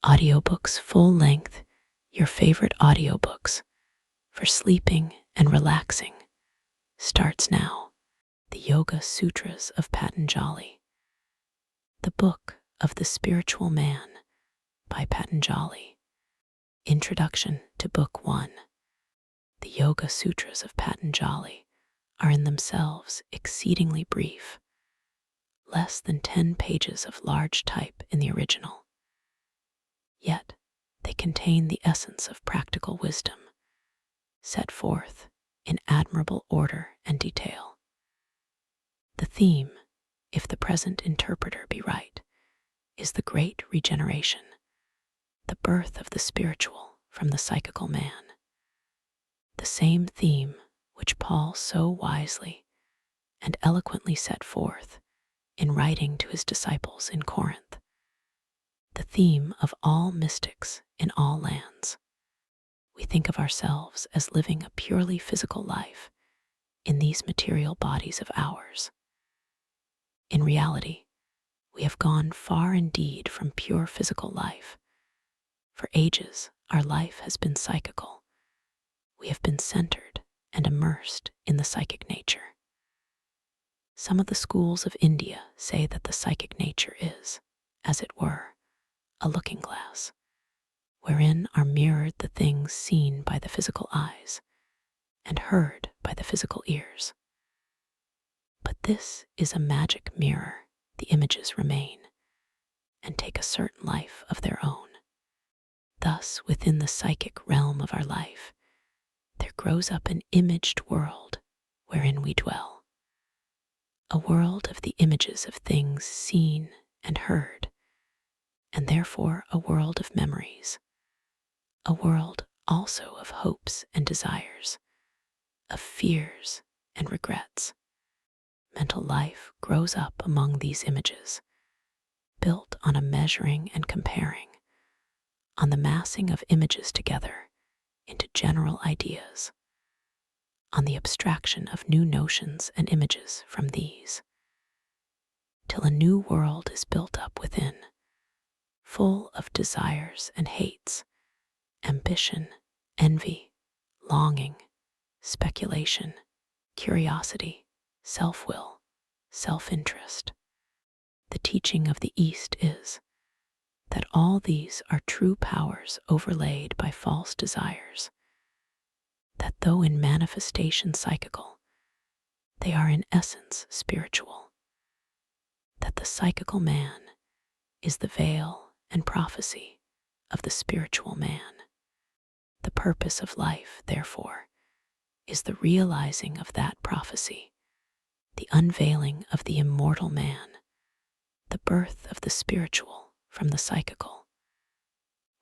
Audiobooks full length, your favorite audiobooks for sleeping and relaxing, starts now. The Yoga Sutras of Patanjali. The Book of the Spiritual Man by Patanjali. Introduction to Book 1. The Yoga Sutras of Patanjali are in themselves exceedingly brief, less than 10 pages of large type in the original. Yet they contain the essence of practical wisdom, set forth in admirable order and detail. The theme, if the present interpreter be right, is the great regeneration, the birth of the spiritual from the psychical man. The same theme which Paul so wisely and eloquently set forth in writing to his disciples in Corinth, the theme of all mystics in all lands. We think of ourselves as living a purely physical life in these material bodies of ours. In reality, we have gone far indeed from pure physical life. For ages, our life has been psychical. We have been centered and immersed in the psychic nature. Some of the schools of India say that the psychic nature is, as it were, a looking glass, wherein are mirrored the things seen by the physical eyes and heard by the physical ears. But this is a magic mirror. The images remain and take a certain life of their own. Thus, within the psychic realm of our life, there grows up an imaged world wherein we dwell, a world of the images of things seen and heard, and therefore a world of memories, a world also of hopes and desires, of fears and regrets. Mental life grows up among these images, built on a measuring and comparing, on the massing of images together into general ideas, on the abstraction of new notions and images from these, till a new world is built up within, full of desires and hates, ambition, envy, longing, speculation, curiosity, self-will, self-interest. The teaching of the East is that all these are true powers overlaid by false desires, that though in manifestation psychical, they are in essence spiritual, that the psychical man is the veil and prophecy of the spiritual man. The purpose of life, therefore, is the realizing of that prophecy, the unveiling of the immortal man, the birth of the spiritual from the psychical,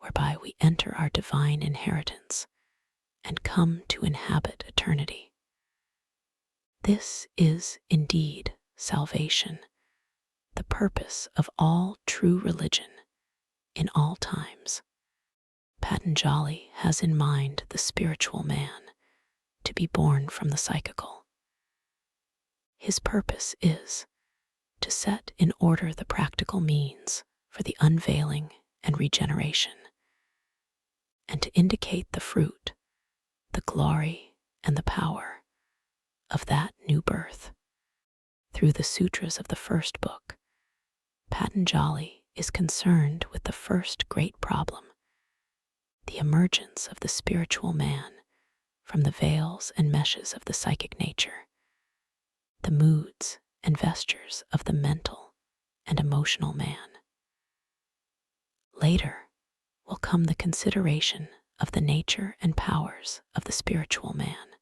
whereby we enter our divine inheritance and come to inhabit eternity. This is indeed salvation, the purpose of all true religion in all times. Patanjali has in mind the spiritual man to be born from the psychical. His purpose is to set in order the practical means for the unveiling and regeneration, and to indicate the fruit, the glory, and the power of that new birth. Through the sutras of the first book, Patanjali is concerned with the first great problem, the emergence of the spiritual man from the veils and meshes of the psychic nature, the moods and vestures of the mental and emotional man. Later will come the consideration of the nature and powers of the spiritual man,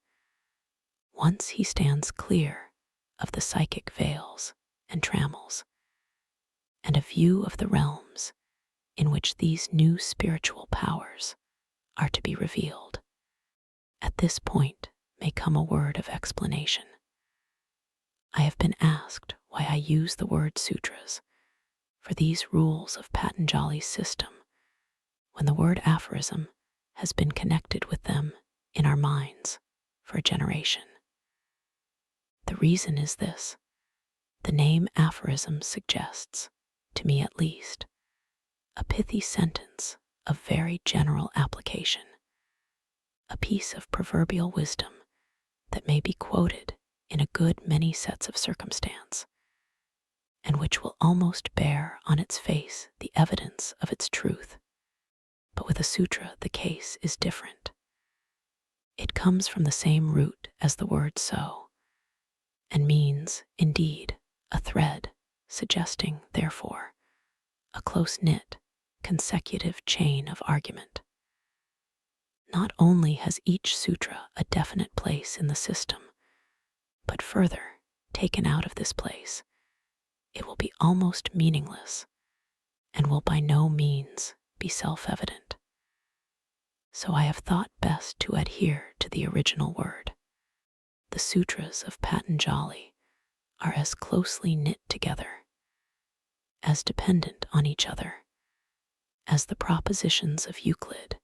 once he stands clear of the psychic veils and trammels, and a view of the realms in which these new spiritual powers are to be revealed. At this point may come a word of explanation. I have been asked why I use the word sutras for these rules of Patanjali's system when the word aphorism has been connected with them in our minds for a generation. The reason is this: the name aphorism suggests, to me at least, a pithy sentence of very general application, a piece of proverbial wisdom that may be quoted in a good many sets of circumstance, and which will almost bear on its face the evidence of its truth. But with a sutra, the case is different. It comes from the same root as the word so, and means, indeed, a thread, suggesting, therefore, a close-knit, consecutive chain of argument. Not only has each sutra a definite place in the system, but further, taken out of this place, it will be almost meaningless and will by no means be self-evident. So I have thought best to adhere to the original word. The Sutras of Patanjali are as closely knit together, as dependent on each other, as the propositions of Euclid,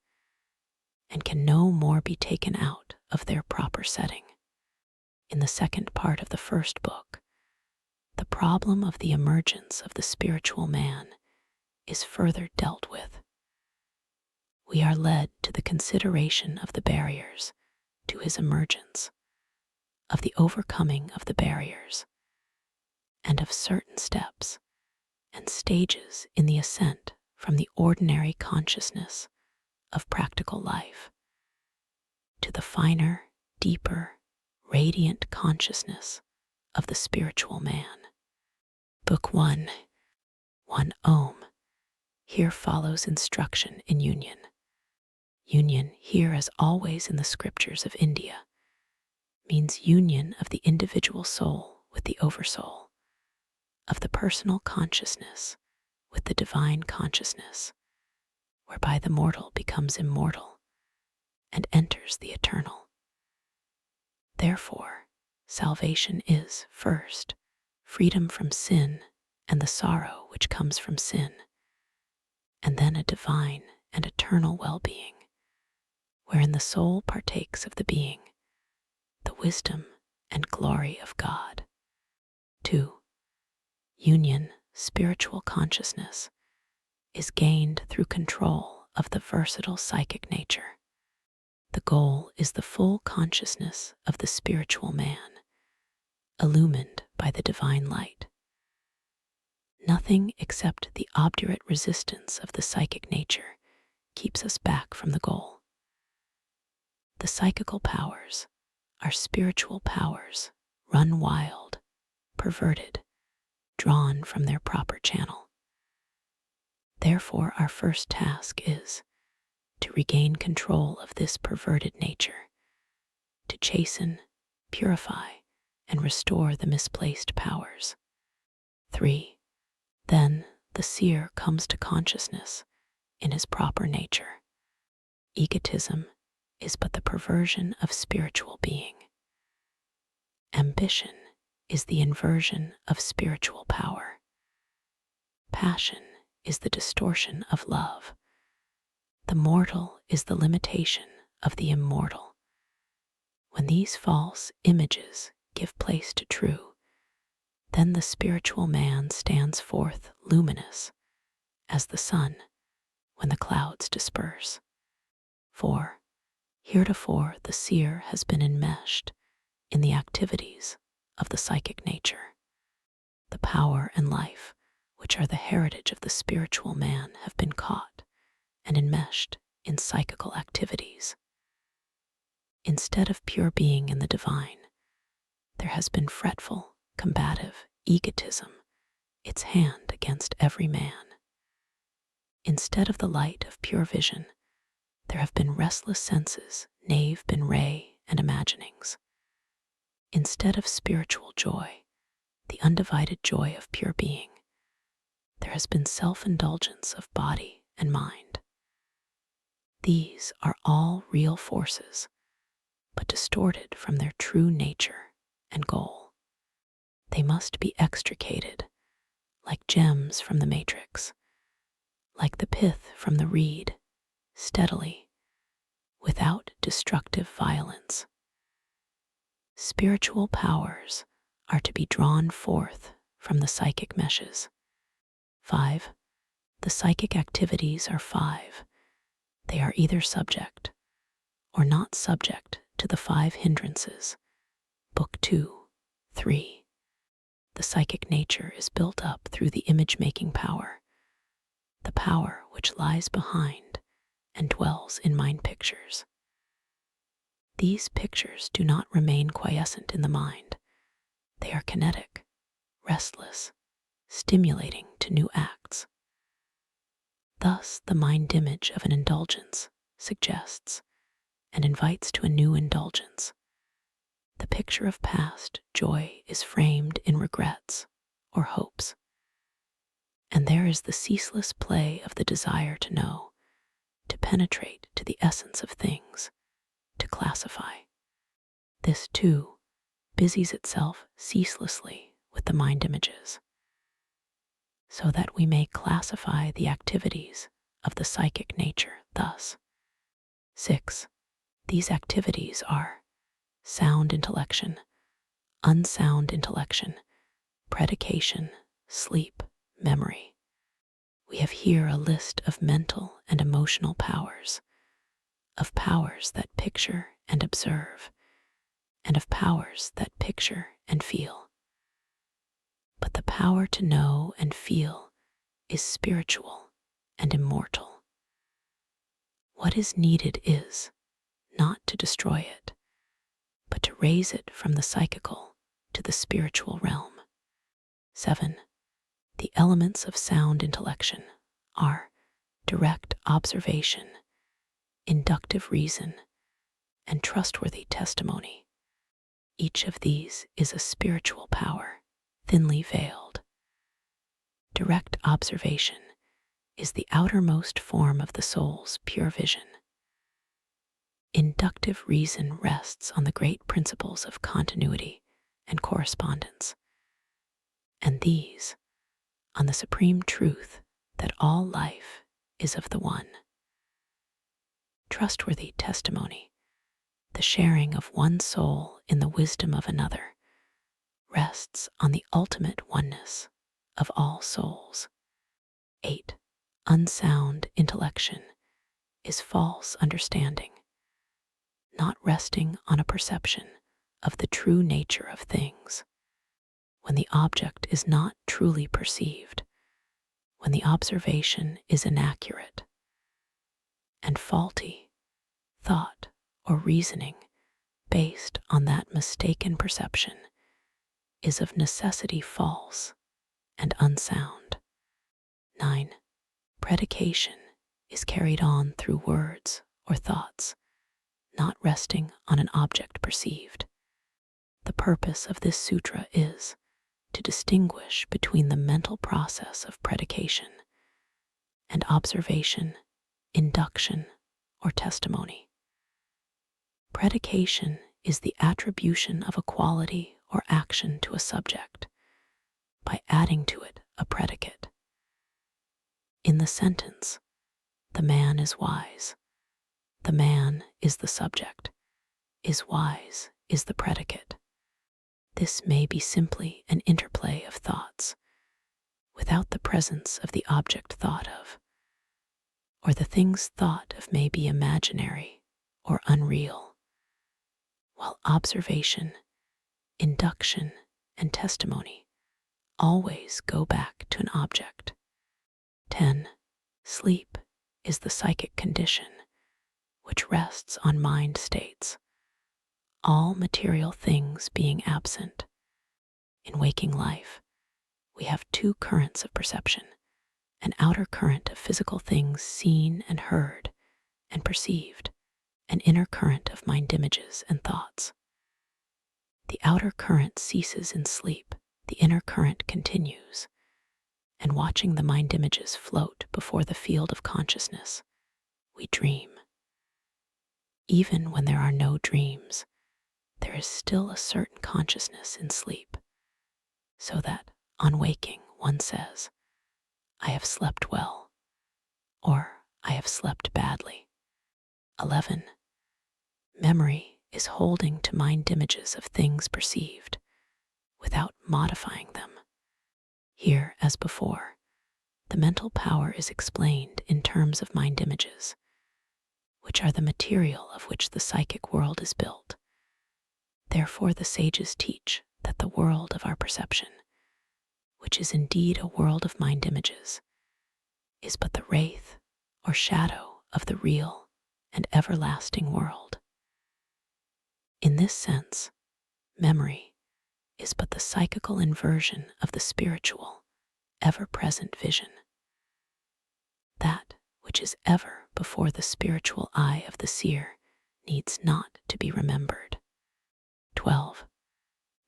and can no more be taken out of their proper setting. In the second part of the first book, the problem of the emergence of the spiritual man is further dealt with. We are led to the consideration of the barriers to his emergence, of the overcoming of the barriers, and of certain steps and stages in the ascent from the ordinary consciousness of practical life to the finer, deeper, radiant consciousness of the spiritual man. Book 1, 1 Om. Here follows instruction in union. Union, here as always in the scriptures of India, means union of the individual soul with the oversoul, of the personal consciousness with the divine consciousness, whereby the mortal becomes immortal and enters the eternal. Therefore, salvation is, first, freedom from sin and the sorrow which comes from sin, and then a divine and eternal well-being, wherein the soul partakes of the being, the wisdom and glory of God. 2. Union, spiritual consciousness, is gained through control of the versatile psychic nature. The goal is the full consciousness of the spiritual man, illumined by the divine light. Nothing except the obdurate resistance of the psychic nature keeps us back from the goal. The psychical powers, our spiritual powers, run wild, perverted, drawn from their proper channel. Therefore, our first task is to regain control of this perverted nature, to chasten, purify, and restore the misplaced powers. 3. Then the seer comes to consciousness in his proper nature. Egotism is but the perversion of spiritual being. Ambition is the inversion of spiritual power. Passion is the distortion of love. The mortal is the limitation of the immortal. When these false images give place to true, then the spiritual man stands forth luminous as the sun when the clouds disperse. 4. Heretofore the seer has been enmeshed in the activities of the psychic nature. The power and life, which are the heritage of the spiritual man, have been caught and enmeshed in psychical activities. Instead of pure being in the divine, there has been fretful, combative egotism, its hand against every man. Instead of the light of pure vision, there have been restless senses, knave been ray, and imaginings. Instead of spiritual joy, the undivided joy of pure being, there has been self-indulgence of body and mind. These are all real forces, but distorted from their true nature and goal. They must be extricated, like gems from the matrix, like the pith from the reed, steadily, without destructive violence. Spiritual powers are to be drawn forth from the psychic meshes. 5. The psychic activities are 5. They are either subject or not subject to the 5 hindrances. Book 2, 3. The psychic nature is built up through the image-making power, the power which lies behind and dwells in mind pictures. These pictures do not remain quiescent in the mind. They are kinetic, restless, stimulating to new acts. Thus, the mind image of an indulgence suggests and invites to a new indulgence. The picture of past joy is framed in regrets or hopes. And there is the ceaseless play of the desire to know, to penetrate to the essence of things, to classify. This, too, busies itself ceaselessly with the mind images, so that we may classify the activities of the psychic nature thus. 6. These activities are sound intellection, unsound intellection, predication, sleep, memory. We have here a list of mental and emotional powers, of powers that picture and observe, and of powers that picture and feel. But the power to know and feel is spiritual and immortal. What is needed is not to destroy it, but to raise it from the psychical to the spiritual realm. 7. The elements of sound intellection are direct observation, inductive reason, and trustworthy testimony. Each of these is a spiritual power, thinly veiled. Direct observation is the outermost form of the soul's pure vision. Inductive reason rests on the great principles of continuity and correspondence, and these on the supreme truth that all life is of the one. Trustworthy testimony, the sharing of one soul in the wisdom of another, rests on the ultimate oneness of all souls. 8. Unsound intellection is false understanding, not resting on a perception of the true nature of things. When the object is not truly perceived, when the observation is inaccurate and faulty, thought or reasoning based on that mistaken perception is of necessity false and unsound. 9. Predication is carried on through words or thoughts, not resting on an object perceived. The purpose of this sutra is to distinguish between the mental process of predication and observation, induction, or testimony. Predication is the attribution of a quality or action to a subject by adding to it a predicate. In the sentence, "The man is wise," the man is the subject, is wise is the predicate. This may be simply an interplay of thoughts, without the presence of the object thought of, or the things thought of may be imaginary or unreal, while observation, induction, and testimony always go back to an object. 10. Sleep is the psychic condition which rests on mind states, all material things being absent. In waking life, we have 2 currents of perception, an outer current of physical things seen and heard and perceived, an inner current of mind images and thoughts. The outer current ceases in sleep, the inner current continues, and watching the mind images float before the field of consciousness, we dream. Even when there are no dreams, there is still a certain consciousness in sleep, so that, on waking, one says, "I have slept well," or "I have slept badly." 11. Memory is holding to mind images of things perceived, without modifying them. Here, as before, The mental power is explained in terms of mind images, which are the material of which the psychic world is built. Therefore, the sages teach that the world of our perception, which is indeed a world of mind images, is but the wraith or shadow of the real and everlasting world. In this sense, memory is but the psychical inversion of the spiritual, ever-present vision. That which is ever before the spiritual eye of the seer needs not to be remembered. 12.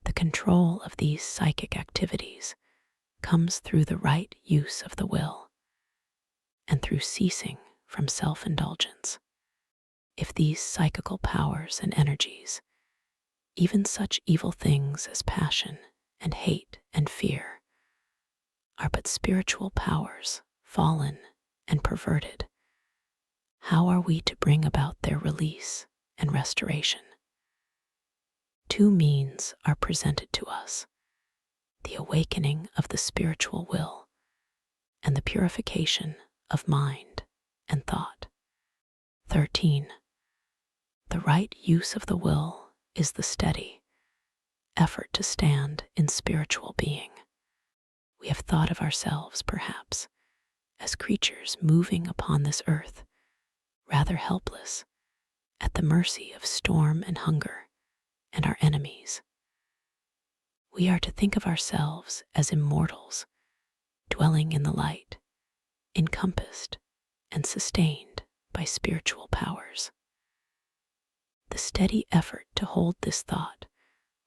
The control of these psychic activities comes through the right use of the will and through ceasing from self-indulgence. If these psychical powers and energies, even such evil things as passion and hate and fear, are but spiritual powers fallen and perverted, how are we to bring about their release and restoration? Two means are presented to us: the awakening of the spiritual will and the purification of mind and thought. 13. The right use of the will is the steady effort to stand in spiritual being. We have thought of ourselves, perhaps, as creatures moving upon this earth, rather helpless, at the mercy of storm and hunger and our enemies. We are to think of ourselves as immortals, dwelling in the light, encompassed and sustained by spiritual powers. The steady effort to hold this thought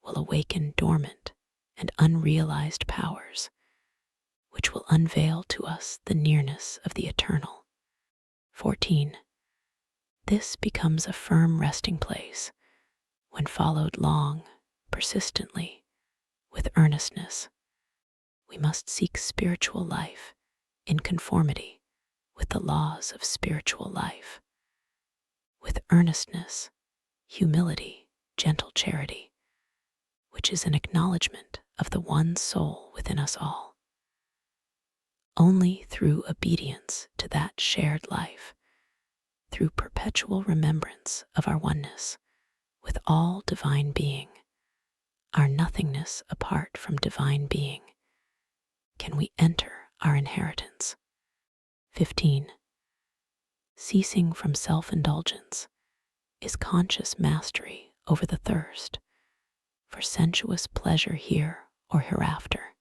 will awaken dormant and unrealized powers, which will unveil to us the nearness of the eternal. 14. This becomes a firm resting place when followed long, persistently, with earnestness. We must seek spiritual life in conformity with the laws of spiritual life, with earnestness, humility, gentle charity, which is an acknowledgement of the one soul within us all. Only through obedience to that shared life, through perpetual remembrance of our oneness with all divine being, our nothingness apart from divine being, can we enter our inheritance. 15. Ceasing from self-indulgence is conscious mastery over the thirst for sensuous pleasure here or hereafter.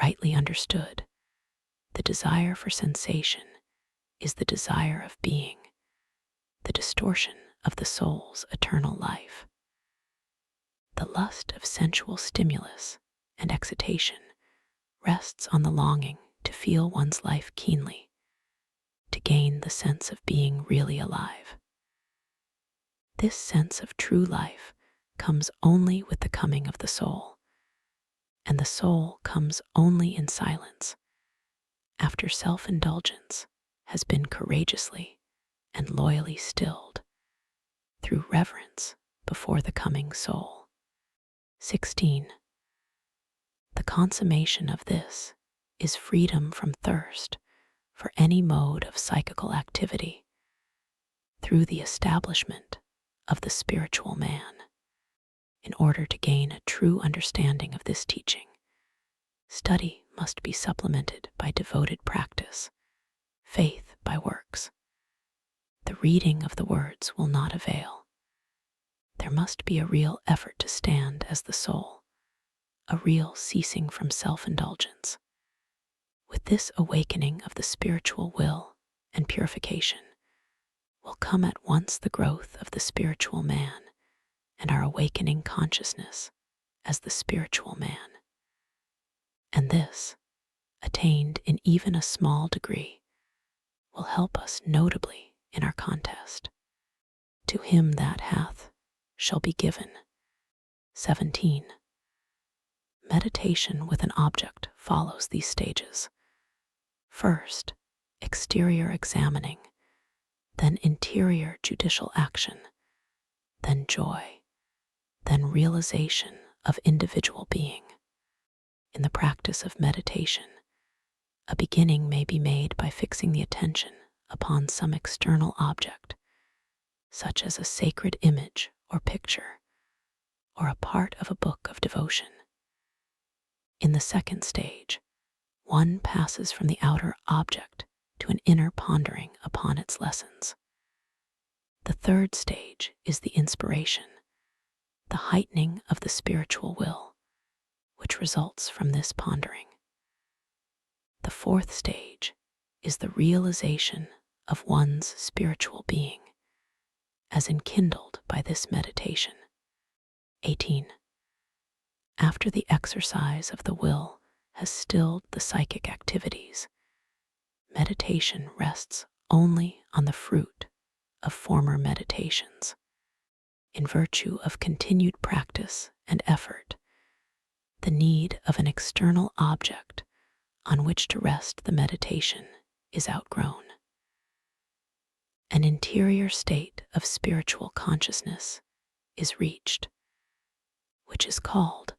Rightly understood, the desire for sensation is the desire of being, the distortion of the soul's eternal life. The lust of sensual stimulus and excitation rests on the longing to feel one's life keenly, to gain the sense of being really alive. This sense of true life comes only with the coming of the soul, and the soul comes only in silence, after self-indulgence has been courageously and loyally stilled, through reverence before the coming soul. 16. The consummation of this is freedom from thirst for any mode of psychical activity, through the establishment of the spiritual man. In order to gain a true understanding of this teaching, study must be supplemented by devoted practice, faith by works. The reading of the words will not avail. There must be a real effort to stand as the soul, a real ceasing from self-indulgence. With this awakening of the spiritual will and purification will come at once the growth of the spiritual man and our awakening consciousness as the spiritual man. And this, attained in even a small degree, will help us notably in our contest. To him that hath shall be given. 17. Meditation with an object follows these stages. First, exterior examining, then interior judicial action, then joy, then realization of individual being. In the practice of meditation, A beginning may be made by fixing the attention upon some external object, such as a sacred image or picture, or a part of a book of devotion. In the second stage, one passes from the outer object to an inner pondering upon its lessons. The third stage is the inspiration, the heightening of the spiritual will, which results from this pondering. The fourth stage is the realization of one's spiritual being, as enkindled by this meditation. 18. After the exercise of the will has stilled the psychic activities, meditation rests only on the fruit of former meditations. In virtue of continued practice and effort, the need of an external object on which to rest the meditation is outgrown. An interior state of spiritual consciousness is reached, which is called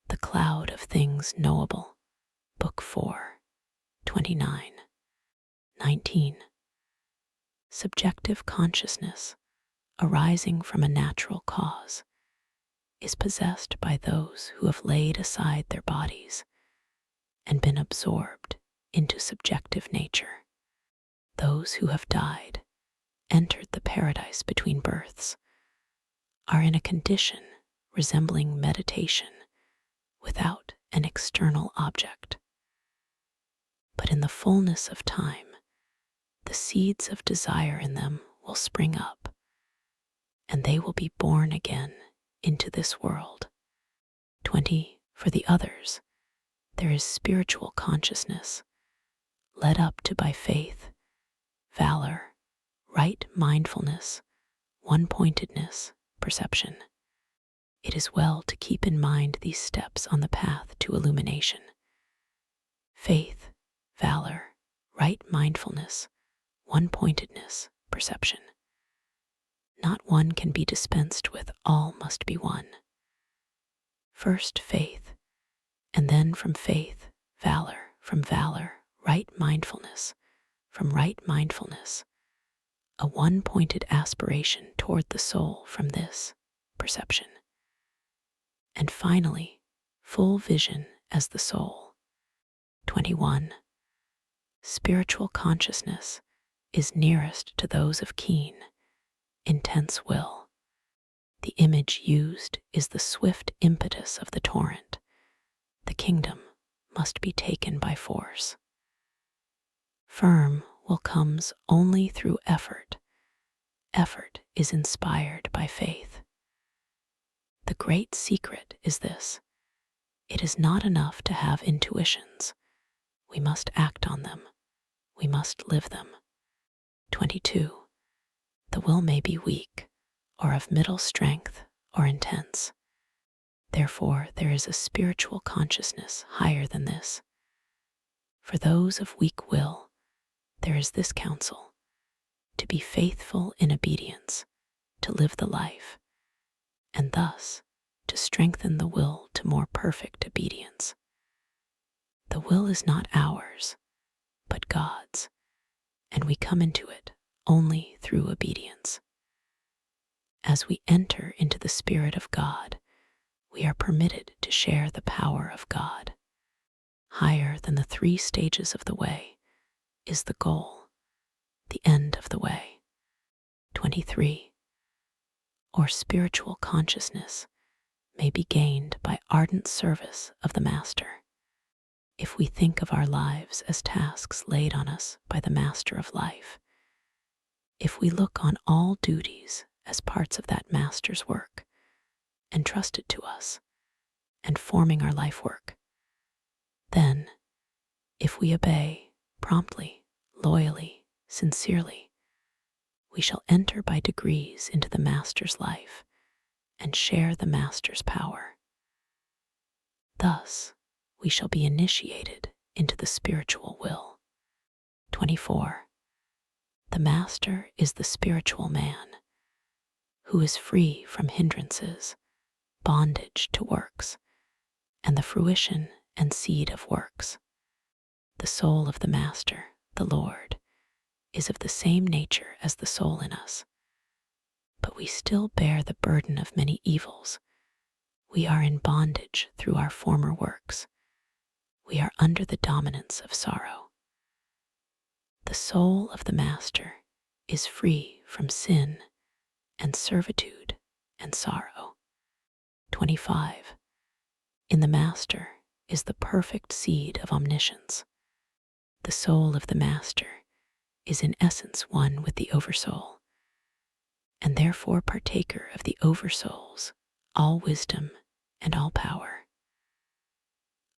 the cloud of things knowable, Book 4, 29. 19. Subjective consciousness, arising from a natural cause, is possessed by those who have laid aside their bodies and been absorbed into subjective nature. Those who have died, entered the paradise between births, are in a condition resembling meditation without an external object. But in the fullness of time, the seeds of desire in them will spring up, and they will be born again into this world. 20. For the others, there is spiritual consciousness, led up to by faith, valor, right mindfulness, one-pointedness, perception. It is well to keep in mind these steps on the path to illumination. Faith, valor, right mindfulness, one-pointedness, perception. Not one can be dispensed with, all must be one. First faith, and then from faith, valor, from valor, right mindfulness, from right mindfulness, a one-pointed aspiration toward the soul, from this, perception. And finally, full vision as the soul. 21. Spiritual consciousness is nearest to those of keen, intense will. The image used is the swift impetus of the torrent. The kingdom must be taken by force. Firm will comes only through effort. Effort is inspired by faith. The great secret is this: it is not enough to have intuitions. We must act on them. We must live them. 22. The will may be weak, or of middle strength, or intense. Therefore, there is a spiritual consciousness higher than this. For those of weak will, there is this counsel: to be faithful in obedience, to live the life, and thus to strengthen the will to more perfect obedience. The will is not ours, but God's, and we come into it only through obedience. As we enter into the Spirit of God, we are permitted to share the power of God. Higher than the 3 stages of the way is the goal, the end of the way. 23. Or spiritual consciousness may be gained by ardent service of the Master. If we think of our lives as tasks laid on us by the Master of life, if we look on all duties as parts of that Master's work, entrusted to us, and forming our life work, then, if we obey promptly, loyally, sincerely, we shall enter by degrees into the Master's life and share the Master's power. Thus, we shall be initiated into the spiritual will. 24. The Master is the spiritual man, who is free from hindrances, bondage to works, and the fruition and seed of works. The soul of the Master, the Lord, is of the same nature as the soul in us, but we still bear the burden of many evils. We are in bondage through our former works. We are under the dominance of sorrow. The soul of the Master is free from sin and servitude and sorrow. 25. In the Master is the perfect seed of omniscience. The soul of the Master is in essence one with the Oversoul, and therefore partaker of the Oversoul's all wisdom and all power.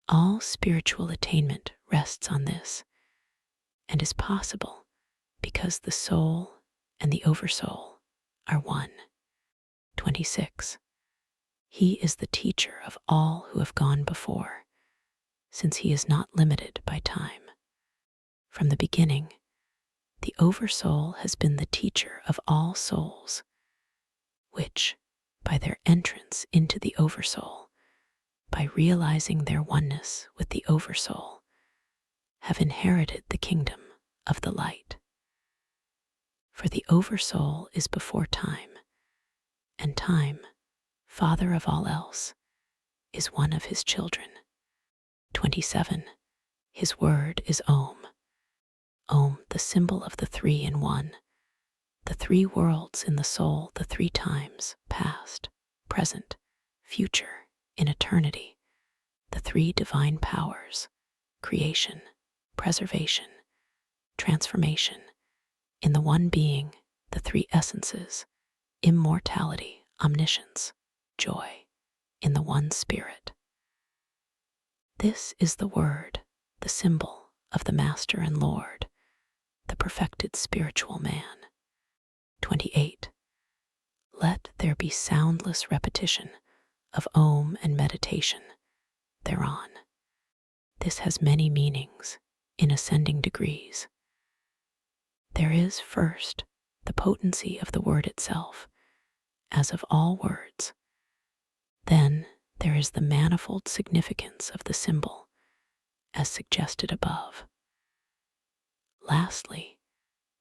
All spiritual attainment rests on this, and is possible because the soul and the Oversoul are one. 26. He is the teacher of all who have gone before, since he is not limited by time. From the beginning, the Oversoul has been the teacher of all souls, which, by their entrance into the Oversoul, by realizing their oneness with the Oversoul, have inherited the kingdom of the light. For the Oversoul is before time, and time, father of all else, is one of his children. 27. His word is Om. Om, the symbol of the three in one, the three worlds in the soul, the three times, past, present, future, in eternity, the three divine powers, creation, preservation, transformation, in the one being, the three essences, immortality, omniscience, joy, in the one spirit. This is the word, the symbol of the Master and Lord, the perfected spiritual man. 28. Let there be soundless repetition of Om and meditation thereon. This has many meanings in ascending degrees. There is first the potency of the word itself, as of all words. Then there is the manifold significance of the symbol, as suggested above. Lastly,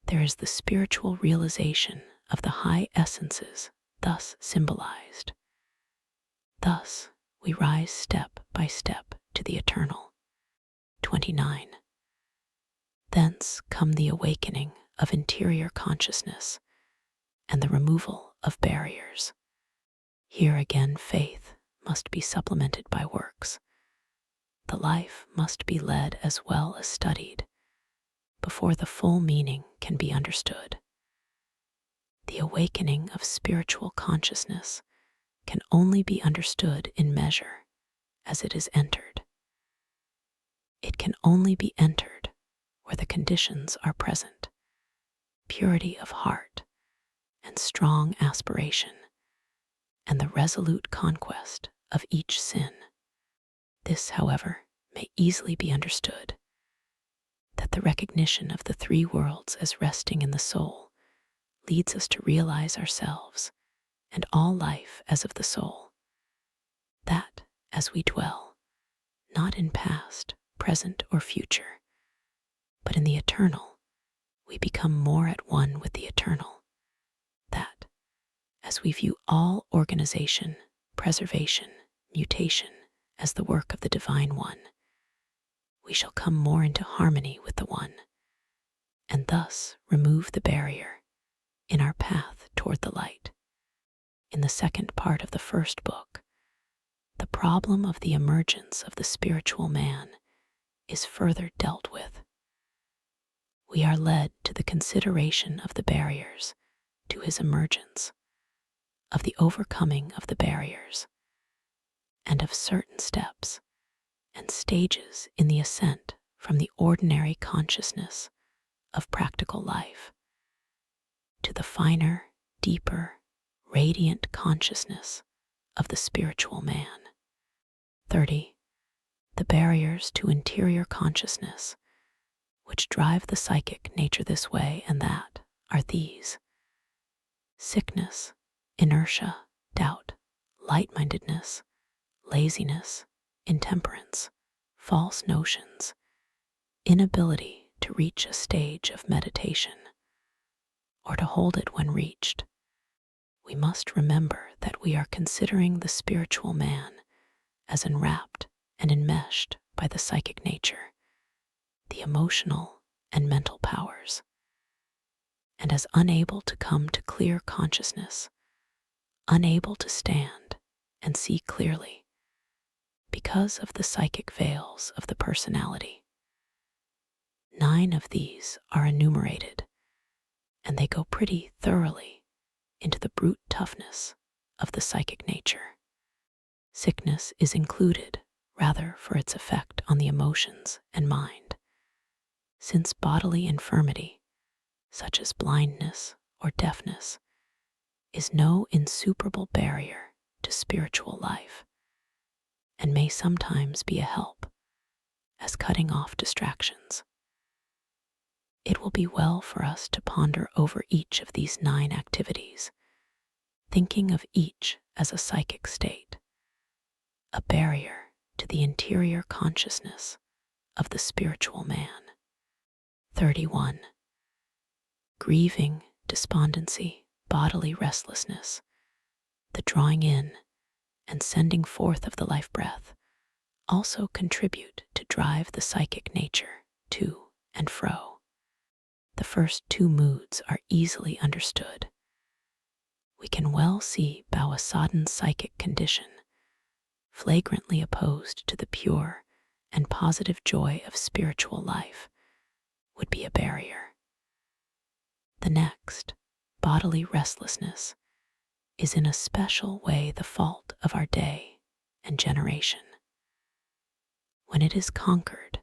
there is the spiritual realization of the high essences thus symbolized. Thus, we rise step by step to the eternal. 29. Thence come the awakening of interior consciousness and the removal of barriers. Here again, faith must be supplemented by works. The life must be led as well as studied before the full meaning can be understood. The awakening of spiritual consciousness can only be understood in measure as it is entered. It can only be entered where the conditions are present: purity of heart and strong aspiration, and the resolute conquest of each sin. This, however, may easily be understood, that the recognition of the three worlds as resting in the soul leads us to realize ourselves and all life as of the soul, that as we dwell, not in past, present, or future, but in the eternal, we become more at one with the eternal, that as we view all organization, preservation, mutation as the work of the Divine One, we shall come more into harmony with the One, and thus remove the barrier in our path toward the light. In the second part of the first book, the problem of the emergence of the spiritual man is further dealt with. We are led to the consideration of the barriers to his emergence, of the overcoming of the barriers, and of certain steps and stages in the ascent from the ordinary consciousness of practical life to the finer, deeper, radiant consciousness of the spiritual man. 30. The barriers to interior consciousness, which drive the psychic nature this way and that, are these: sickness, inertia, doubt, light-mindedness, laziness, intemperance, false notions, inability to reach a stage of meditation or to hold it when reached, we must remember that we are considering the spiritual man as enwrapped and enmeshed by the psychic nature, the emotional and mental powers, and as unable to come to clear consciousness, unable to stand and see clearly because of the psychic veils of the personality. 9 of these are enumerated, and they go pretty thoroughly into the brute toughness of the psychic nature. Sickness is included rather for its effect on the emotions and mind, since bodily infirmity, such as blindness or deafness, is no insuperable barrier to spiritual life and may sometimes be a help as cutting off distractions. It will be well for us to ponder over each of these 9 activities, thinking of each as a psychic state, a barrier to the interior consciousness of the spiritual man. 31. Grieving, despondency, bodily restlessness, the drawing in and sending forth of the life breath also contribute to drive the psychic nature to and fro. The first 2 moods are easily understood. We can well see how a sodden psychic condition, flagrantly opposed to the pure and positive joy of spiritual life, would be a barrier. The next, bodily restlessness, is in a special way the fault of our day and generation. When it is conquered,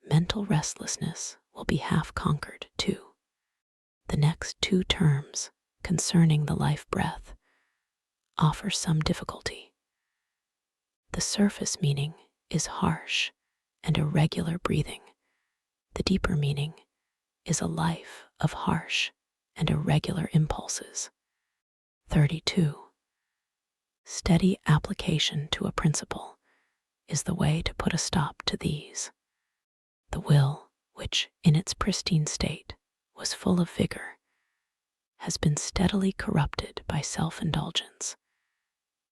mental restlessness will be half conquered too. The next 2 terms concerning the life breath offer some difficulty. The surface meaning is harsh and irregular breathing. The deeper meaning is a life of harsh and irregular impulses. 32. Steady application to a principle is the way to put a stop to these. The will, which in its pristine state was full of vigor, has been steadily corrupted by self-indulgence,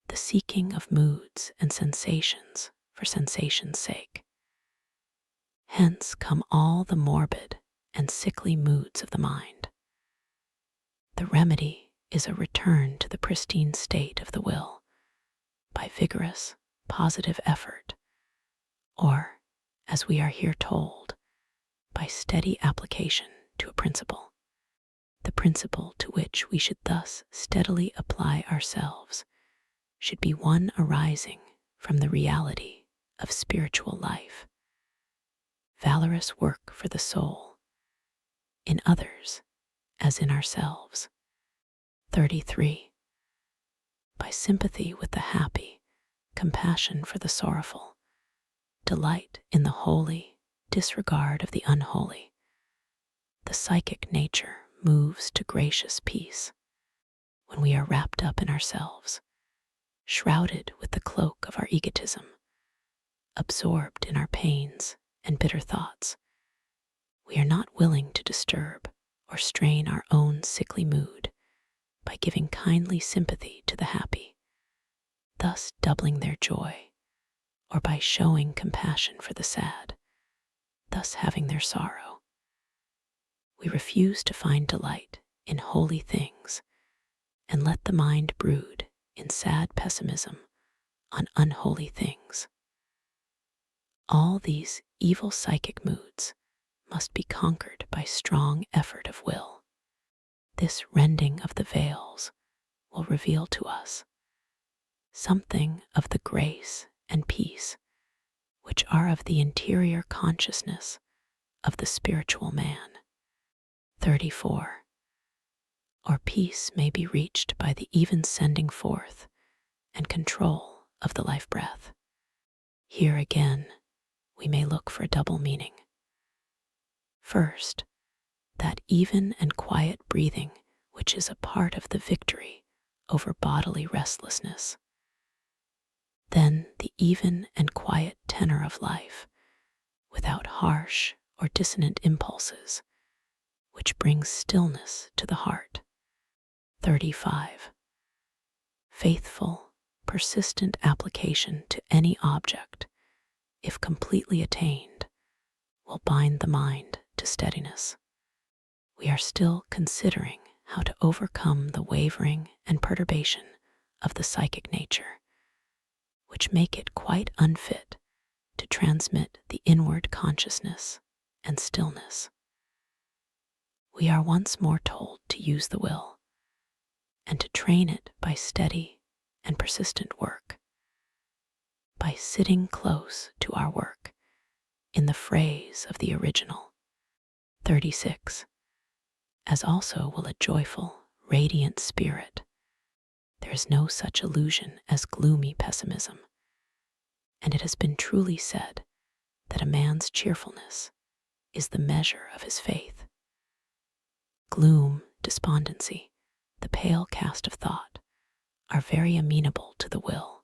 the seeking of moods and sensations for sensation's sake. Hence come all the morbid and sickly moods of the mind. The remedy is a return to the pristine state of the will by vigorous, positive effort, or, as we are here told, by steady application to a principle. The principle to which we should thus steadily apply ourselves should be one arising from the reality of spiritual life, valorous work for the soul, in others as in ourselves. 33. By sympathy with the happy, compassion for the sorrowful, delight in the holy, disregard of the unholy, the psychic nature moves to gracious peace when we are wrapped up in ourselves, shrouded with the cloak of our egotism, absorbed in our pains and bitter thoughts. We are not willing to disturb or strain our own sickly mood by giving kindly sympathy to the happy, thus doubling their joy, or by showing compassion for the sad, thus having their sorrow. We refuse to find delight in holy things and let the mind brood in sad pessimism on unholy things. All these evil psychic moods must be conquered by strong effort of will. This rending of the veils will reveal to us something of the grace and peace which are of the interior consciousness of the spiritual man. 34. Or peace may be reached by the even sending forth and control of the life breath. Here again, we may look for a double meaning. First, that even and quiet breathing which is a part of the victory over bodily restlessness. Then the even and quiet tenor of life, without harsh or dissonant impulses, which brings stillness to the heart. 35. Faithful, persistent application to any object, if completely attained, will bind the mind to steadiness. We are still considering how to overcome the wavering and perturbation of the psychic nature, which make it quite unfit to transmit the inward consciousness and stillness. We are once more told to use the will and to train it by steady and persistent work, by sitting close to our work, in the phrase of the original. 36. As also will a joyful, radiant spirit. There is no such illusion as gloomy pessimism, and it has been truly said that a man's cheerfulness is the measure of his faith. Gloom, despondency, the pale cast of thought, are very amenable to the will.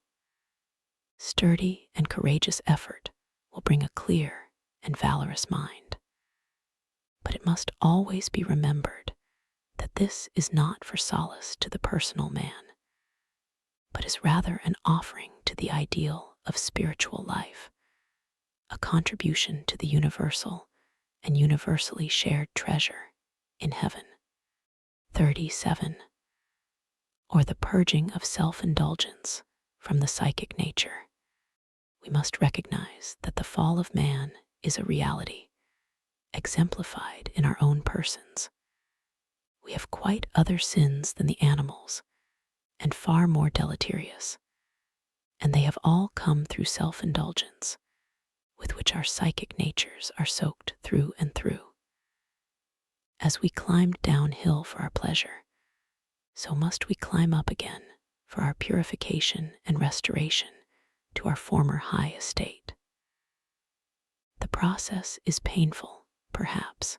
Sturdy and courageous effort will bring a clear and valorous mind. But it must always be remembered that this is not for solace to the personal man, but is rather an offering to the ideal of spiritual life, a contribution to the universal and universally shared treasure in heaven. 37. Or the purging of self-indulgence from the psychic nature. We must recognize that the fall of man is a reality, exemplified in our own persons. We have quite other sins than the animals, and far more deleterious, and they have all come through self-indulgence, with which our psychic natures are soaked through and through. As we climbed downhill for our pleasure, so must we climb up again for our purification and restoration to our former high estate. The process is painful, perhaps,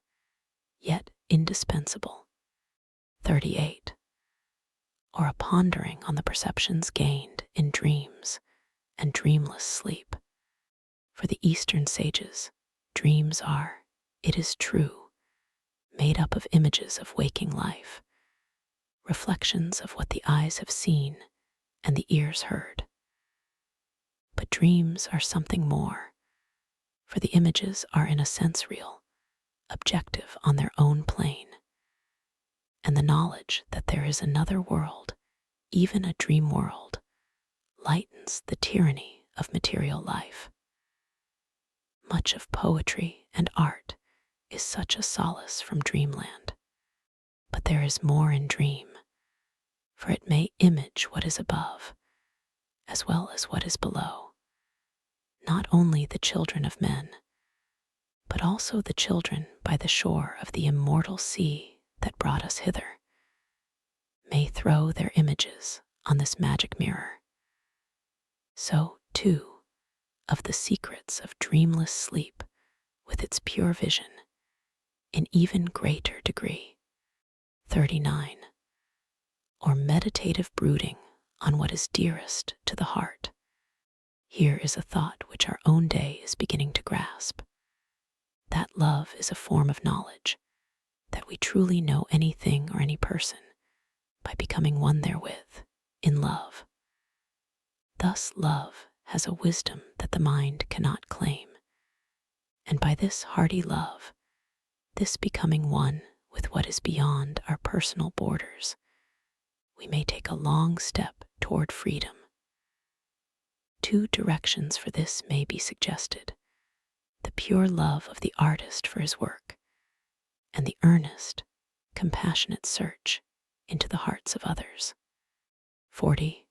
yet indispensable. 38. Or a pondering on the perceptions gained in dreams and dreamless sleep. For the Eastern sages, dreams are, it is true, made up of images of waking life, reflections of what the eyes have seen and the ears heard. But dreams are something more, for the images are in a sense real, objective on their own plane, and the knowledge that there is another world, even a dream world, lightens the tyranny of material life. Much of poetry and art is such a solace from dreamland, but there is more in dream, for it may image what is above, as well as what is below, not only the children of men, but also the children by the shore of the immortal sea that brought us hither, may throw their images on this magic mirror. So, too, of the secrets of dreamless sleep with its pure vision, in even greater degree. 39. Or meditative brooding on what is dearest to the heart. Here is a thought which our own day is beginning to grasp. That love is a form of knowledge, that we truly know anything or any person by becoming one therewith, in love. Thus love has a wisdom that the mind cannot claim, and by this hearty love, this becoming one with what is beyond our personal borders, we may take a long step toward freedom. 2 directions for this may be suggested: the pure love of the artist for his work, and the earnest, compassionate search into the hearts of others. 40.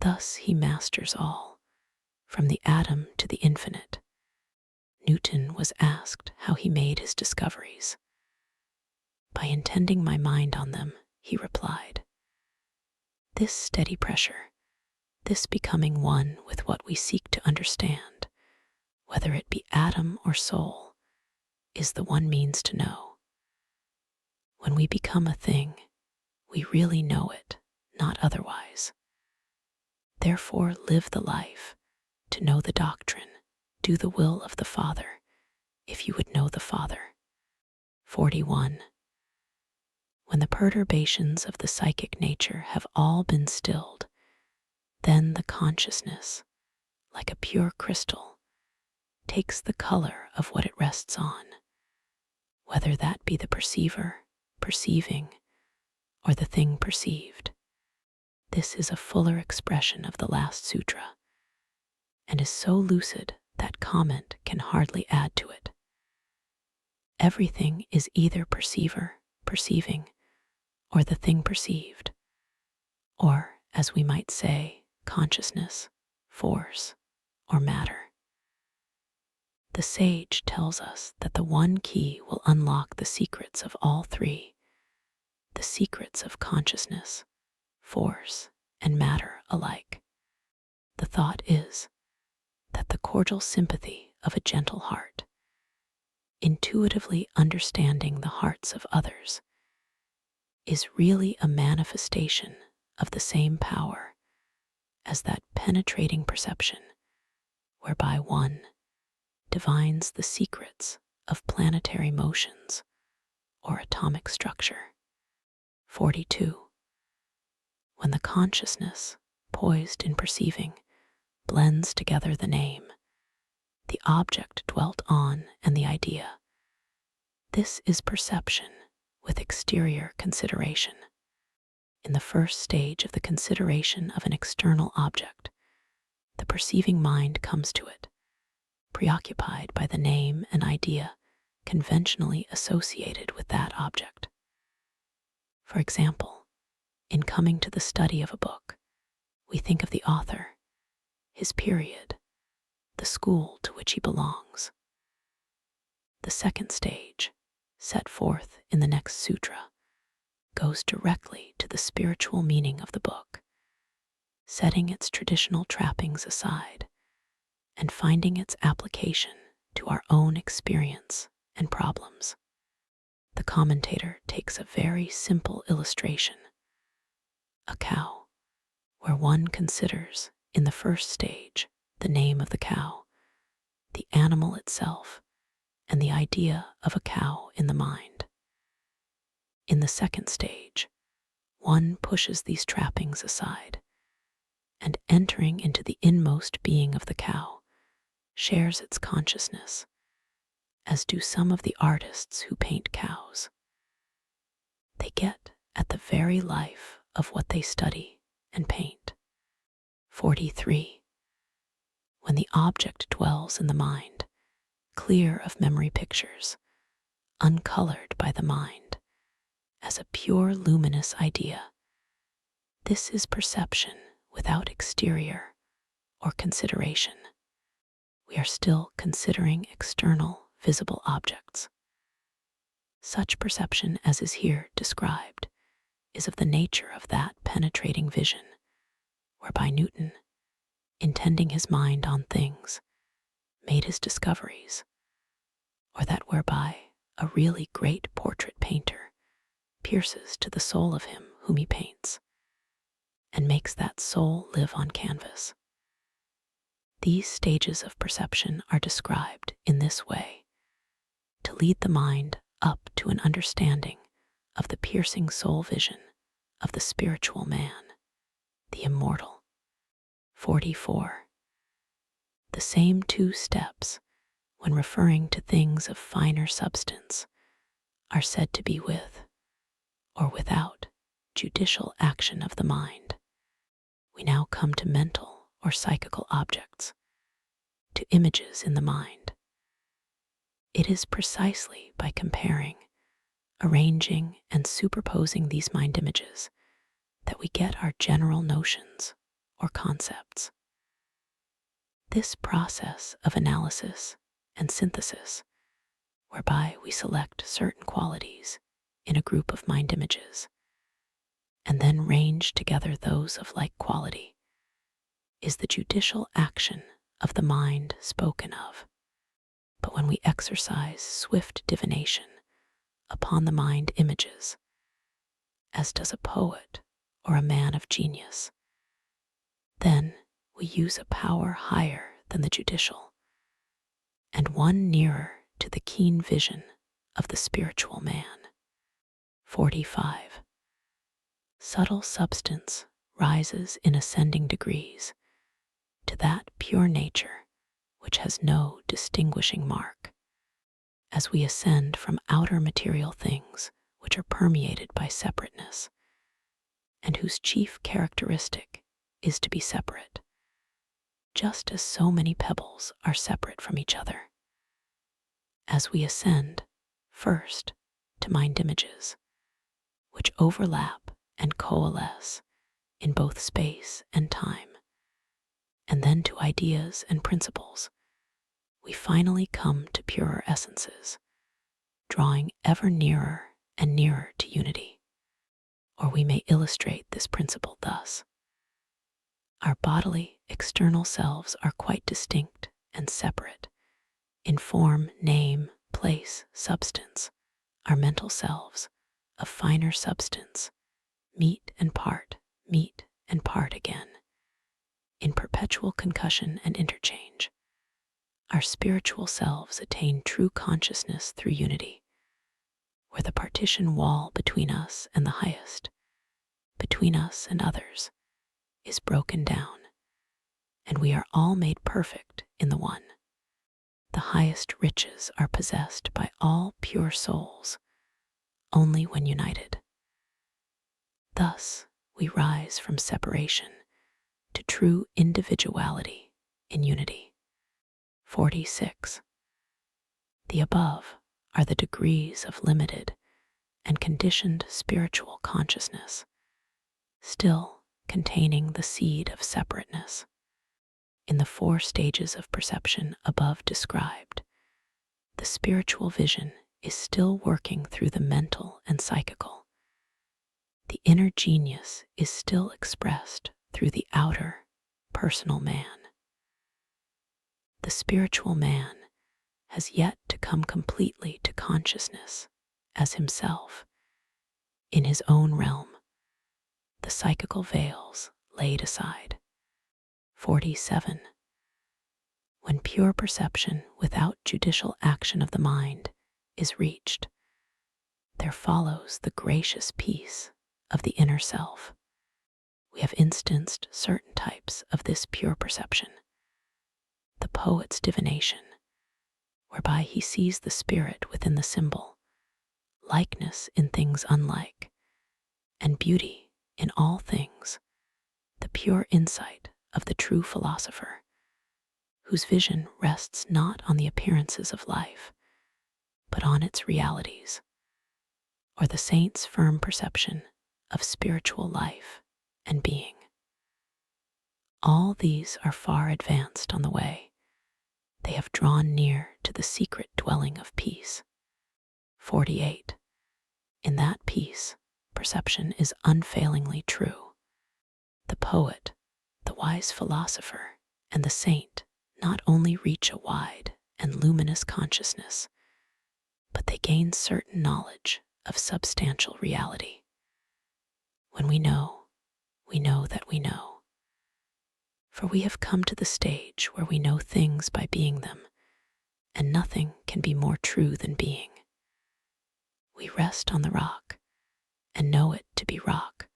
Thus he masters all, from the atom to the infinite. Newton was asked how he made his discoveries. By intending my mind on them, he replied. This steady pressure, this becoming one with what we seek to understand, whether it be atom or soul, is the one means to know. When we become a thing, we really know it, not otherwise. Therefore live the life, to know the doctrine, do the will of the Father, if you would know the Father. 41. When the perturbations of the psychic nature have all been stilled, then the consciousness, like a pure crystal, takes the color of what it rests on, whether that be the perceiver, perceiving, or the thing perceived. This is a fuller expression of the last sutra, and is so lucid that comment can hardly add to it. Everything is either perceiver, perceiving, or the thing perceived, or, as we might say, consciousness, force, or matter. The sage tells us that the one key will unlock the secrets of all three, the secrets of consciousness, force, and matter alike. The thought is that the cordial sympathy of a gentle heart, intuitively understanding the hearts of others, is really a manifestation of the same power as that penetrating perception whereby one divines the secrets of planetary motions or atomic structure. 42. When the consciousness, poised in perceiving, blends together the name, the object dwelt on, and the idea, this is perception with exterior consideration. In the first stage of the consideration of an external object, the perceiving mind comes to it, preoccupied by the name and idea conventionally associated with that object. For example, in coming to the study of a book, we think of the author, his period, the school to which he belongs. The second stage, set forth in the next sutra, goes directly to the spiritual meaning of the book, setting its traditional trappings aside and finding its application to our own experience and problems. The commentator takes a very simple illustration, a cow, where one considers, in the first stage, the name of the cow, the animal itself, and the idea of a cow in the mind. In the second stage, one pushes these trappings aside, and entering into the inmost being of the cow, shares its consciousness, as do some of the artists who paint cows. They get at the very life of what they study and paint. 43. When the object dwells in the mind, clear of memory pictures, uncolored by the mind, as a pure luminous idea, this is perception without exterior or consideration. We are still considering external, visible objects. Such perception as is here described is of the nature of that penetrating vision, whereby Newton, intending his mind on things, made his discoveries, or that whereby a really great portrait painter pierces to the soul of him whom he paints, and makes that soul live on canvas. These stages of perception are described in this way, to lead the mind up to an understanding of the piercing soul vision of the spiritual man, the immortal. 44. The same two steps, when referring to things of finer substance, are said to be with, or without, judicial action of the mind. We now come to mental or psychical objects, to images in the mind. It is precisely by comparing, arranging, and superposing these mind images that we get our general notions or concepts. This process of analysis and synthesis, whereby we select certain qualities in a group of mind images, and then range together those of like quality, is the judicial action of the mind spoken of. But when we exercise swift divination upon the mind images, as does a poet or a man of genius, then we use a power higher than the judicial, and one nearer to the keen vision of the spiritual man. 45. Subtle substance rises in ascending degrees to that pure nature which has no distinguishing mark. As we ascend from outer material things which are permeated by separateness, and whose chief characteristic is to be separate, just as so many pebbles are separate from each other. As we ascend, first, to mind images, which overlap and coalesce in both space and time, and then to ideas and principles, we finally come to purer essences, drawing ever nearer and nearer to unity. Or we may illustrate this principle thus. Our bodily external selves are quite distinct and separate. In form, name, place, substance, our mental selves, of finer substance, meet and part again, in perpetual concussion and interchange. Our spiritual selves attain true consciousness through unity, where the partition wall between us and the highest, between us and others, is broken down, and we are all made perfect in the one. The highest riches are possessed by all pure souls only when united. Thus, we rise from separation to true individuality in unity. 46. The above are the degrees of limited and conditioned spiritual consciousness, still containing the seed of separateness. In the 4 stages of perception above described, the spiritual vision is still working through the mental and psychical. The inner genius is still expressed through the outer, personal man. The spiritual man has yet to come completely to consciousness as himself. In his own realm, the psychical veils laid aside. 47. When pure perception without judicial action of the mind is reached, there follows the gracious peace of the inner self. We have instanced certain types of this pure perception. The poet's divination, whereby he sees the spirit within the symbol, likeness in things unlike, and beauty in all things, the pure insight of the true philosopher, whose vision rests not on the appearances of life, but on its realities, or the saint's firm perception of spiritual life and being. All these are far advanced on the way. They have drawn near to the secret dwelling of peace. 48. In that peace, perception is unfailingly true. The poet, the wise philosopher, and the saint not only reach a wide and luminous consciousness, but they gain certain knowledge of substantial reality. When we know that we know. For we have come to the stage where we know things by being them, and nothing can be more true than being. We rest on the rock and know it to be rock,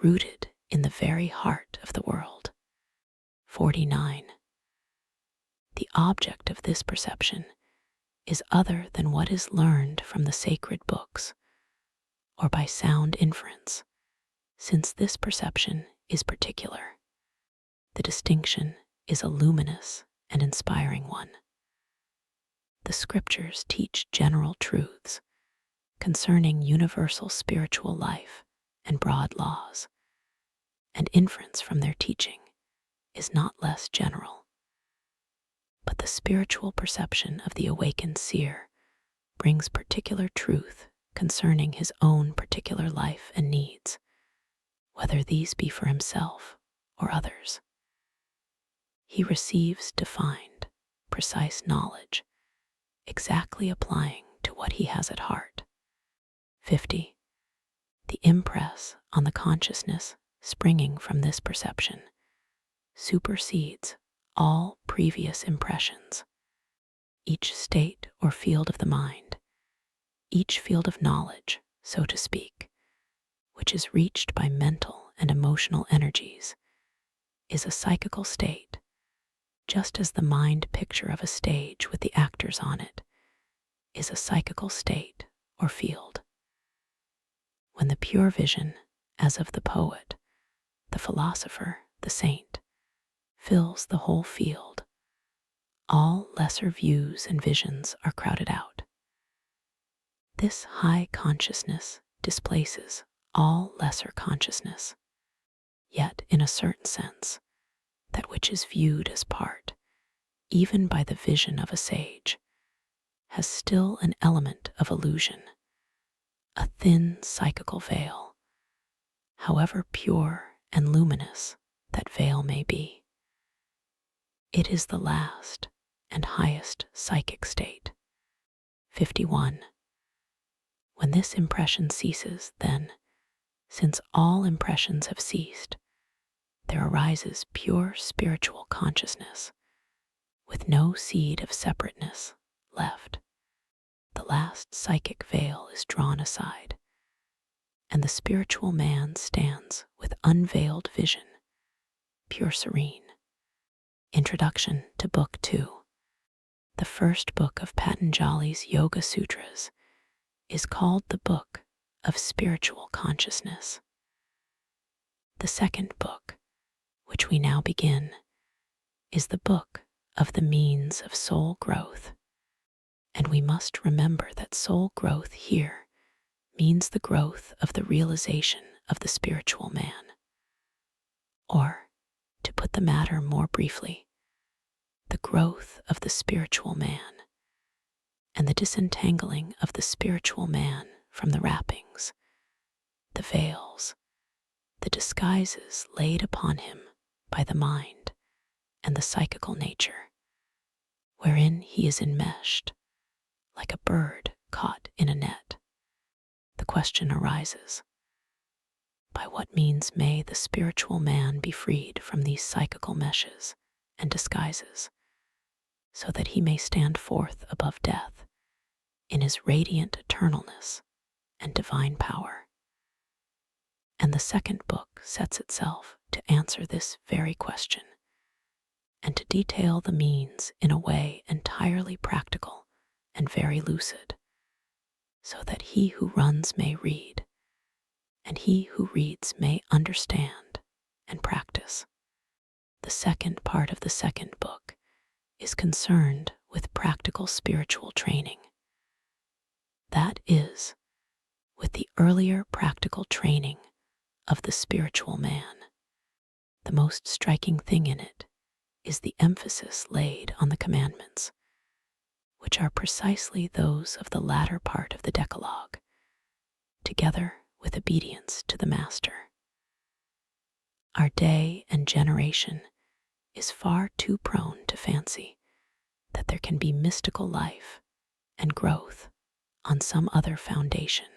rooted in the very heart of the world. 49. The object of this perception is other than what is learned from the sacred books, or by sound inference, since this perception is particular. The distinction is a luminous and inspiring one. The scriptures teach general truths concerning universal spiritual life and broad laws, and inference from their teaching is not less general. But the spiritual perception of the awakened seer brings particular truth concerning his own particular life and needs, whether these be for himself or others. He receives defined, precise knowledge, exactly applying to what he has at heart. 50. The impress on the consciousness springing from this perception supersedes all previous impressions. each state or field of the mind, each field of knowledge, so to speak, which is reached by mental and emotional energies, is a psychical state, just as the mind picture of a stage with the actors on it is a psychical state or field. When the pure vision, as of the poet, the philosopher, the saint, fills the whole field, all lesser views and visions are crowded out. This high consciousness displaces all lesser consciousness, yet in a certain sense, that which is viewed as part, even by the vision of a sage, has still an element of illusion, a thin psychical veil, however pure and luminous that veil may be. It is the last and highest psychic state. 51. When this impression ceases, then, since all impressions have ceased, there arises pure spiritual consciousness, with no seed of separateness left. The last psychic veil is drawn aside, and the spiritual man stands with unveiled vision, pure serene. Introduction to Book 2. The first book of Patanjali's Yoga Sutras is called the Book of Spiritual Consciousness. The second book, which we now begin, is the Book of the Means of Soul Growth. And we must remember that soul growth here means the growth of the realization of the spiritual man. Or, to put the matter more briefly, the growth of the spiritual man and the disentangling of the spiritual man from the wrappings, the veils, the disguises laid upon him by the mind and the psychical nature, wherein he is enmeshed, like a bird caught in a net. The question arises, by what means may the spiritual man be freed from these psychical meshes and disguises, so that he may stand forth above death in his radiant eternalness and divine power? And the second book sets itself to answer this very question, and to detail the means in a way entirely practical and very lucid, so that he who runs may read, and he who reads may understand and practice. The second part of the second book is concerned with practical spiritual training. That is, with the earlier practical training of the spiritual man. The most striking thing in it is the emphasis laid on the commandments, which are precisely those of the latter part of the Decalogue, together with obedience to the Master. Our day and generation is far too prone to fancy that there can be mystical life and growth on some other foundation.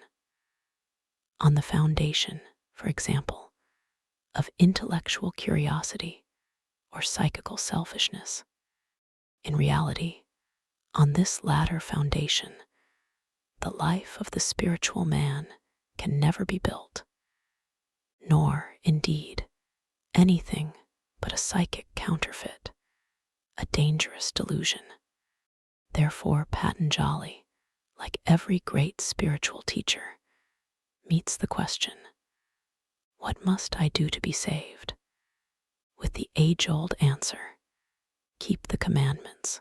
On the foundation, for example, of intellectual curiosity or psychical selfishness. In reality, on this latter foundation, the life of the spiritual man can never be built, nor, indeed, anything but a psychic counterfeit, a dangerous delusion. Therefore, Patanjali, like every great spiritual teacher, meets the question, what must I do to be saved? With the age-old answer, keep the commandments.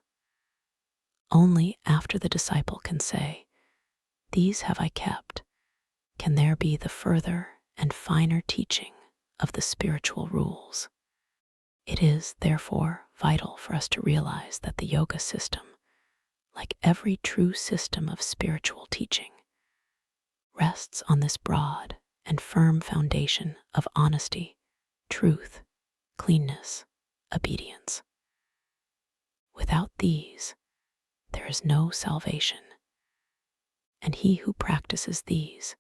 Only after the disciple can say, these have I kept, can there be the further and finer teaching of the spiritual rules. It is, therefore, vital for us to realize that the yoga system, like every true system of spiritual teaching, rests on this broad and firm foundation of honesty, truth, cleanness, obedience. Without these, there is no salvation, and he who practices these,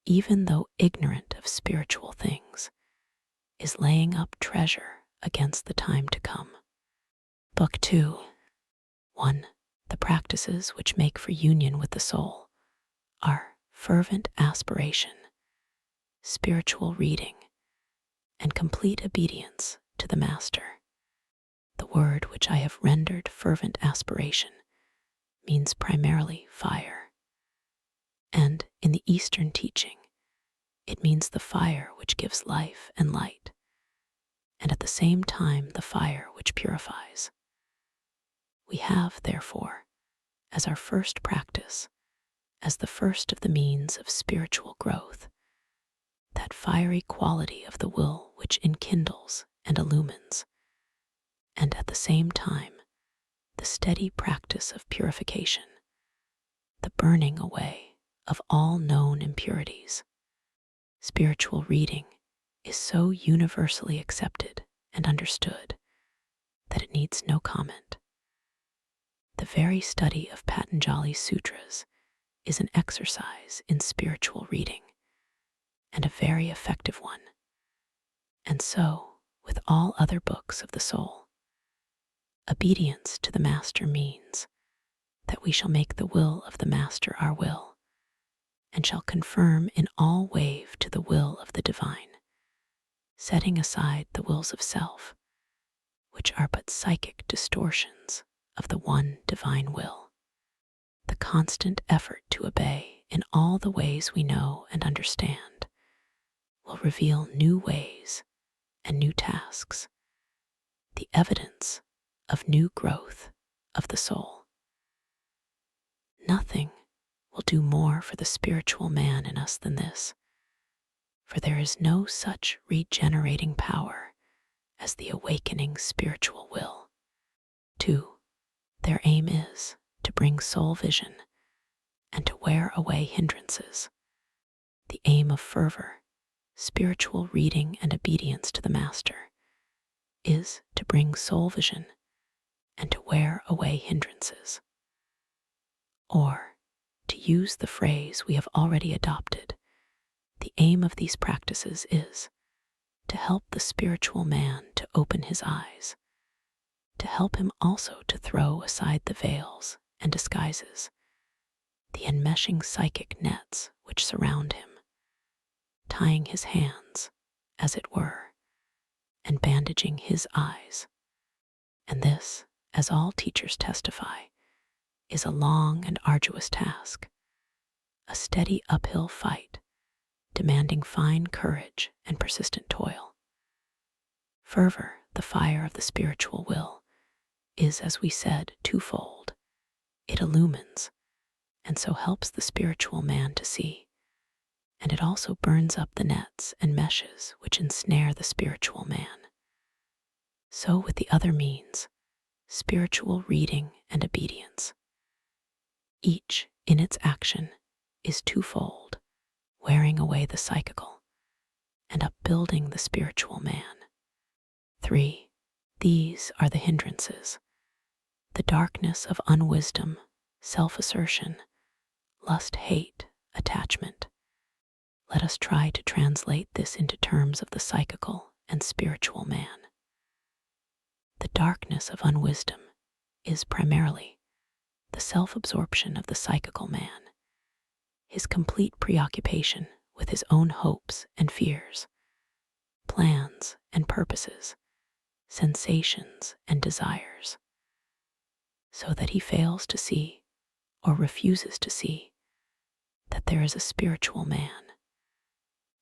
even though ignorant of spiritual things, is laying up treasure against the time to come. Book 2. 1. The practices which make for union with the soul are fervent aspiration, spiritual reading, and complete obedience to the Master. The word which I have rendered fervent aspiration means primarily fire, and in the Eastern teaching, it means the fire which gives life and light, and at the same time the fire which purifies. We have, therefore, as our first practice, as the first of the means of spiritual growth, that fiery quality of the will which enkindles and illumines, and at the same time the steady practice of purification, the burning away of all known impurities. Spiritual reading is so universally accepted and understood that it needs no comment. The very study of Patanjali's Sutras is an exercise in spiritual reading, and a very effective one. And so, with all other books of the soul, obedience to the Master means that we shall make the will of the Master our will, and shall confirm in all wave to the will of the divine, setting aside the wills of self, which are but psychic distortions of the one divine will. The constant effort to obey in all the ways we know and understand will reveal new ways and new tasks, the evidence of new growth of the soul. Nothing will do more for the spiritual man in us than this, for there is no such regenerating power as the awakening spiritual will. 2. Their aim is to bring soul vision and to wear away hindrances. The aim of fervor, spiritual reading, and obedience to the Master is to bring soul vision and to wear away hindrances. Or, to use the phrase we have already adopted, the aim of these practices is to help the spiritual man to open his eyes, to help him also to throw aside the veils and disguises, the enmeshing psychic nets which surround him, tying his hands, as it were, and bandaging his eyes. And this, as all teachers testify, is a long and arduous task, a steady uphill fight, demanding fine courage and persistent toil. Fervor, the fire of the spiritual will, is, as we said, twofold. It illumines, and so helps the spiritual man to see, and it also burns up the nets and meshes which ensnare the spiritual man. So with the other means, spiritual reading and obedience. Each, in its action, is twofold, wearing away the psychical and upbuilding the spiritual man. 3. These are the hindrances, the darkness of unwisdom, self-assertion, lust, hate, attachment. Let us try to translate this into terms of the psychical and spiritual man. The darkness of unwisdom is primarily the self-absorption of the psychical man, his complete preoccupation with his own hopes and fears, plans and purposes, sensations and desires, so that he fails to see or refuses to see that there is a spiritual man,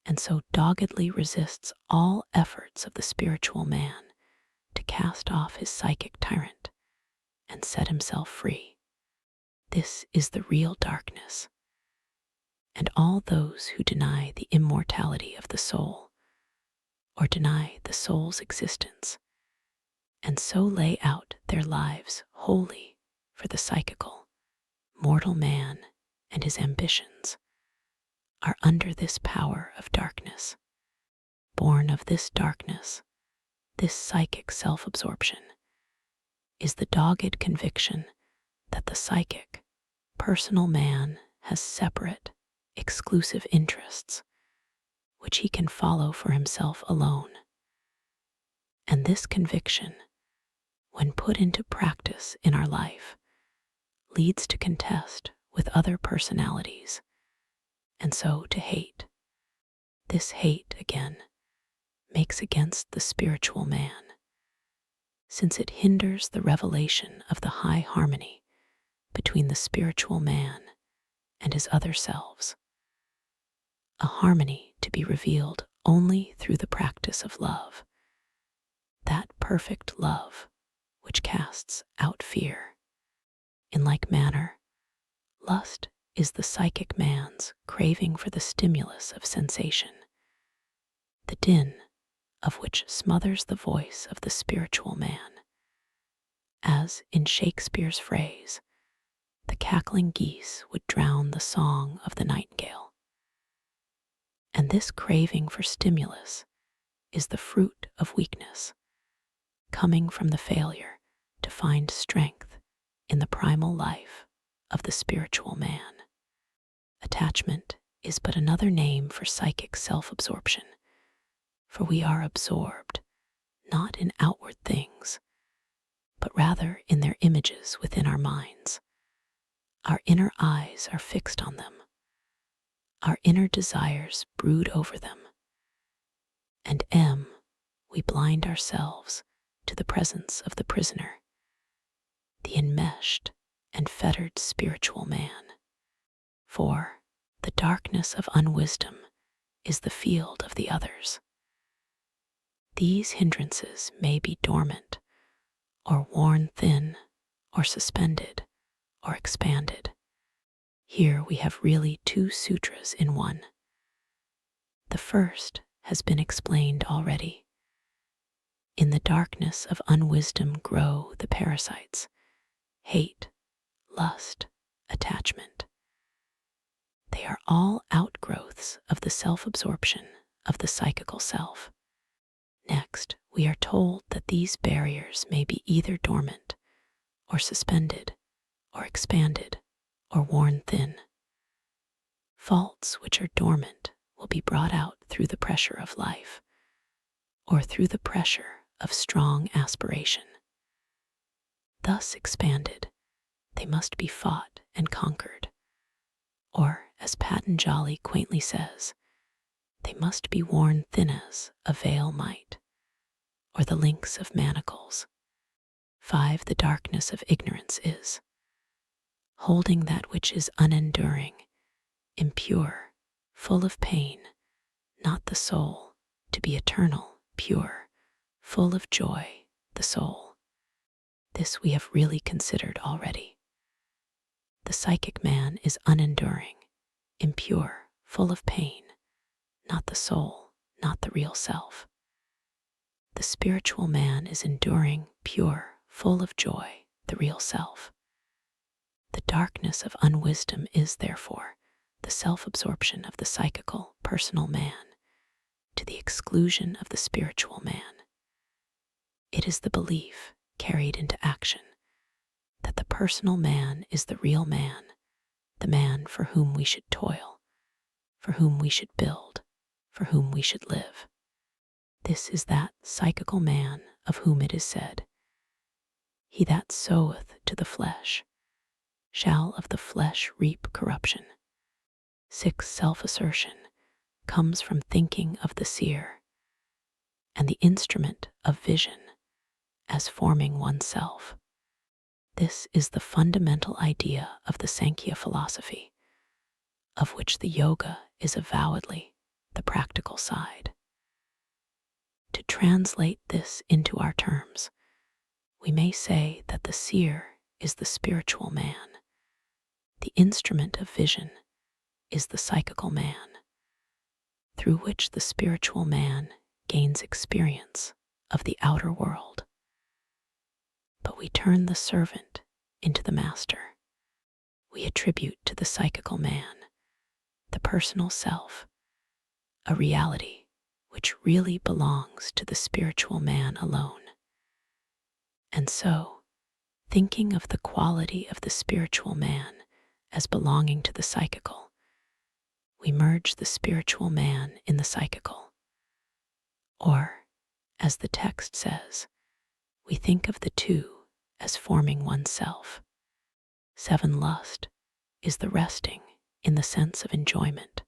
and so doggedly resists all efforts of the spiritual man to cast off his psychic tyrant and set himself free. This is the real darkness, and all those who deny the immortality of the soul, or deny the soul's existence, and so lay out their lives wholly for the psychical, mortal man and his ambitions, are under this power of darkness. Born of this darkness, this psychic self-absorption, is the dogged conviction that the psychic, personal man has separate, exclusive interests, which he can follow for himself alone. And this conviction, when put into practice in our life, leads to contest with other personalities, and so to hate. This hate, again, makes against the spiritual man, since it hinders the revelation of the high harmony between the spiritual man and his other selves, a harmony to be revealed only through the practice of love, that perfect love which casts out fear. In like manner, lust is the psychic man's craving for the stimulus of sensation, the din of which smothers the voice of the spiritual man, as in Shakespeare's phrase, the cackling geese would drown the song of the nightingale. And this craving for stimulus is the fruit of weakness, coming from the failure to find strength in the primal life of the spiritual man. Attachment is but another name for psychic self-absorption, for we are absorbed not in outward things, but rather in their images within our minds. Our inner eyes are fixed on them. Our inner desires brood over them. And we blind ourselves to the presence of the prisoner, the enmeshed and fettered spiritual man. For the darkness of unwisdom is the field of the others. These hindrances may be dormant, or worn thin, or suspended, or expanded. Here we have really two sutras in one. The first has been explained already. In the darkness of unwisdom grow the parasites, hate, lust, attachment. They are all outgrowths of the self-absorption of the psychical self. Next, we are told that these barriers may be either dormant, or suspended, or expanded, or worn thin. Faults which are dormant will be brought out through the pressure of life, or through the pressure of strong aspiration. Thus expanded, they must be fought and conquered, or, as Patanjali quaintly says, they must be worn thin as a veil might, or the links of manacles. 5. The darkness of ignorance is holding that which is unenduring, impure, full of pain, not the soul, to be eternal, pure, full of joy, the soul. This we have really considered already. The psychic man is unenduring, impure, full of pain, not the soul, not the real self. The spiritual man is enduring, pure, full of joy, the real self. The darkness of unwisdom is, therefore, the self-absorption of the psychical, personal man, to the exclusion of the spiritual man. It is the belief, carried into action, that the personal man is the real man, the man for whom we should toil, for whom we should build, for whom we should live. This is that psychical man of whom it is said, "He that soweth to the flesh shall of the flesh reap corruption." 6. Self-assertion comes from thinking of the seer and the instrument of vision as forming oneself. This is the fundamental idea of the Sankhya philosophy, of which the yoga is avowedly the practical side. To translate this into our terms, we may say that the seer is the spiritual man, the instrument of vision is the psychical man, through which the spiritual man gains experience of the outer world. But we turn the servant into the master. We attribute to the psychical man, the personal self, a reality which really belongs to the spiritual man alone. And so, thinking of the quality of the spiritual man as belonging to the psychical, we merge the spiritual man in the psychical. Or, as the text says, we think of the two as forming oneself. 7. Lust is the resting in the sense of enjoyment.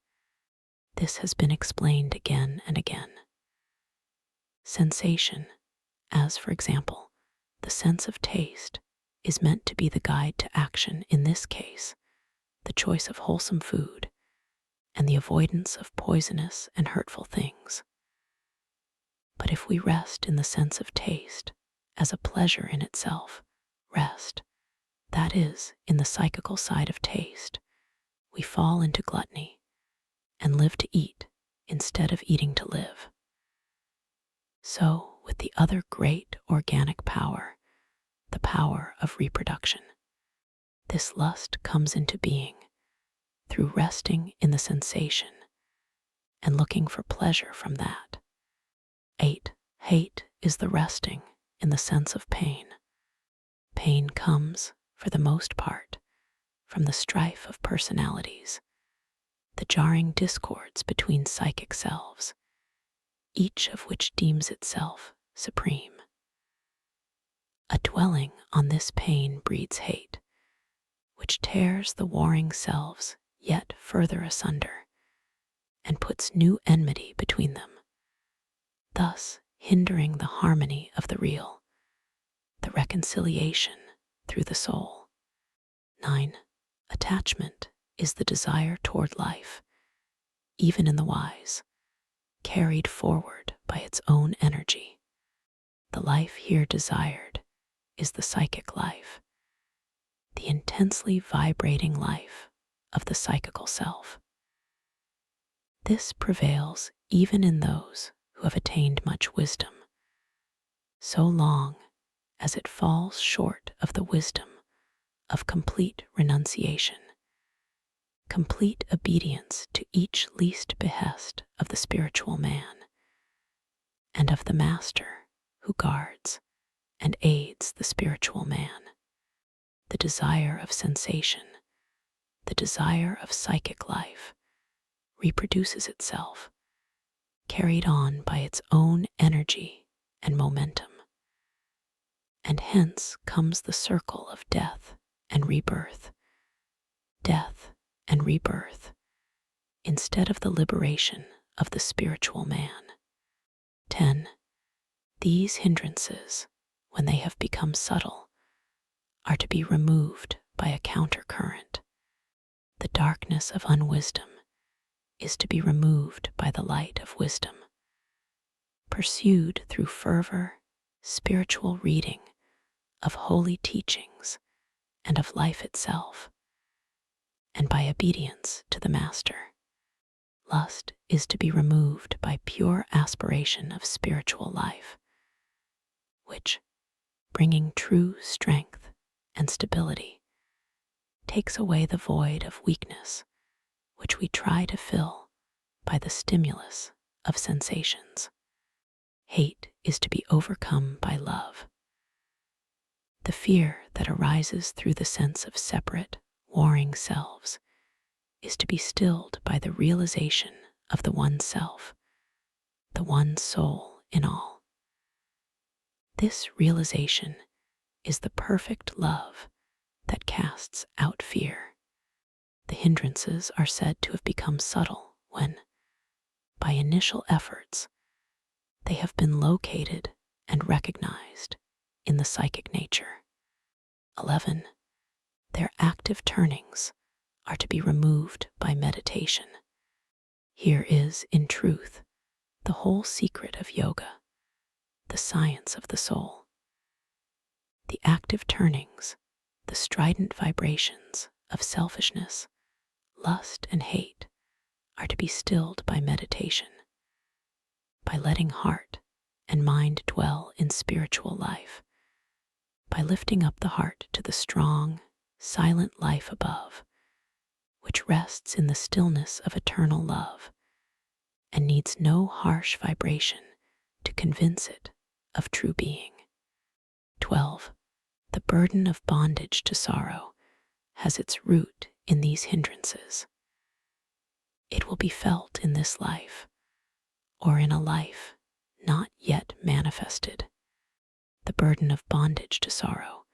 This has been explained again and again. Sensation, as for example, the sense of taste, is meant to be the guide to action, in this case, the choice of wholesome food and the avoidance of poisonous and hurtful things. But if we rest in the sense of taste as a pleasure in itself, rest, that is, in the psychical side of taste, we fall into gluttony and live to eat instead of eating to live. So, with the other great organic power, the power of reproduction, this lust comes into being through resting in the sensation and looking for pleasure from that. 8. Hate is the resting in the sense of pain. Pain comes, for the most part, from the strife of personalities, the jarring discords between psychic selves, each of which deems itself supreme. A dwelling on this pain breeds hate, which tears the warring selves yet further asunder and puts new enmity between them, thus hindering the harmony of the real, the reconciliation through the soul. 9. Attachment is the desire toward life, even in the wise, carried forward by its own energy. The life here desired is the psychic life, the intensely vibrating life of the psychical self. This prevails even in those who have attained much wisdom, so long as it falls short of the wisdom of complete renunciation, complete obedience to each least behest of the spiritual man and of the master who guards and aids the spiritual man. The desire of sensation, the desire of psychic life, reproduces itself, carried on by its own energy and momentum. And hence comes the circle of death and rebirth, instead of the liberation of the spiritual man. 10. These hindrances, when they have become subtle, are to be removed by a countercurrent. The darkness of unwisdom is to be removed by the light of wisdom, pursued through fervor, spiritual reading of holy teachings and of life itself, and by obedience to the Master. Lust is to be removed by pure aspiration of spiritual life, which, bringing true strength and stability, takes away the void of weakness which we try to fill by the stimulus of sensations. Hate is to be overcome by love. The fear that arises through the sense of separate, warring selves is to be stilled by the realization of the one self, the one soul in all. This realization is the perfect love that casts out fear. The hindrances are said to have become subtle when, by initial efforts, they have been located and recognized in the psychic nature. 11. Their active turnings are to be removed by meditation. Here is, in truth, the whole secret of yoga, the science of the soul. The active turnings, the strident vibrations of selfishness, lust, and hate are to be stilled by meditation, by letting heart and mind dwell in spiritual life, by lifting up the heart to the strong, silent life above, which rests in the stillness of eternal love and needs no harsh vibration to convince it of true being. 12. The burden of bondage to sorrow has its root in these hindrances. It will be felt in this life, or in a life not yet manifested. The burden of bondage to sorrow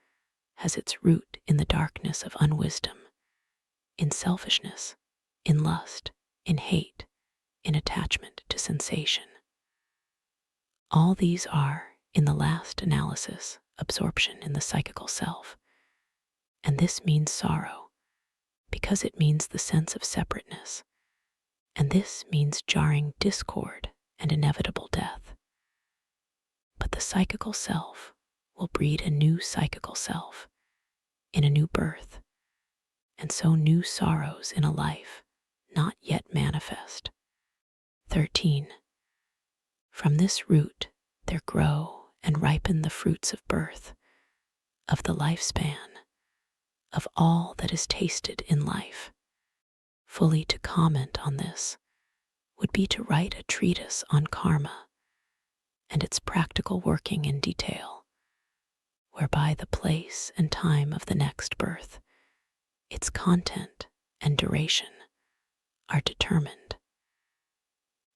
has its root in the darkness of unwisdom, in selfishness, in lust, in hate, in attachment to sensation. All these are, in the last analysis, absorption in the psychical self. And this means sorrow, because it means the sense of separateness. And this means jarring discord and inevitable death. But the psychical self will breed a new psychical self in a new birth, and so new sorrows in a life not yet manifest. 13. From this root there grow and ripen the fruits of birth, of the lifespan, of all that is tasted in life. Fully to comment on this would be to write a treatise on karma and its practical working in detail, whereby the place and time of the next birth, its content and duration are determined.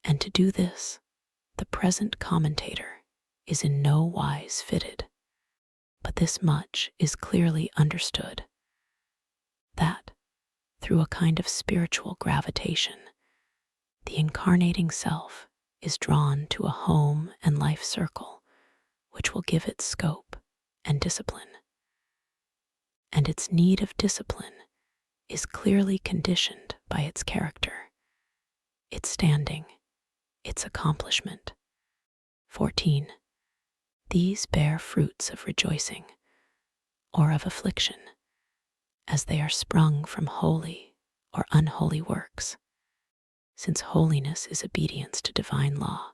And to do this, the present commentator is in no wise fitted, but this much is clearly understood, that, through a kind of spiritual gravitation, the incarnating self is drawn to a home and life circle which will give it scope and discipline. And its need of discipline is clearly conditioned by its character, its standing, its accomplishment. 14. These bear fruits of rejoicing or of affliction, as they are sprung from holy or unholy works, since holiness is obedience to divine law,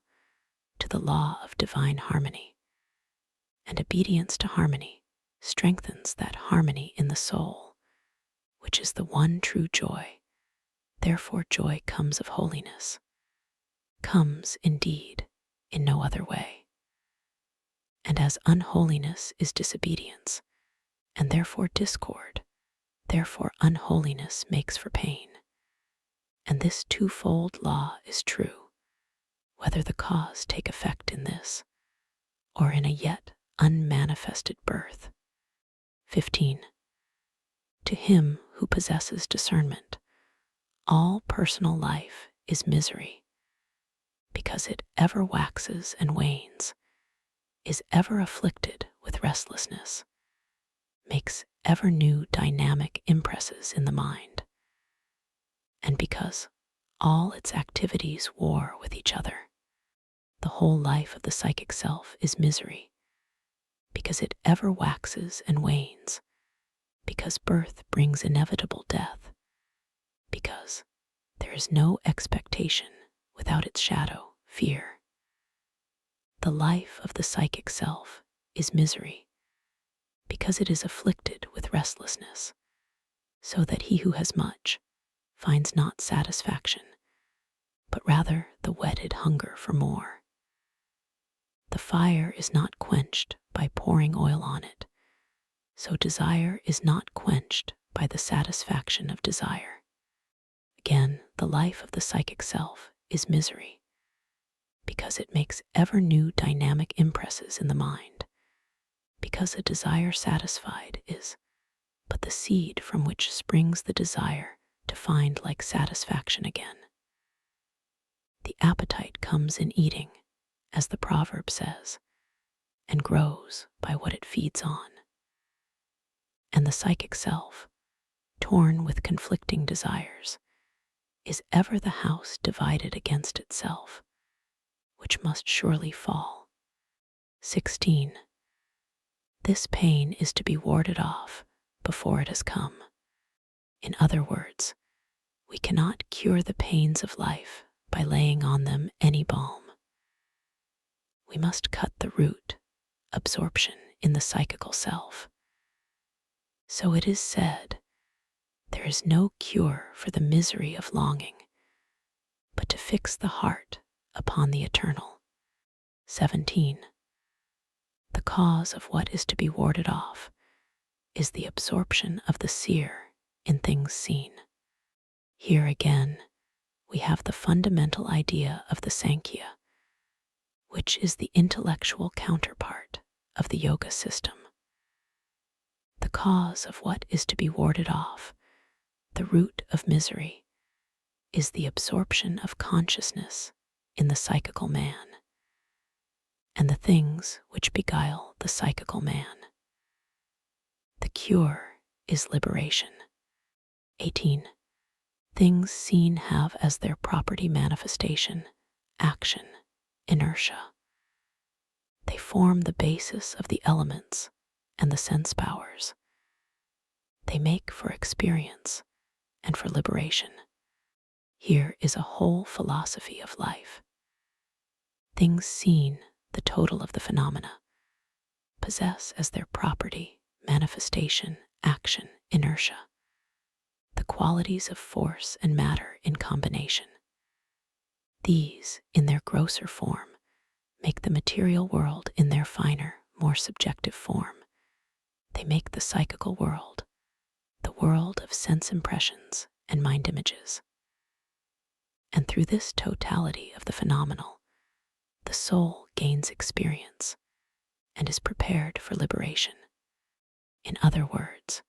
to the law of divine harmony, and obedience to harmony strengthens that harmony in the soul, which is the one true joy. Therefore joy comes of holiness, comes indeed in no other way. And as unholiness is disobedience, and therefore discord, therefore unholiness makes for pain. And this twofold law is true, whether the cause take effect in this, or in a yet unmanifested birth. 15. To him who possesses discernment, all personal life is misery, because it ever waxes and wanes, is ever afflicted with restlessness, makes ever new dynamic impresses in the mind, and because all its activities war with each other, the whole life of the psychic self is misery, because it ever waxes and wanes, because birth brings inevitable death, because there is no expectation without its shadow, fear. The life of the psychic self is misery, because it is afflicted with restlessness, so that he who has much finds not satisfaction, but rather the whetted hunger for more. The fire is not quenched by pouring oil on it, so desire is not quenched by the satisfaction of desire. Again, the life of the psychic self is misery, because it makes ever new dynamic impresses in the mind, because a desire satisfied is but the seed from which springs the desire to find like satisfaction again. The appetite comes in eating, as the proverb says, and grows by what it feeds on. And the psychic self, torn with conflicting desires, is ever the house divided against itself, which must surely fall. 16. This pain is to be warded off before it has come. In other words, we cannot cure the pains of life by laying on them any balm. We must cut the root, absorption in the psychical self. So it is said, there is no cure for the misery of longing, but to fix the heart upon the eternal. 17. The cause of what is to be warded off is the absorption of the seer in things seen. Here again, we have the fundamental idea of the Sankhya, which is the intellectual counterpart of the yoga system. The cause of what is to be warded off, the root of misery, is the absorption of consciousness in the psychical man, and the things which beguile the psychical man. The cure is liberation. 18. Things seen have as their property manifestation, action, inertia. They form the basis of the elements and the sense powers. They make for experience and for liberation. Here is a whole philosophy of life. Things seen, the total of the phenomena, possess as their property, manifestation, action, inertia, the qualities of force and matter in combination. These, in their grosser form, make the material world in their finer, more subjective form. They make the psychical world, the world of sense impressions and mind images. And through this totality of the phenomenal, the soul gains experience and is prepared for liberation. In other words,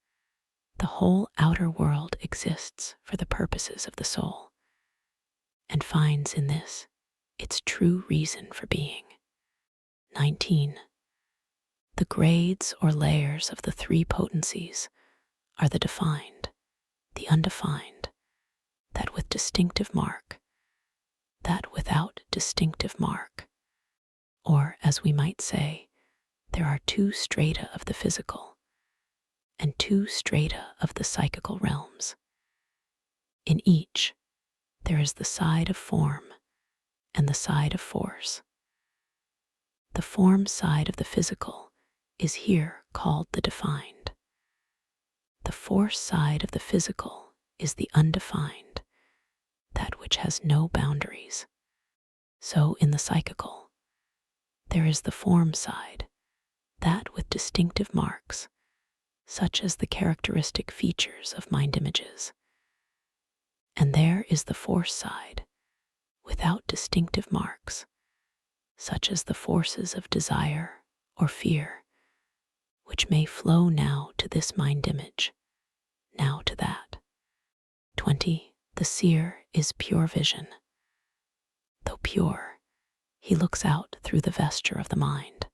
the whole outer world exists for the purposes of the soul, and finds in this its true reason for being. 19. The grades or layers of the three potencies are the defined, the undefined, that with distinctive mark, that without distinctive mark. Or, as we might say, there are two strata of the physical and two strata of the psychical realms. In each, there is the side of form and the side of force. The form side of the physical is here called the defined. The force side of the physical is the undefined, that which has no boundaries. So in the psychical, there is the form side, that with distinctive marks, such as the characteristic features of mind images. And there is the force side, without distinctive marks, such as the forces of desire or fear, which may flow now to this mind image, now to that. 20. The seer is pure vision. Though pure, he looks out through the vesture of the mind.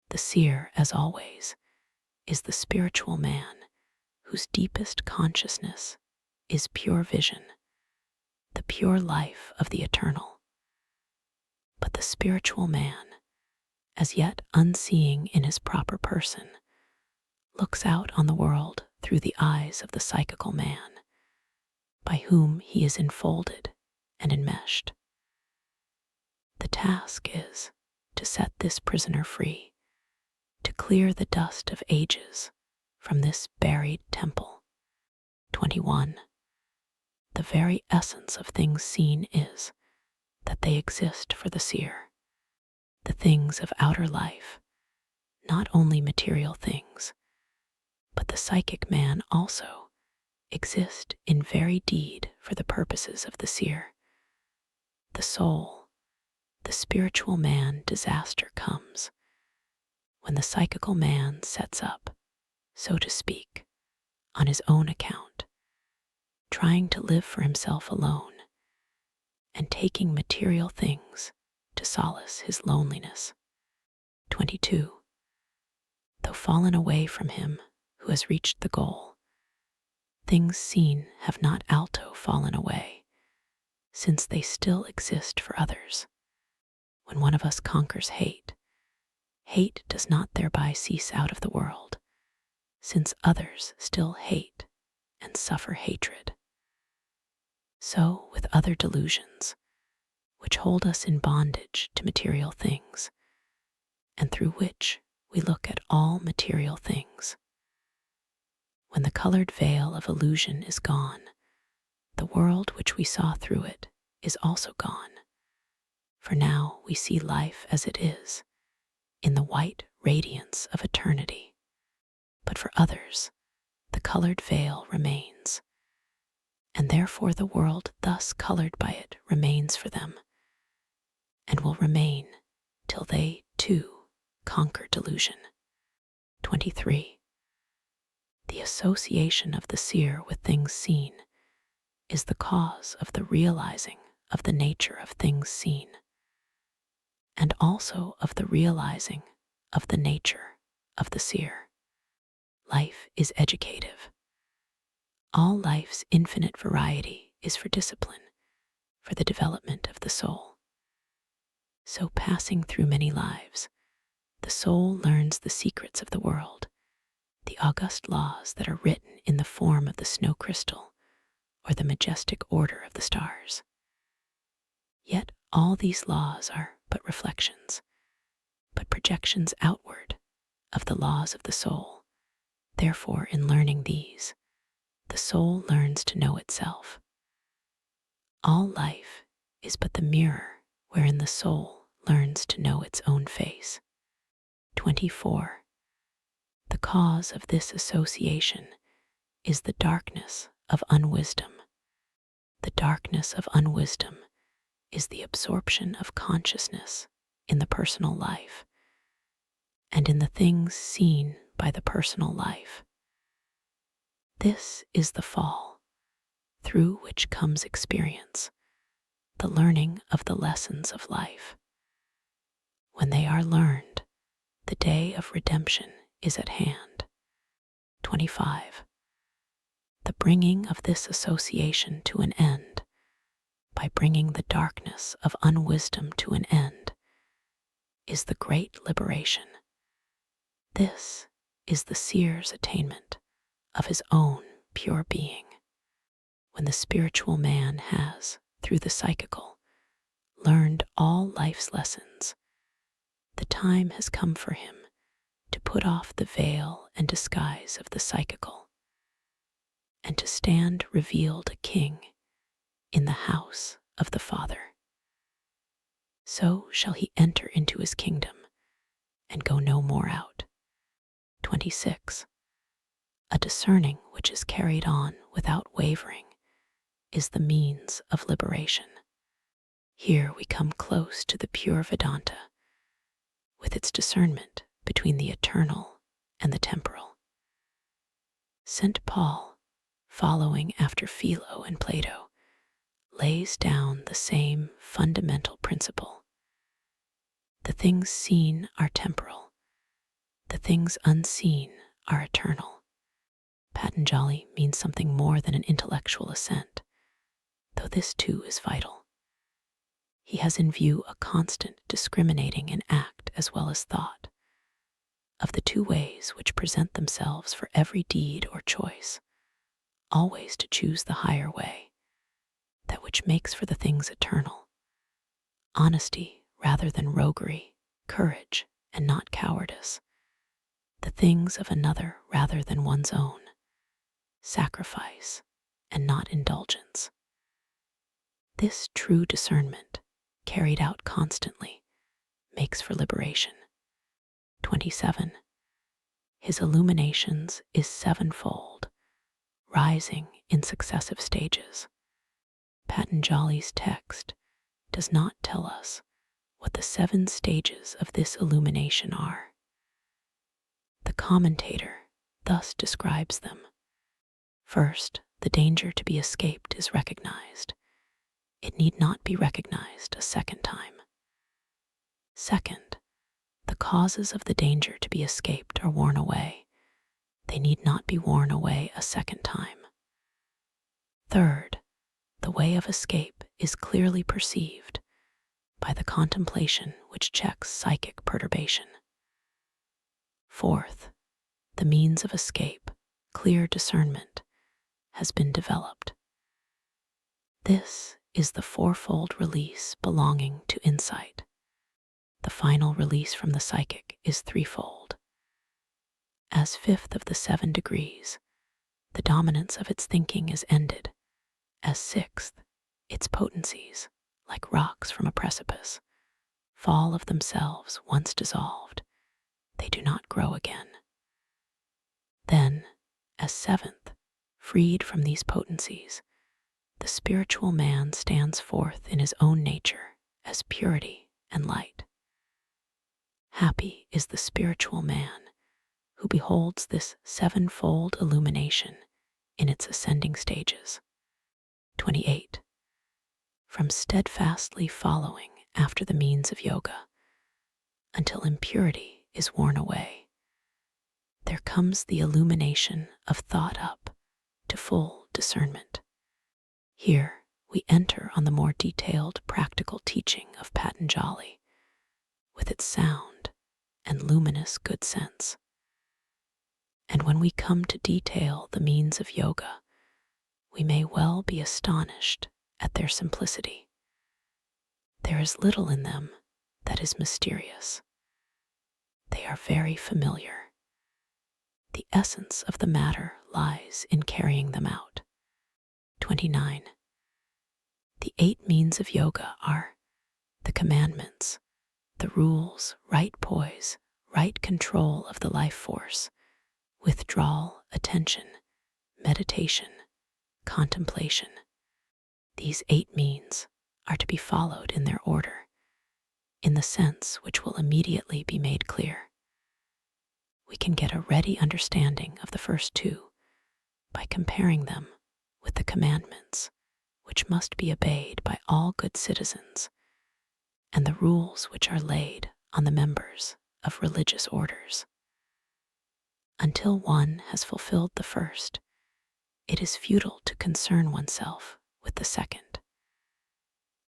The seer, as always, is the spiritual man whose deepest consciousness is pure vision, the pure life of the eternal. But the spiritual man, as yet unseeing in his proper person, looks out on the world through the eyes of the psychical man, by whom he is enfolded and enmeshed. The task is to set this prisoner free, to clear the dust of ages from this buried temple. 21. The very essence of things seen is that they exist for the seer. The things of outer life, not only material things, but the psychic man also, exist in very deed for the purposes of the seer. The soul, the spiritual man disaster comes when the psychical man sets up, so to speak, on his own account, trying to live for himself alone and taking material things to solace his loneliness. 22. Though fallen away from him who has reached the goal, things seen have not alto fallen away, since they still exist for others. When one of us conquers hate, hate does not thereby cease out of the world, since others still hate and suffer hatred. So with other delusions, which hold us in bondage to material things, and through which we look at all material things. When the colored veil of illusion is gone, the world which we saw through it is also gone. For now we see life as it is, in the white radiance of eternity. But for others, the colored veil remains, and therefore the world thus colored by it remains for them, and will remain till they, too, conquer delusion. 23. The association of the seer with things seen is the cause of the realizing of the nature of things seen, and also of the realizing of the nature of the seer. Life is educative. All life's infinite variety is for discipline, for the development of the soul. So passing through many lives, the soul learns the secrets of the world, the august laws that are written in the form of the snow crystal or the majestic order of the stars. Yet all these laws are but reflections, but projections outward of the laws of the soul. Therefore, in learning these, the soul learns to know itself. All life is but the mirror wherein the soul learns to know its own face. 24. The cause of this association is the darkness of unwisdom. The darkness of unwisdom is the absorption of consciousness in the personal life and in the things seen by the personal life. This is the fall, through which comes experience, the learning of the lessons of life. When they are learned, the day of redemption is at hand. 25. The bringing of this association to an end, by bringing the darkness of unwisdom to an end, is the great liberation. This is the seer's attainment of his own pure being. When the spiritual man has, through the psychical, learned all life's lessons, the time has come for him to put off the veil and disguise of the psychical, and to stand revealed a king in the house of the Father. So shall he enter into his kingdom and go no more out. 26. A discerning which is carried on without wavering is the means of liberation. Here we come close to the pure Vedanta, with its discernment between the eternal and the temporal. St. Paul, following after Philo and Plato, lays down the same fundamental principle. The things seen are temporal, the things unseen are eternal. Patanjali means something more than an intellectual assent, though this too is vital. He has in view a constant discriminating in act as well as thought, of the two ways which present themselves for every deed or choice, always to choose the higher way, that which makes for the things eternal, honesty rather than roguery, courage and not cowardice, the things of another rather than one's own, sacrifice and not indulgence. This true discernment, carried out constantly, makes for liberation. 27. His illuminations is sevenfold, rising in successive stages. Patanjali's text does not tell us what the 7 stages of this illumination are. The commentator thus describes them. First, the danger to be escaped is recognized. It need not be recognized a second time. Second, the causes of the danger to be escaped are worn away. They need not be worn away a second time. Third, the way of escape is clearly perceived by the contemplation which checks psychic perturbation. Fourth, the means of escape, clear discernment, has been developed. This is the fourfold release belonging to insight. The final release from the psychic is threefold. As 5th of the 7 degrees, the dominance of its thinking is ended. As 6th, its potencies, like rocks from a precipice, fall of themselves once dissolved. They do not grow again. Then, as 7th, freed from these potencies, the spiritual man stands forth in his own nature as purity and light. Happy is the spiritual man who beholds this sevenfold illumination in its ascending stages. 28. From steadfastly following after the means of yoga until impurity is worn away, there comes the illumination of thought up to full discernment. Here we enter on the more detailed practical teaching of Patanjali, with its sound and luminous good sense. And when we come to detail the means of yoga, we may well be astonished at their simplicity. There is little in them that is mysterious. They are very familiar. The essence of the matter lies in carrying them out. 29. The 8 means of yoga are the commandments, the rules, right poise, right control of the life force, withdrawal, attention, meditation, contemplation. These 8 means are to be followed in their order, in the sense which will immediately be made clear. We can get a ready understanding of the first 2 by comparing them with the commandments, which must be obeyed by all good citizens, and the rules which are laid on the members of religious orders. Until one has fulfilled the first, it is futile to concern oneself with the second.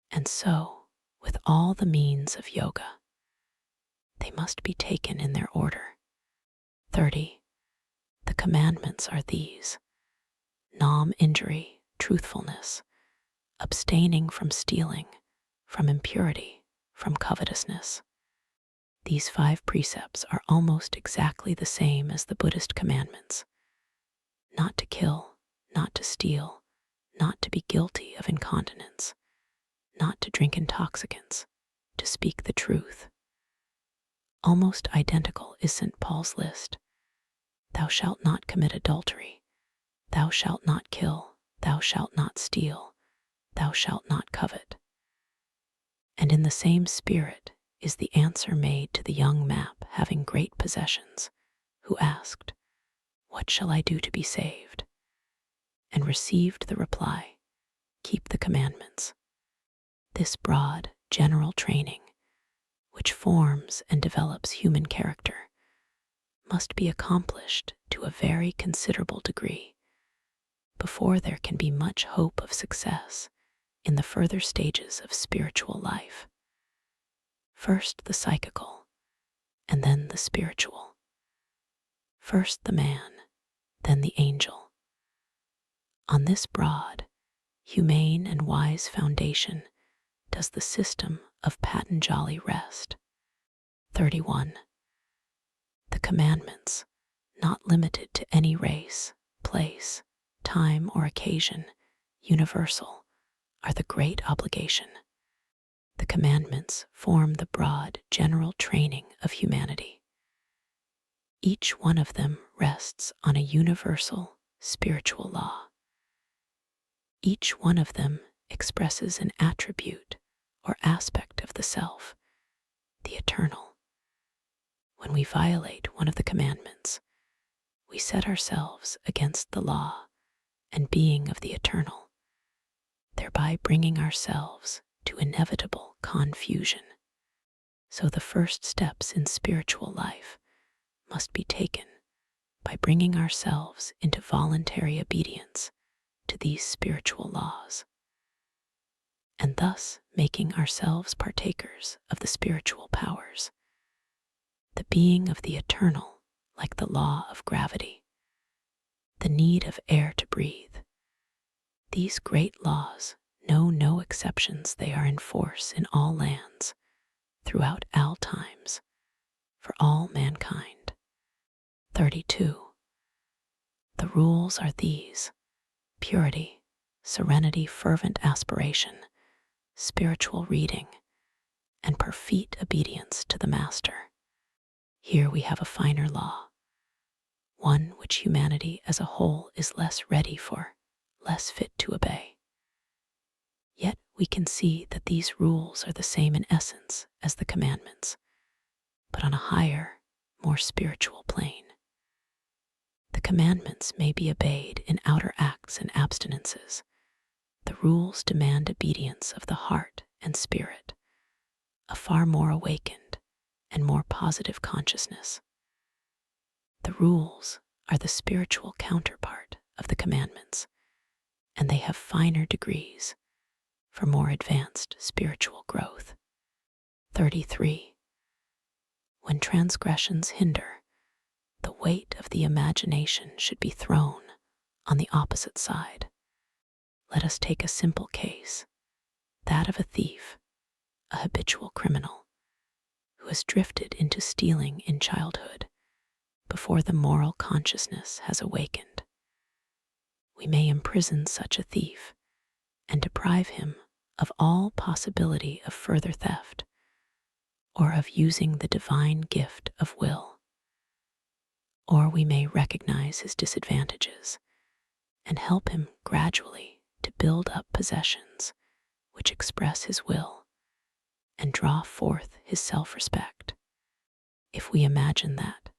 And so, with all the means of yoga, they must be taken in their order. 30. The commandments are these: non-injury, truthfulness, abstaining from stealing, from impurity, from covetousness. These 5 precepts are almost exactly the same as the Buddhist commandments: not to kill, not to steal, not to be guilty of incontinence, not to drink intoxicants, to speak the truth. Almost identical is St. Paul's list: thou shalt not commit adultery, thou shalt not kill, thou shalt not steal, thou shalt not covet. And in the same spirit is the answer made to the young map having great possessions, who asked, "What shall I do to be saved?" and received the reply, "Keep the commandments." This broad, general training, which forms and develops human character, must be accomplished to a very considerable degree before there can be much hope of success in the further stages of spiritual life. First the psychical, and then the spiritual. First the man, then the angel. On this broad, humane, and wise foundation does the system of Patanjali rest. 31. The commandments, not limited to any race, place, time, or occasion, universal, are the great obligation. The commandments form the broad, general training of humanity. Each one of them rests on a universal, spiritual law. Each one of them expresses an attribute or aspect of the self, the eternal. When we violate one of the commandments, we set ourselves against the law and being of the eternal, thereby bringing ourselves to inevitable confusion. So the first steps in spiritual life must be taken by bringing ourselves into voluntary obedience to these spiritual laws, and thus making ourselves partakers of the spiritual powers, the being of the eternal, like the law of gravity, the need of air to breathe. These great laws know no exceptions. They are in force in all lands, throughout all times, for all mankind. 32. The rules are these: purity, serenity, fervent aspiration, spiritual reading, and perfect obedience to the Master. Here we have a finer law, one which humanity as a whole is less ready for, less fit to obey. Yet we can see that these rules are the same in essence as the commandments, but on a higher, more spiritual plane. The commandments may be obeyed in outer acts and abstinences. The rules demand obedience of the heart and spirit, a far more awakened and more positive consciousness. The rules are the spiritual counterpart of the commandments, and they have finer degrees for more advanced spiritual growth. 33. When transgressions hinder, the weight of the imagination should be thrown on the opposite side. Let us take a simple case, that of a thief, a habitual criminal, who has drifted into stealing in childhood before the moral consciousness has awakened. We may imprison such a thief and deprive him of all possibility of further theft or of using the divine gift of will. Or we may recognize his disadvantages and help him gradually to build up possessions which express his will and draw forth his self-respect. If we imagine that,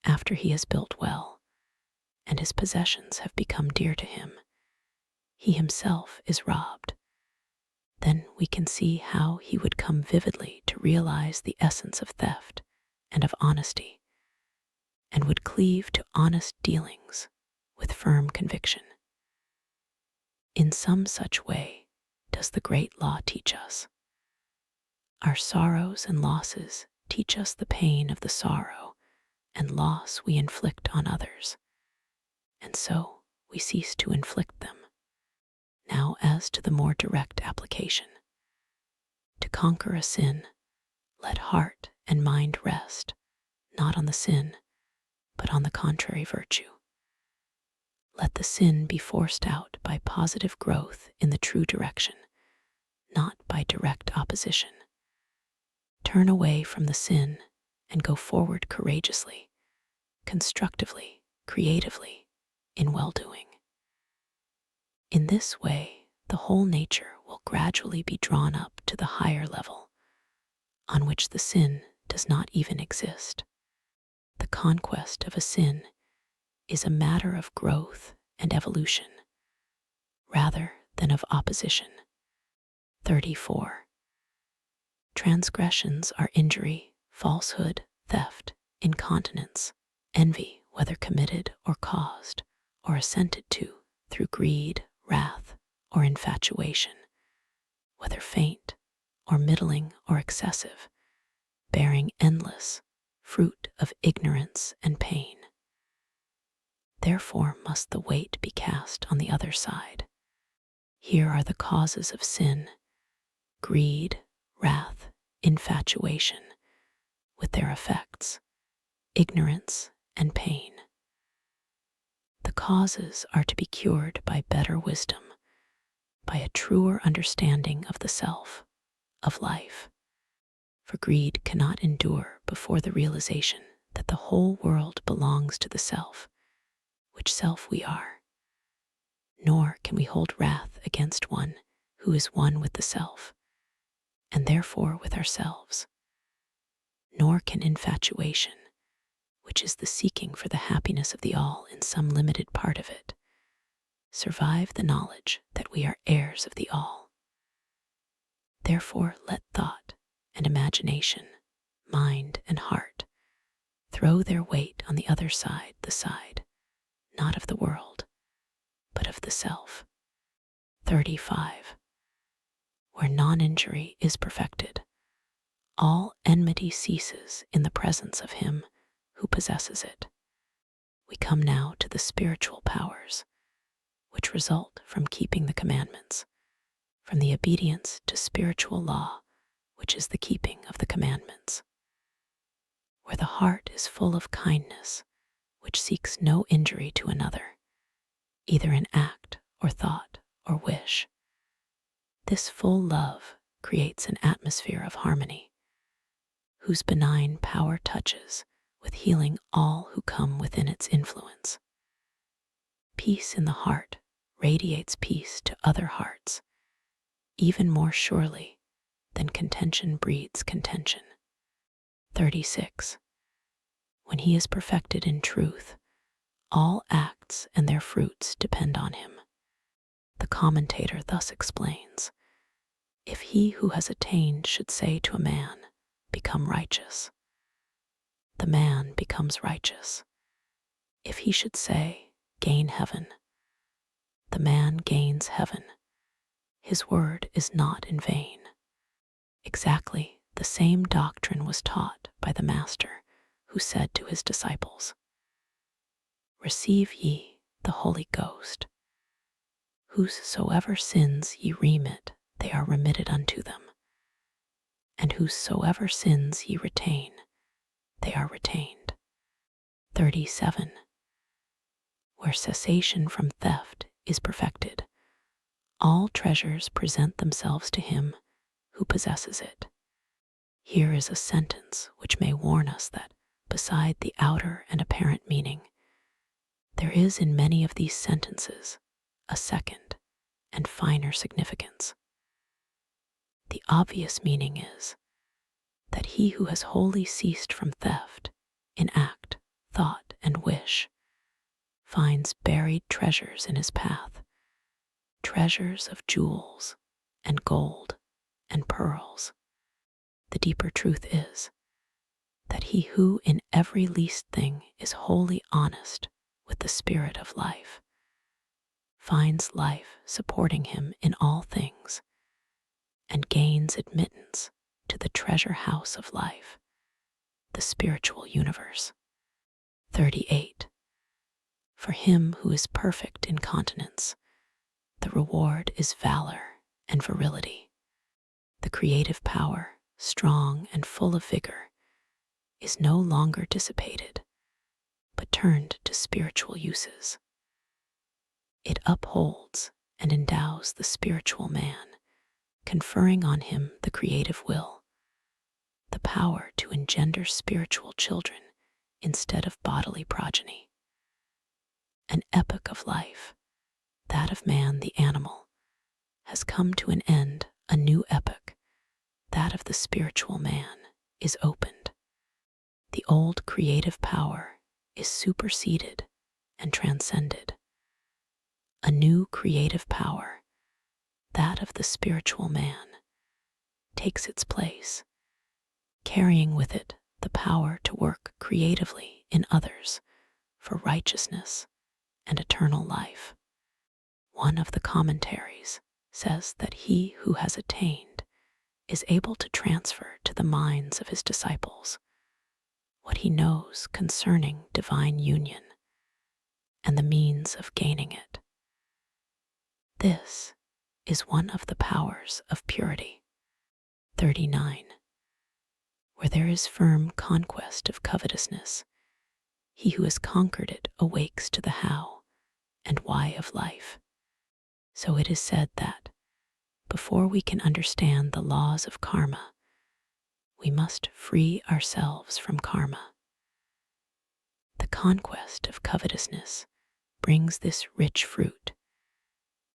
after he has built well and his possessions have become dear to him, he himself is robbed, then we can see how he would come vividly to realize the essence of theft and of honesty, and would cleave to honest dealings with firm conviction. In some such way does the great law teach us. Our sorrows and losses teach us the pain of the sorrow and loss we inflict on others, and so we cease to inflict them. Now, as to the more direct application. To conquer a sin, let heart and mind rest, not on the sin, but on the contrary virtue. Let the sin be forced out by positive growth in the true direction, not by direct opposition. Turn away from the sin and go forward courageously, constructively, creatively, in well-doing. In this way, the whole nature will gradually be drawn up to the higher level, on which the sin does not even exist. The conquest of a sin is a matter of growth and evolution, rather than of opposition. 34. Transgressions are injury, falsehood, theft, incontinence, envy, whether committed or caused, or assented to through greed, wrath, or infatuation, whether faint or middling or excessive, bearing endless fruit of ignorance and pain. Therefore must the weight be cast on the other side. Here are the causes of sin: greed, wrath, infatuation, with their effects, ignorance and pain. The causes are to be cured by better wisdom, by a truer understanding of the self, of life. For greed cannot endure before the realization that the whole world belongs to the self, which self we are. Nor can we hold wrath against one who is one with the self, and therefore with ourselves. Nor can infatuation, which is the seeking for the happiness of the all in some limited part of it, survive the knowledge that we are heirs of the all. Therefore let thought and imagination, mind and heart, throw their weight on the other side, the side, not of the world, but of the self. 35. Where non-injury is perfected, all enmity ceases in the presence of him who possesses it. We come now to the spiritual powers, which result from keeping the commandments, from the obedience to spiritual law, which is the keeping of the commandments. Where the heart is full of kindness, which seeks no injury to another, either in act or thought or wish. This full love creates an atmosphere of harmony, whose benign power touches with healing all who come within its influence. Peace in the heart radiates peace to other hearts, even more surely than contention breeds contention. 36. When he is perfected in truth, all acts and their fruits depend on him. The commentator thus explains, if he who has attained should say to a man, become righteous, the man becomes righteous. If he should say, gain heaven, the man gains heaven. His word is not in vain. Exactly the same doctrine was taught by the Master, who said to his disciples, receive ye the Holy Ghost. Whosoever sins ye remit, they are remitted unto them. And whosoever sins ye retain, they are retained. 37. Where cessation from theft is perfected, all treasures present themselves to him who possesses it. Here is a sentence which may warn us that, beside the outer and apparent meaning, there is in many of these sentences a second and finer significance. The obvious meaning is that he who has wholly ceased from theft in act, thought, and wish finds buried treasures in his path, treasures of jewels and gold and pearls. The deeper truth is that he who in every least thing is wholly honest with the spirit of life finds life supporting him in all things and gains admittance to the treasure house of life, the spiritual universe. 38. For him who is perfect in continence, the reward is valor and virility. The creative power, strong and full of vigor, is no longer dissipated, but turned to spiritual uses. It upholds and endows the spiritual man, conferring on him the creative will, the power to engender spiritual children instead of bodily progeny. An epoch of life, that of man the animal, has come to an end. A new epoch, that of the spiritual man, is opened. The old creative power is superseded and transcended. A new creative power, that of the spiritual man, takes its place, carrying with it the power to work creatively in others for righteousness and eternal life. One of the commentaries says that he who has attained is able to transfer to the minds of his disciples what he knows concerning divine union and the means of gaining it. This is one of the powers of purity. 39. Where there is firm conquest of covetousness, he who has conquered it awakes to the how and why of life. So it is said that, before we can understand the laws of karma, we must free ourselves from karma. The conquest of covetousness brings this rich fruit,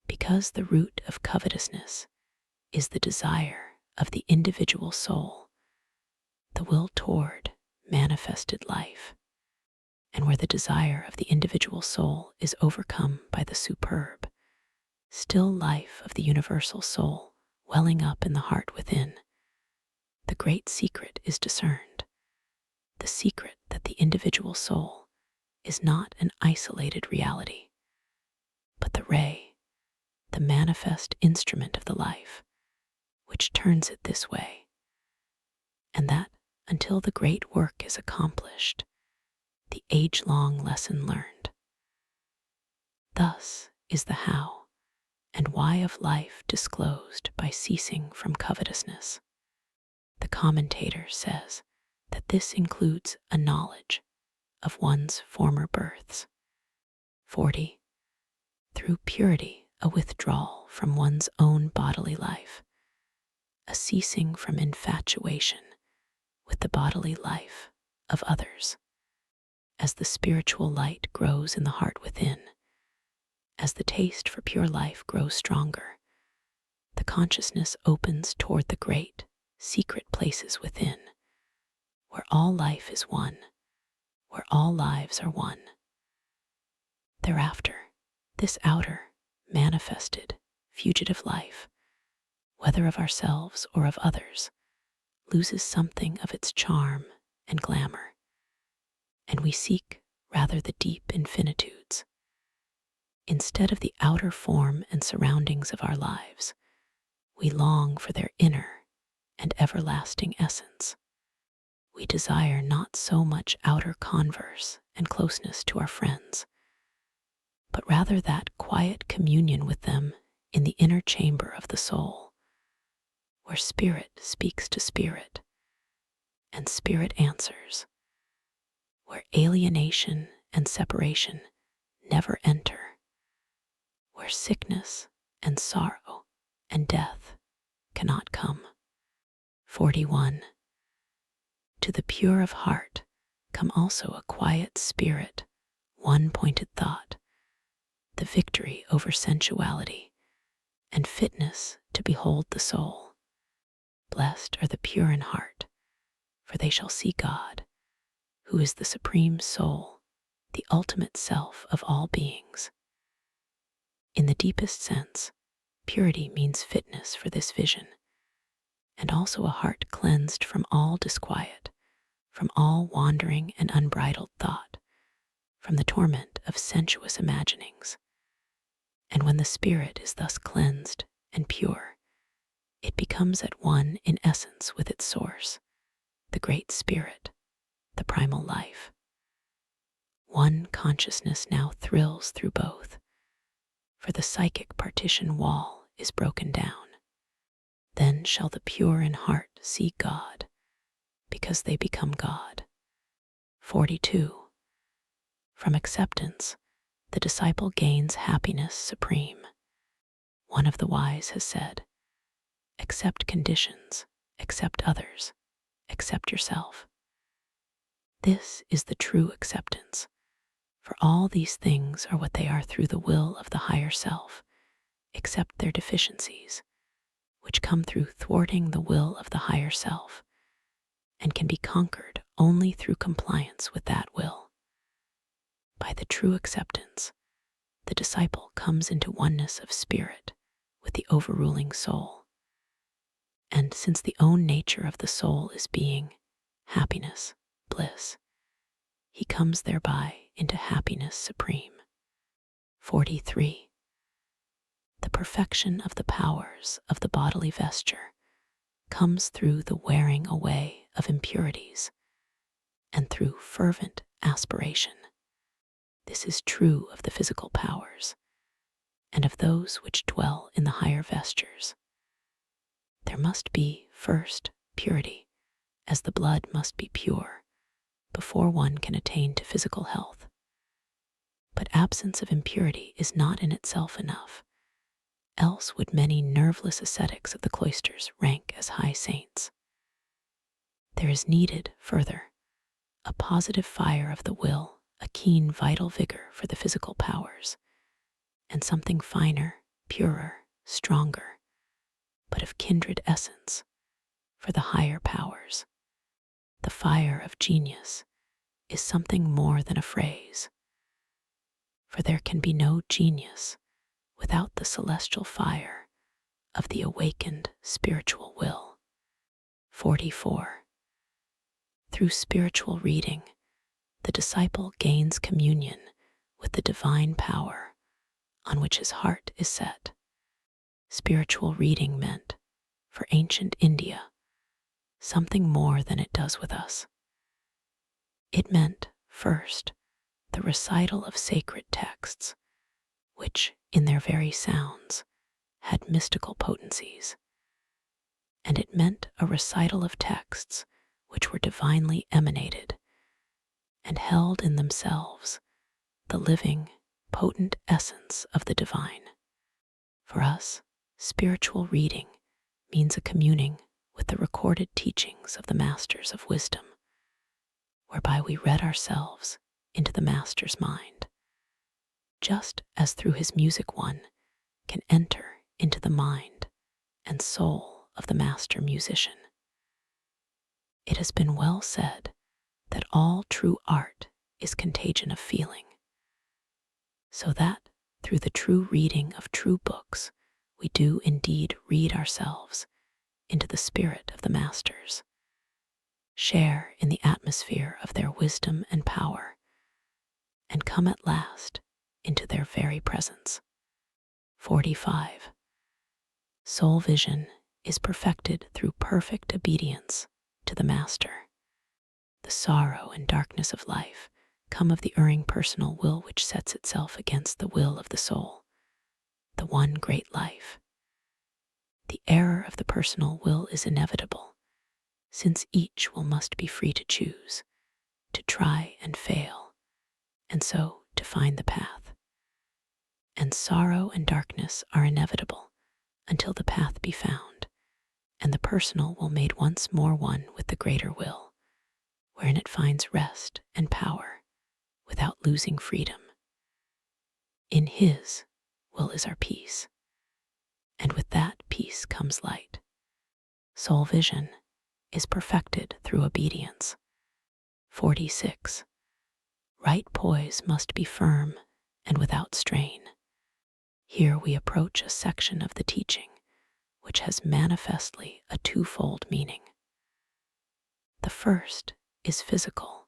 because the root of covetousness is the desire of the individual soul, the will toward manifested life. And where the desire of the individual soul is overcome by the superb, still life of the universal soul welling up in the heart within, the great secret is discerned. The secret that the individual soul is not an isolated reality, but the ray, the manifest instrument of the life, which turns it this way, and that until the great work is accomplished, the age-long lesson learned. Thus is the how and why of life disclosed by ceasing from covetousness. The commentator says that this includes a knowledge of one's former births. 40. Through purity, a withdrawal from one's own bodily life, a ceasing from infatuation with the bodily life of others. As the spiritual light grows in the heart within, as the taste for pure life grows stronger, the consciousness opens toward the great, secret places within, where all life is one, where all lives are one. Thereafter, this outer, manifested, fugitive life, whether of ourselves or of others, loses something of its charm and glamour, and we seek rather the deep infinitudes. Instead of the outer form and surroundings of our lives, we long for their inner and everlasting essence. We desire not so much outer converse and closeness to our friends, but rather that quiet communion with them in the inner chamber of the soul, where spirit speaks to spirit and spirit answers, where alienation and separation never enter, where sickness and sorrow and death cannot come. 41. To the pure of heart come also a quiet spirit, one pointed thought, the victory over sensuality, and fitness to behold the soul. Blessed are the pure in heart, for they shall see God, who is the supreme soul, the ultimate self of all beings. In the deepest sense, purity means fitness for this vision, and also a heart cleansed from all disquiet, from all wandering and unbridled thought, from the torment of sensuous imaginings. And when the spirit is thus cleansed and pure, it becomes at one in essence with its source, the great spirit, the primal life. One consciousness now thrills through both, for the psychic partition wall is broken down. Then shall the pure in heart see God, because they become God. 42. From acceptance, the disciple gains happiness supreme. One of the wise has said, accept conditions, accept others, accept yourself. This is the true acceptance, for all these things are what they are through the will of the higher self, except their deficiencies, which come through thwarting the will of the higher self, and can be conquered only through compliance with that will. By the true acceptance, the disciple comes into oneness of spirit with the overruling soul. And since the own nature of the soul is being, happiness, bliss, he comes thereby into happiness supreme. 43. The perfection of the powers of the bodily vesture comes through the wearing away of impurities and through fervent aspiration. This is true of the physical powers and of those which dwell in the higher vestures. There must be, first, purity, as the blood must be pure, before one can attain to physical health. But absence of impurity is not in itself enough, else would many nerveless ascetics of the cloisters rank as high saints. There is needed, further, a positive fire of the will, a keen vital vigor for the physical powers, and something finer, purer, stronger, but of kindred essence, for the higher powers. The fire of genius is something more than a phrase, for there can be no genius without the celestial fire of the awakened spiritual will. 44. Through spiritual reading, the disciple gains communion with the divine power on which his heart is set. Spiritual reading meant, for ancient India, something more than it does with us. It meant, first, the recital of sacred texts, which, in their very sounds, had mystical potencies. And it meant a recital of texts which were divinely emanated and held in themselves the living, potent essence of the divine. For us, spiritual reading means a communing with the recorded teachings of the masters of wisdom, whereby we read ourselves into the master's mind, just as through his music one can enter into the mind and soul of the master musician. It has been well said that all true art is contagion of feeling. so that through the true reading of true books, we do indeed read ourselves into the spirit of the masters, share in the atmosphere of their wisdom and power, and come at last into their very presence. 45. Soul vision is perfected through perfect obedience to the Master. The sorrow and darkness of life come of the erring personal will which sets itself against the will of the soul, the one great life. The error of the personal will is inevitable, since each will must be free to choose, to try and fail, and so to find the path. And sorrow and darkness are inevitable until the path be found, and the personal will made once more one with the greater will, wherein it finds rest and power without losing freedom. In His will is our peace, and with that peace comes light. Soul vision is perfected through obedience. 46. Right poise must be firm and without strain. Here we approach a section of the teaching which has manifestly a twofold meaning. The first is physical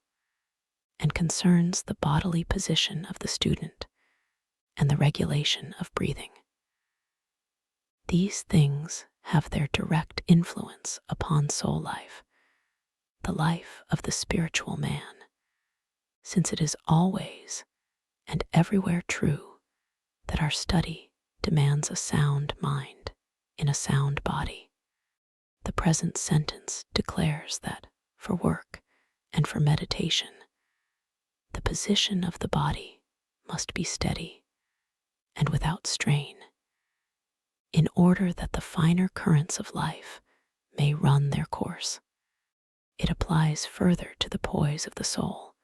and concerns the bodily position of the student and the regulation of breathing. These things have their direct influence upon soul life, the life of the spiritual man, since it is always and everywhere true that our study demands a sound mind in a sound body. The present sentence declares that for work and for meditation, the position of the body must be steady and without strain, in order that the finer currents of life may run their course. It applies further to the poise of the soul,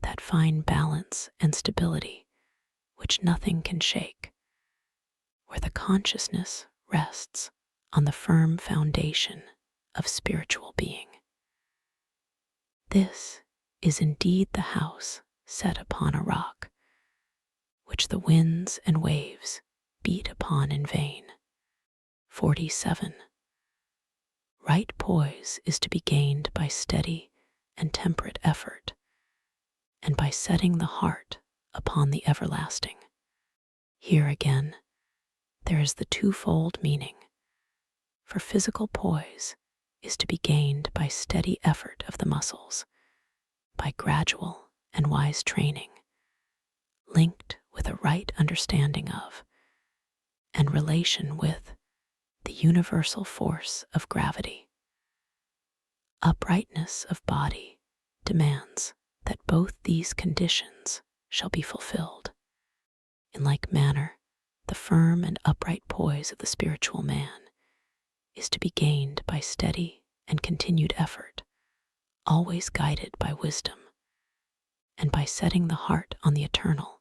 that fine balance and stability which nothing can shake, where the consciousness rests on the firm foundation of spiritual being. This is indeed the house set upon a rock, which the winds and waves beat upon in vain. 47. Right poise is to be gained by steady and temperate effort, and by setting the heart upon the everlasting. Here again, there is the twofold meaning, for physical poise is to be gained by steady effort of the muscles, by gradual and wise training, linked with a right understanding of, and relation with, the universal force of gravity. Uprightness of body demands that both these conditions shall be fulfilled. In like manner, the firm and upright poise of the spiritual man is to be gained by steady and continued effort, always guided by wisdom, and by setting the heart on the eternal,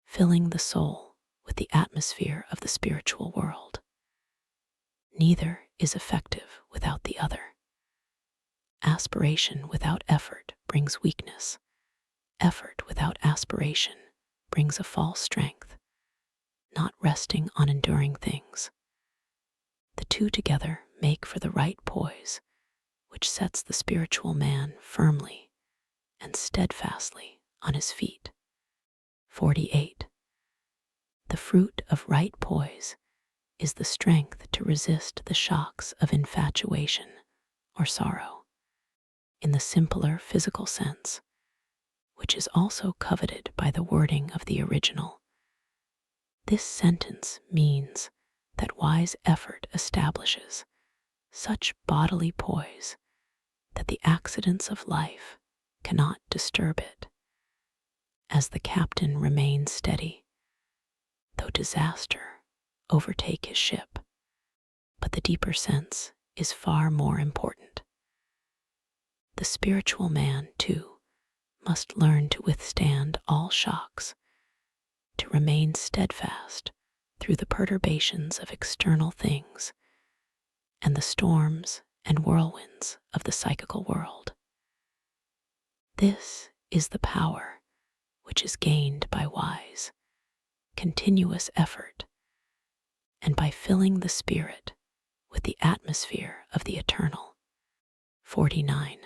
filling the soul with the atmosphere of the spiritual world. Neither is effective without the other. Aspiration without effort brings weakness. Effort without aspiration brings a false strength, not resting on enduring things. The two together make for the right poise, which sets the spiritual man firmly and steadfastly on his feet. 48. The fruit of right poise is the strength to resist the shocks of infatuation or sorrow, in the simpler physical sense, which is also coveted by the wording of the original. This sentence means that wise effort establishes such bodily poise that the accidents of life cannot disturb it, as the captain remains steady, though disaster overtake his ship. But the deeper sense is far more important. The spiritual man, too, must learn to withstand all shocks, to remain steadfast through the perturbations of external things and the storms and whirlwinds of the psychical world. This is the power which is gained by wise, continuous effort, and by filling the spirit with the atmosphere of the eternal. 49.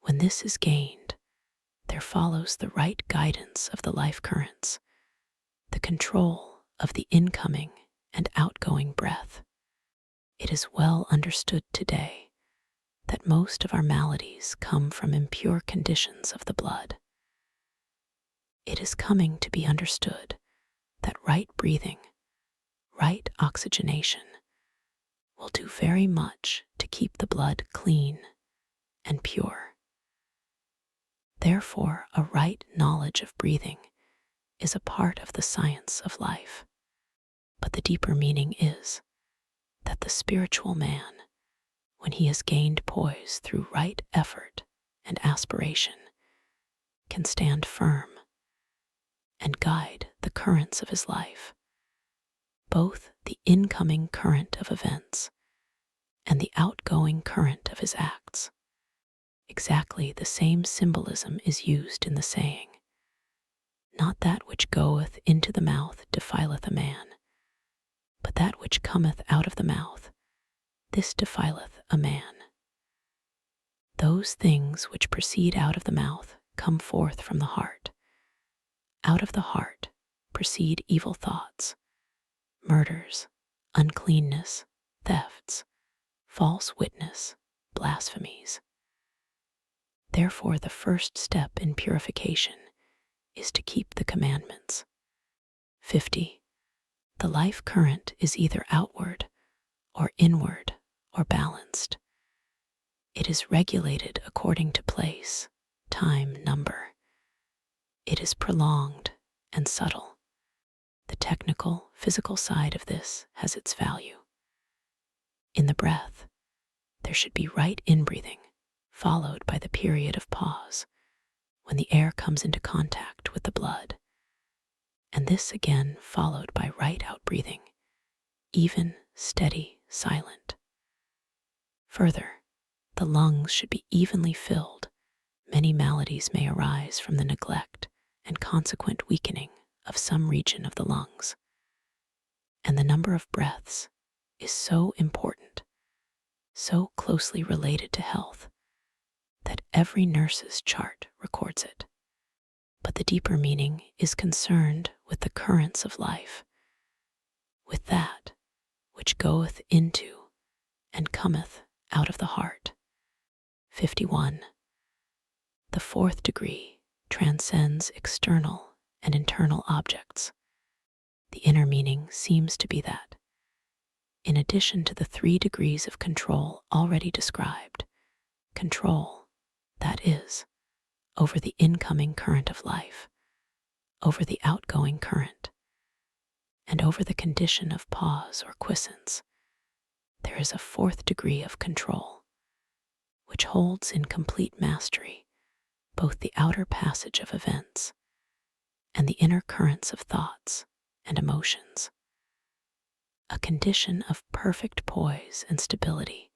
When this is gained, there follows the right guidance of the life currents, the control of the incoming and outgoing breath. It is well understood today that most of our maladies come from impure conditions of the blood. It is coming to be understood that right breathing, right oxygenation, will do very much to keep the blood clean and pure. Therefore, a right knowledge of breathing is a part of the science of life. But the deeper meaning is that the spiritual man, when he has gained poise through right effort and aspiration, can stand firm and guide the currents of his life, both the incoming current of events and the outgoing current of his acts. Exactly the same symbolism is used in the saying, "Not that which goeth into the mouth defileth a man, but that which cometh out of the mouth, this defileth a man." Those things which proceed out of the mouth come forth from the heart. Out of the heart proceed evil thoughts, murders, uncleanness, thefts, false witness, blasphemies. Therefore, the first step in purification is to keep the commandments. 50. The life current is either outward or inward or balanced. It is regulated according to place, time, number. It is prolonged and subtle. The technical, physical side of this has its value. In the breath, there should be right inbreathing, followed by the period of pause, when the air comes into contact with the blood, and this again followed by right outbreathing, even, steady, silent. Further, the lungs should be evenly filled. Many maladies may arise from the neglect and consequent weakening of some region of the lungs. And the number of breaths is so important, so closely related to health, that every nurse's chart records it. But the deeper meaning is concerned with the currents of life, with that which goeth into and cometh out of the heart. 51. The fourth degree transcends external and internal objects. The inner meaning seems to be that, in addition to the 3 degrees of control already described, control, that is, over the incoming current of life, over the outgoing current, and over the condition of pause or quiescence, there is a 4th degree of control, which holds in complete mastery both the outer passage of events and the inner currents of thoughts and emotions. A condition of perfect poise and stability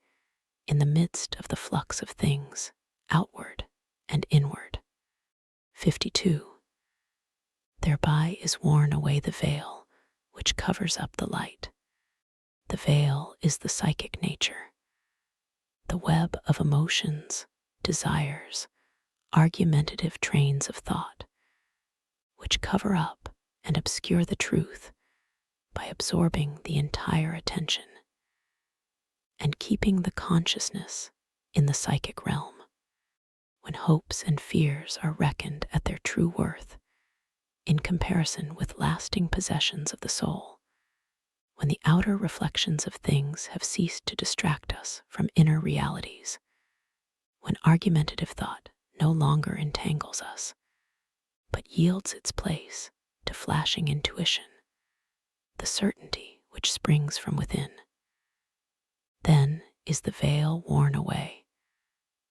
in the midst of the flux of things outward and inward. 52. Thereby is worn away the veil which covers up the light. The veil is the psychic nature, the web of emotions, desires, argumentative trains of thought, which cover up and obscure the truth by absorbing the entire attention and keeping the consciousness in the psychic realm. When hopes and fears are reckoned at their true worth in comparison with lasting possessions of the soul, when the outer reflections of things have ceased to distract us from inner realities, when argumentative thought no longer entangles us, but yields its place to flashing intuition, the certainty which springs from within, then is the veil worn away.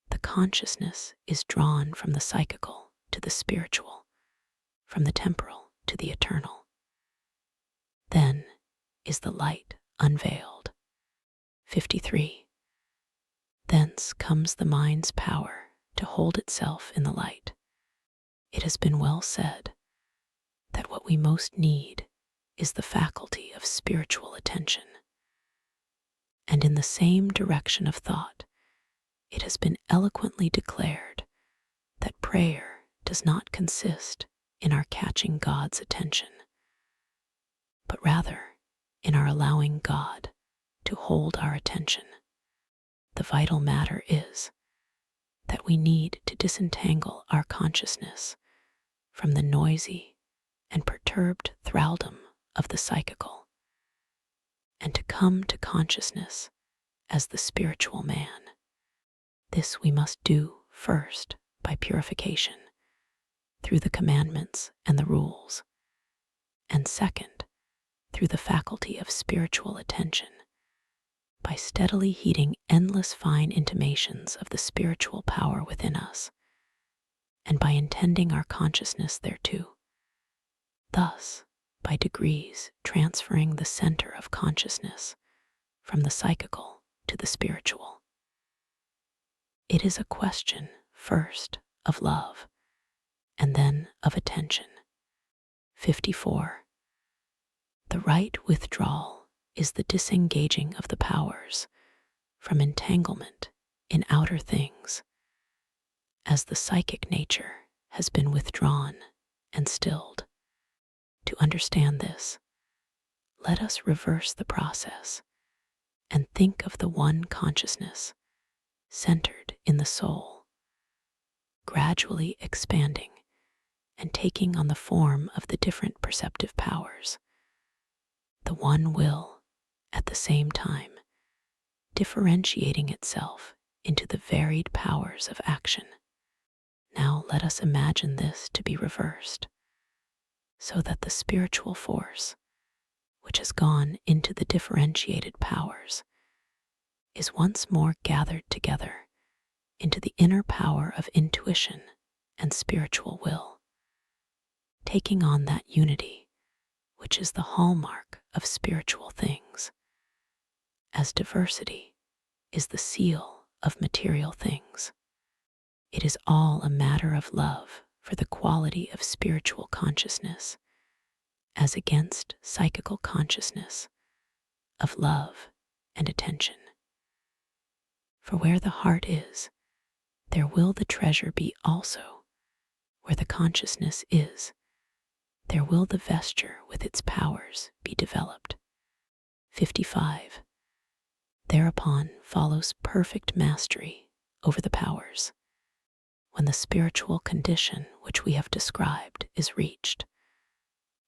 The consciousness is drawn from the psychical to the spiritual, from the temporal to the eternal. Then is the light unveiled. 53. Thence comes the mind's power to hold itself in the light. It has been well said that what we most need is the faculty of spiritual attention. And in the same direction of thought, it has been eloquently declared that prayer does not consist in our catching God's attention, but rather in our allowing God to hold our attention. The vital matter is that we need to disentangle our consciousness from the noisy and perturbed thraldom of the psychical, and to come to consciousness as the spiritual man. This we must do first by purification through the commandments and the rules, and second through the faculty of spiritual attention, by steadily heeding endless fine intimations of the spiritual power within us, and by intending our consciousness thereto, thus by degrees transferring the center of consciousness from the psychical to the spiritual. It is a question first of love and then of attention. 54. The right withdrawal is the disengaging of the powers from entanglement in outer things, as the psychic nature has been withdrawn and stilled. To understand this, let us reverse the process and think of the one consciousness centered in the soul, gradually expanding and taking on the form of the different perceptive powers. The one will, at the same time, differentiating itself into the varied powers of action. Now let us imagine this to be reversed, so that the spiritual force, which has gone into the differentiated powers, is once more gathered together into the inner power of intuition and spiritual will, taking on that unity which is the hallmark of spiritual things, as diversity is the seal of material things. It is all a matter of love for the quality of spiritual consciousness, as against psychical consciousness, of love and attention. For where the heart is, there will the treasure be also. Where the consciousness is, there will the vesture with its powers be developed. 55. Thereupon follows perfect mastery over the powers, when the spiritual condition which we have described is reached,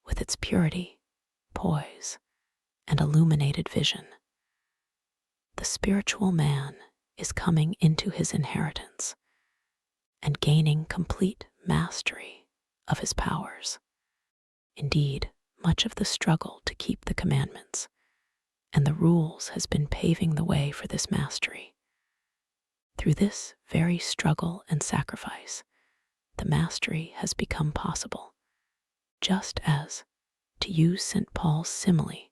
with its purity, poise, and illuminated vision. The spiritual man is coming into his inheritance and gaining complete mastery of his powers. Indeed, much of the struggle to keep the commandments and the rules has been paving the way for this mastery. Through this very struggle and sacrifice, the mastery has become possible, just as, to use St. Paul's simile,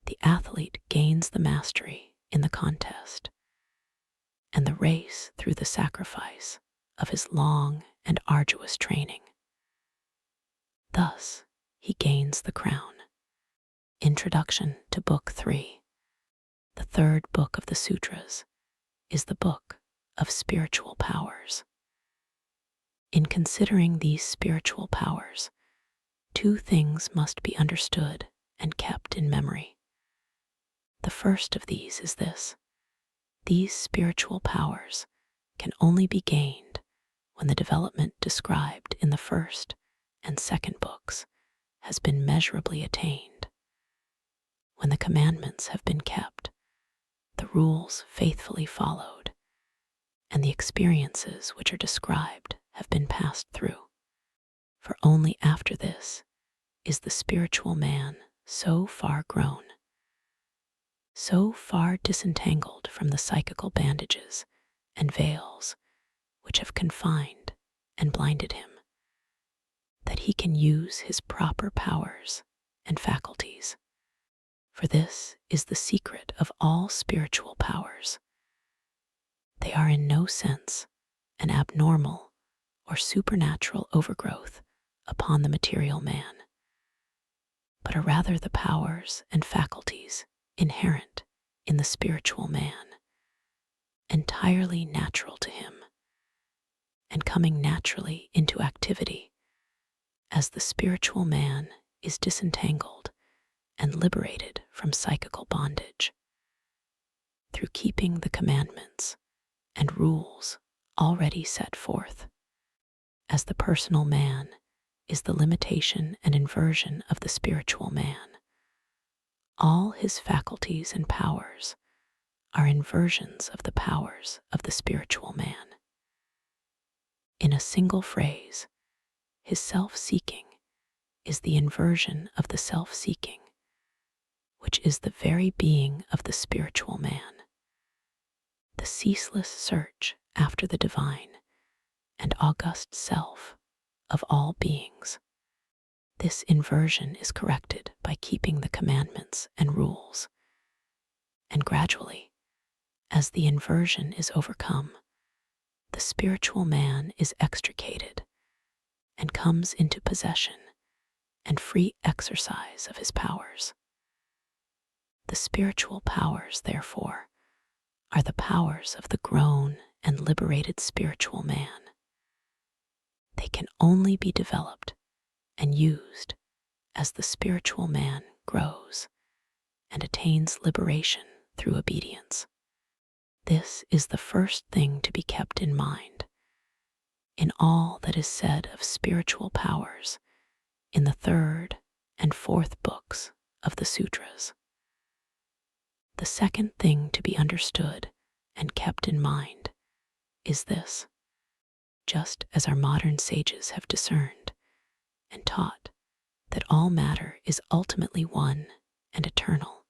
the athlete gains the mastery in the contest, and the race through the sacrifice of his long and arduous training. Thus, he gains the crown. Introduction to Book 3. The third book of the Sutras is the book of spiritual powers. In considering these spiritual powers, two things must be understood and kept in memory. The first of these is this: these spiritual powers can only be gained when the development described in the first and second books has been measurably attained, when the commandments have been kept, the rules faithfully followed, and the experiences which are described have been passed through. For only after this is the spiritual man so far grown, so far disentangled from the psychical bandages and veils which have confined and blinded him, that he can use his proper powers and faculties. For this is the secret of all spiritual powers. They are in no sense an abnormal or supernatural overgrowth upon the material man, but are rather the powers and faculties inherent in the spiritual man, entirely natural to him, and coming naturally into activity as the spiritual man is disentangled and liberated from psychical bondage through keeping the commandments and rules already set forth, as the personal man is the limitation and inversion of the spiritual man. All his faculties and powers are inversions of the powers of the spiritual man. In a single phrase, his self-seeking is the inversion of the self-seeking, which is the very being of the spiritual man, the ceaseless search after the divine and august self of all beings. This inversion is corrected by keeping the commandments and rules, and gradually, as the inversion is overcome, the spiritual man is extricated and comes into possession and free exercise of his powers. The spiritual powers, therefore, are the powers of the grown and liberated spiritual man. They can only be developed and used as the spiritual man grows and attains liberation through obedience. This is the first thing to be kept in mind in all that is said of spiritual powers in the 3rd and 4th books of the Sutras. The second thing to be understood and kept in mind is this: just as our modern sages have discerned and taught that all matter is ultimately one and eternal,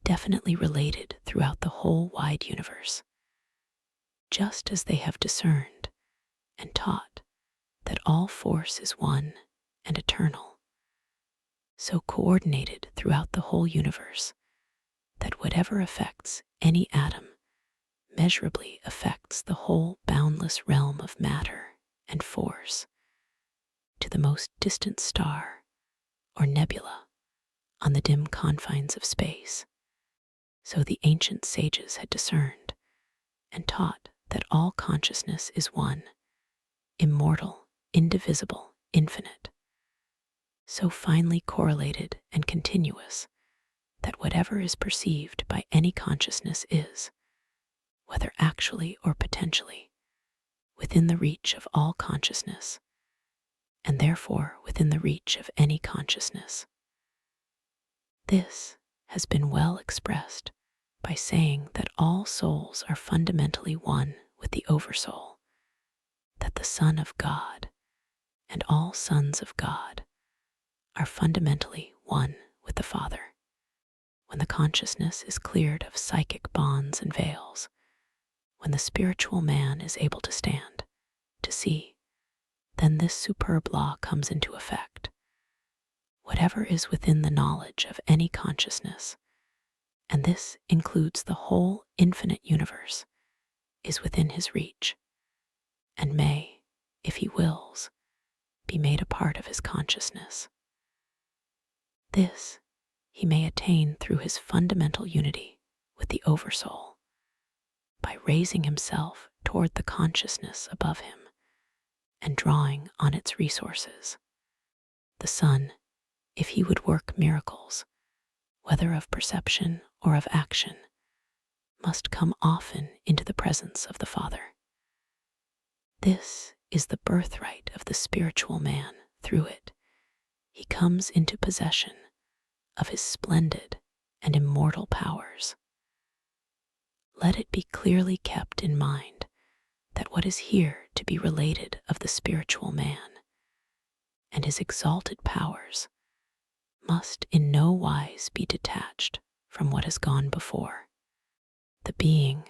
definitely related throughout the whole wide universe, just as they have discerned and taught that all force is one and eternal, so coordinated throughout the whole universe that whatever affects any atom measurably affects the whole boundless realm of matter and force, to the most distant star or nebula on the dim confines of space. So the ancient sages had discerned and taught that all consciousness is one, immortal, indivisible, infinite, so finely correlated and continuous that whatever is perceived by any consciousness is, whether actually or potentially, within the reach of all consciousness, and therefore within the reach of any consciousness. This has been well expressed by saying that all souls are fundamentally one with the Oversoul, that the Son of God and all sons of God are fundamentally one with the Father. When the consciousness is cleared of psychic bonds and veils, when the spiritual man is able to stand, to see, then this superb law comes into effect. Whatever is within the knowledge of any consciousness, and this includes the whole infinite universe, is within his reach, and may, if he wills, be made a part of his consciousness. This he may attain through his fundamental unity with the Oversoul, by raising himself toward the consciousness above him and drawing on its resources. The Son, if he would work miracles, whether of perception or of action, must come often into the presence of the Father. This is the birthright of the spiritual man. Through it, he comes into possession of his splendid and immortal powers. Let it be clearly kept in mind that what is here to be related of the spiritual man and his exalted powers must in no wise be detached from what has gone before. The being,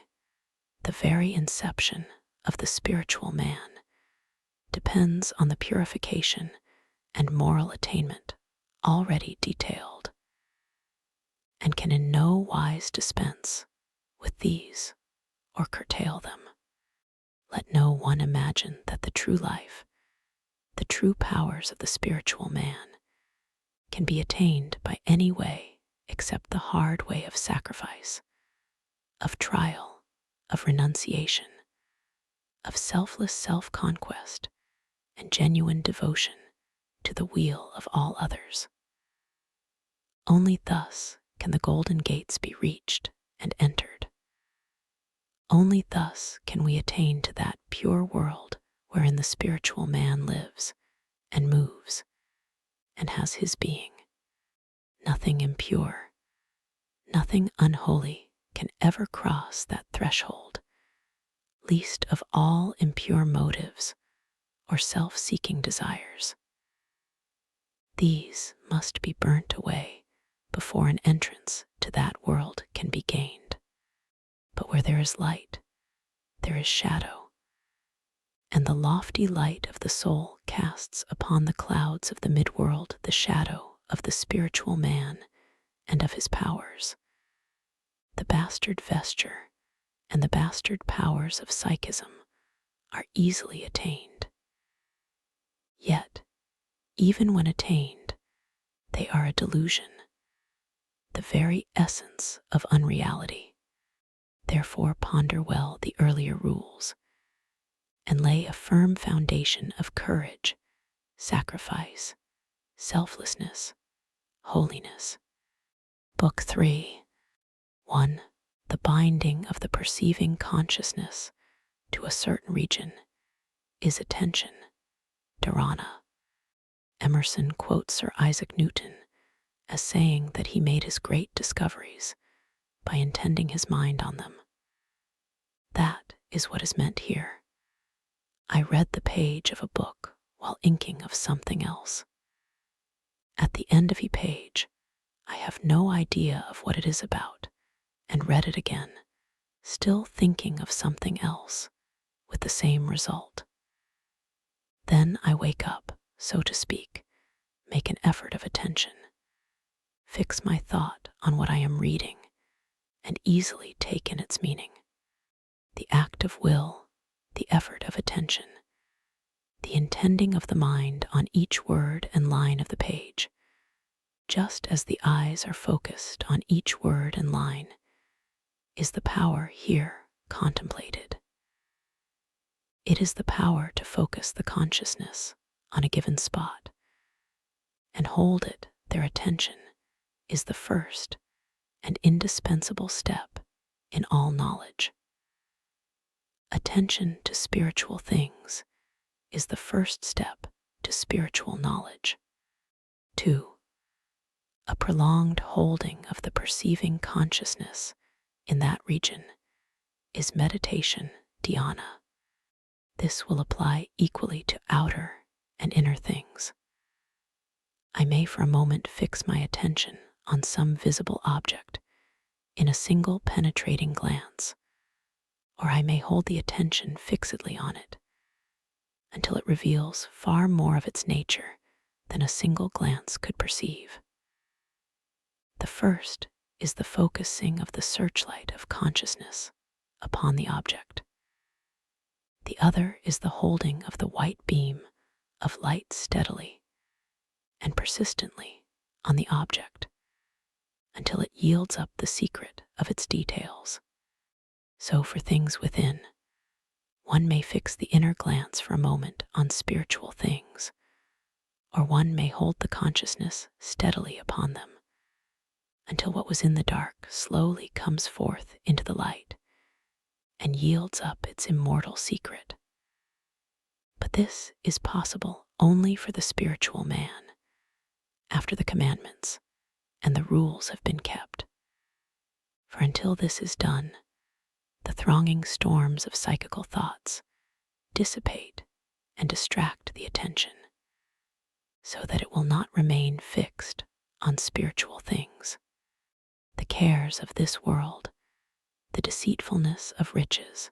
the very inception of the spiritual man, depends on the purification and moral attainment already detailed, and can in no wise dispense with these or curtail them. Let no one imagine that the true life, the true powers of the spiritual man, can be attained by any way except the hard way of sacrifice, of trial, of renunciation, of selfless self-conquest, and genuine devotion to the weal of all others. Only thus can the golden gates be reached and entered. Only thus can we attain to that pure world wherein the spiritual man lives and moves and has his being. Nothing impure, nothing unholy can ever cross that threshold, least of all impure motives or self-seeking desires. These must be burnt away before an entrance to that world can be gained. But where there is light, there is shadow, and the lofty light of the soul casts upon the clouds of the midworld the shadow of the spiritual man and of his powers. The bastard vesture and the bastard powers of psychism are easily attained. Yet, even when attained, they are a delusion, the very essence of unreality. Therefore, ponder well the earlier rules and lay a firm foundation of courage, sacrifice, selflessness, holiness. Book 3. 1. The binding of the perceiving consciousness to a certain region is attention, dharana. Emerson quotes Sir Isaac Newton as saying that he made his great discoveries by intending his mind on them. That is what is meant here. I read the page of a book while inking of something else. At the end of each page, I have no idea of what it is about, and read it again, still thinking of something else, with the same result. Then I wake up, so to speak, make an effort of attention, fix my thought on what I am reading, and easily take in its meaning. The act of will, the effort of attention, the intending of the mind on each word and line of the page, just as the eyes are focused on each word and line, is the power here contemplated. It is the power to focus the consciousness on a given spot and hold it, their attention, is the first and indispensable step in all knowledge. Attention to spiritual things is the first step to spiritual knowledge. 2. A prolonged holding of the perceiving consciousness in that region is meditation dhyana. This will apply equally to outer and inner things. I may for a moment fix my attention on some visible object in a single penetrating glance, or I may hold the attention fixedly on it until it reveals far more of its nature than a single glance could perceive. The first is the focusing of the searchlight of consciousness upon the object. The other is the holding of the white beam of light steadily and persistently on the object until it yields up the secret of its details. So for things within, one may fix the inner glance for a moment on spiritual things, or one may hold the consciousness steadily upon them until what was in the dark slowly comes forth into the light and yields up its immortal secret. But this is possible only for the spiritual man, after the commandments and the rules have been kept. For until this is done, the thronging storms of psychical thoughts dissipate and distract the attention, so that it will not remain fixed on spiritual things. The cares of this world, the deceitfulness of riches,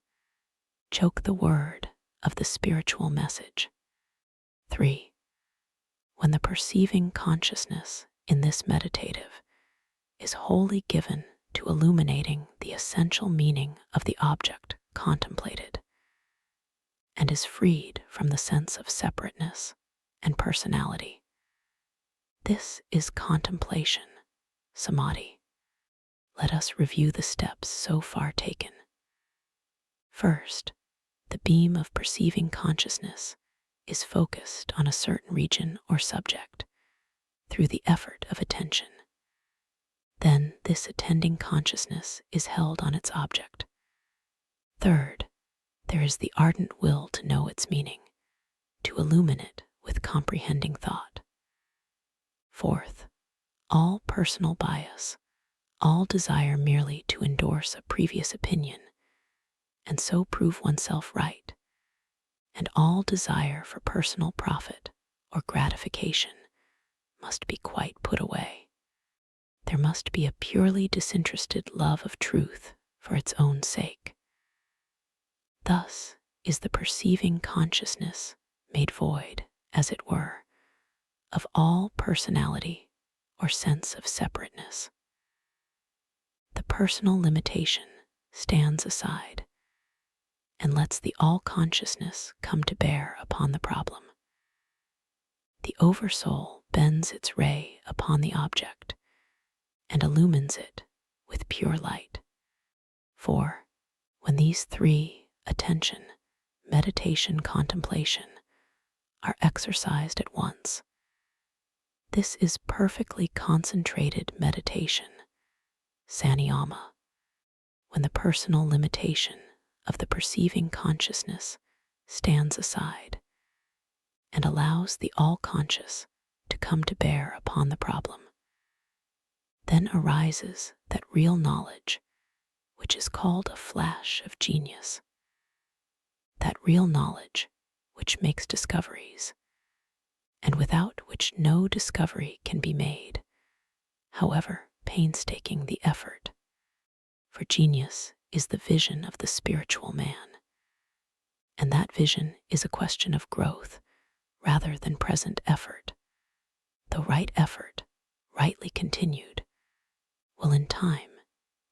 choke the word of the spiritual message. 3. When the perceiving consciousness in this meditative is wholly given to illuminating the essential meaning of the object contemplated, and is freed from the sense of separateness and personality. This is contemplation, samadhi. Let us review the steps so far taken. First, the beam of perceiving consciousness is focused on a certain region or subject through the effort of attention. Then this attending consciousness is held on its object. Third, there is the ardent will to know its meaning, to illumine it with comprehending thought. Fourth, all personal bias, all desire merely to endorse a previous opinion and so prove oneself right, and all desire for personal profit or gratification must be quite put away. There must be a purely disinterested love of truth for its own sake. Thus is the perceiving consciousness made void, as it were, of all personality or sense of separateness. The personal limitation stands aside and lets the all-consciousness come to bear upon the problem. The Oversoul bends its ray upon the object and illumines it with pure light. For when these three, attention, meditation, contemplation, are exercised at once, this is perfectly concentrated meditation, saniyama, when the personal limitation of the perceiving consciousness stands aside and allows the all-conscious to come to bear upon the problem. Then arises that real knowledge, which is called a flash of genius. That real knowledge which makes discoveries, and without which no discovery can be made, however painstaking the effort. For genius is the vision of the spiritual man, and that vision is a question of growth rather than present effort. The right effort, rightly continued, will in time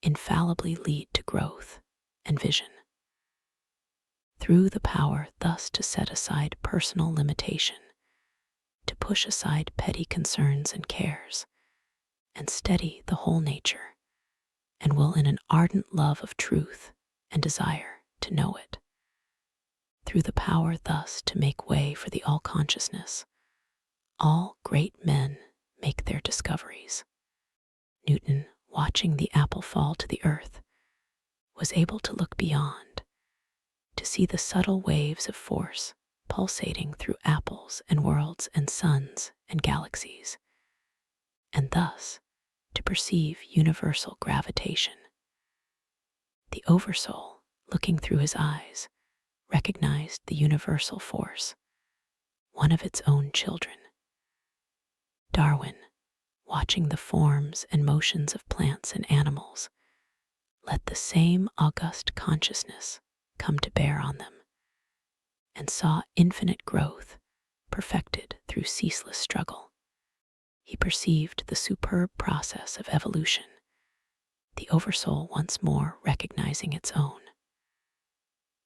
infallibly lead to growth and vision. Through the power thus to set aside personal limitation, to push aside petty concerns and cares, and steady the whole nature, and will in an ardent love of truth and desire to know it. Through the power thus to make way for the all-consciousness, all great men make their discoveries. Newton, watching the apple fall to the earth, was able to look beyond, to see the subtle waves of force pulsating through apples and worlds and suns and galaxies, and thus to perceive universal gravitation. The Oversoul, looking through his eyes, recognized the universal force, one of its own children. Darwin, watching the forms and motions of plants and animals, let the same august consciousness come to bear on them, and saw infinite growth perfected through ceaseless struggle. He perceived the superb process of evolution, the Oversoul once more recognizing its own.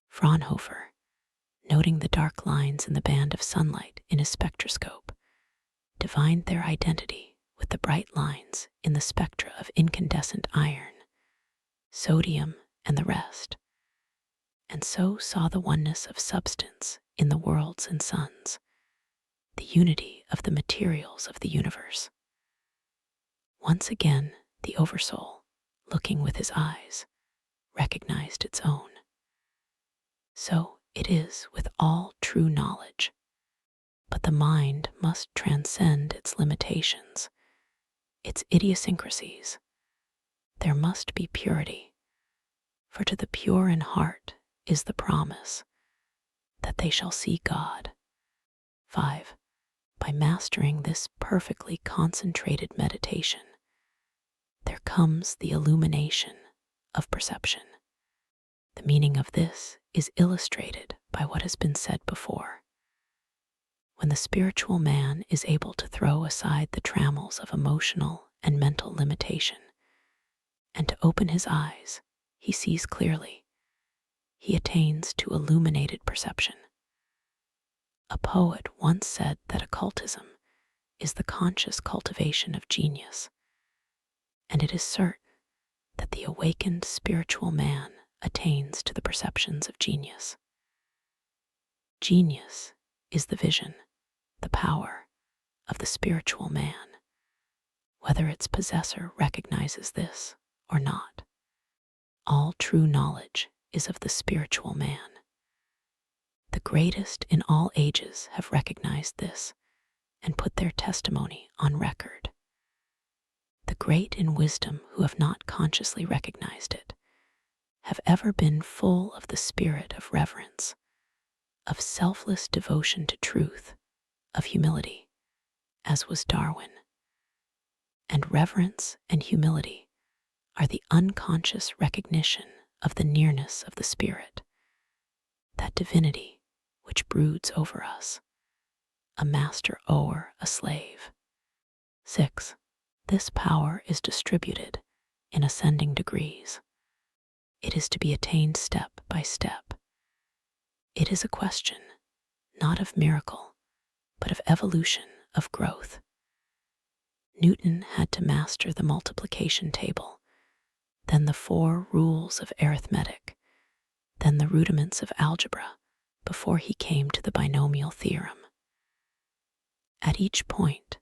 Fraunhofer, noting the dark lines in the band of sunlight in his spectroscope, divined their identity with the bright lines in the spectra of incandescent iron, sodium, and the rest, and so saw the oneness of substance in the worlds and suns, the unity of the materials of the universe. Once again, the Oversoul, looking with his eyes, recognized its own. So it is with all true knowledge, but the mind must transcend its limitations, its idiosyncrasies. There must be purity, for to the pure in heart is the promise that they shall see God. 5. By mastering this perfectly concentrated meditation, there comes the illumination of perception. The meaning of this is illustrated by what has been said before. When the spiritual man is able to throw aside the trammels of emotional and mental limitation, and to open his eyes, he sees clearly. He attains to illuminated perception. A poet once said that occultism is the conscious cultivation of genius, and it is certain that the awakened spiritual man attains to the perceptions of genius. Genius is the vision, the power of the spiritual man, whether its possessor recognizes this or not. All true knowledge is of the spiritual man. The greatest in all ages have recognized this and put their testimony on record. The great in wisdom who have not consciously recognized it have ever been full of the spirit of reverence, of selfless devotion to truth, of humility, as was Darwin. And reverence and humility are the unconscious recognition of the nearness of the spirit, that divinity which broods over us, a master o'er a slave. 6. This power is distributed in ascending degrees. It is to be attained step by step. It is a question, not of miracle, but of evolution, of growth. Newton had to master the multiplication table, then the 4 rules of arithmetic, then the rudiments of algebra, before he came to the binomial theorem. At each point,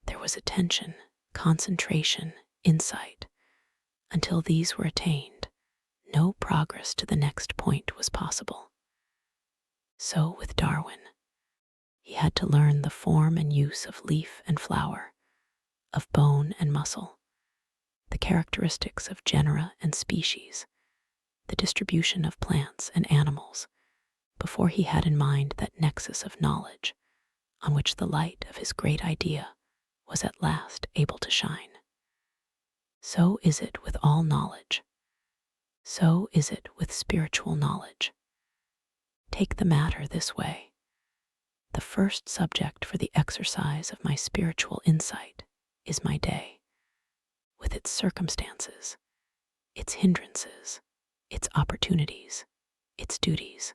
there was attention, concentration, insight. Until these were attained, no progress to the next point was possible. So with Darwin, he had to learn the form and use of leaf and flower, of bone and muscle, the characteristics of genera and species, the distribution of plants and animals, before he had in mind that nexus of knowledge on which the light of his great idea was at last able to shine. So is it with all knowledge. So is it with spiritual knowledge. Take the matter this way. The first subject for the exercise of my spiritual insight is my day, with its circumstances, its hindrances, its opportunities, its duties.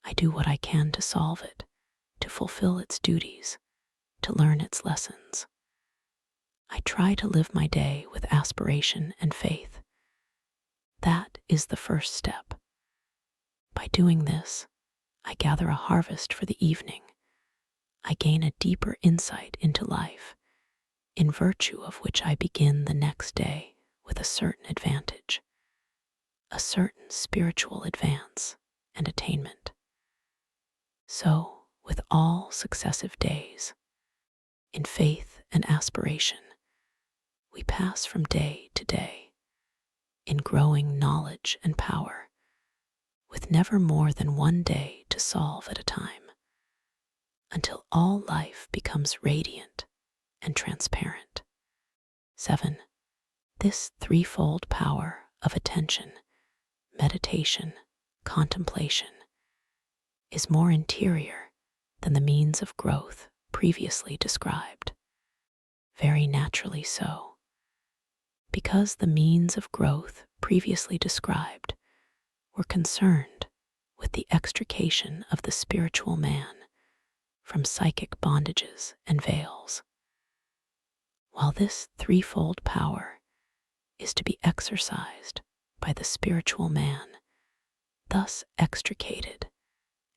I do what I can to solve it, to fulfill its duties, to learn its lessons. I try to live my day with aspiration and faith. That is the first step. By doing this, I gather a harvest for the evening. I gain a deeper insight into life, in virtue of which I begin the next day with a certain advantage, a certain spiritual advance and attainment. So, with all successive days, in faith and aspiration, we pass from day to day, in growing knowledge and power, with never more than one day to solve at a time, until all life becomes radiant and transparent. 7. This threefold power of attention, meditation, contemplation is more interior than the means of growth previously described. Very naturally so, because the means of growth previously described were concerned with the extrication of the spiritual man from psychic bondages and veils, while this threefold power is to be exercised by the spiritual man, thus extricated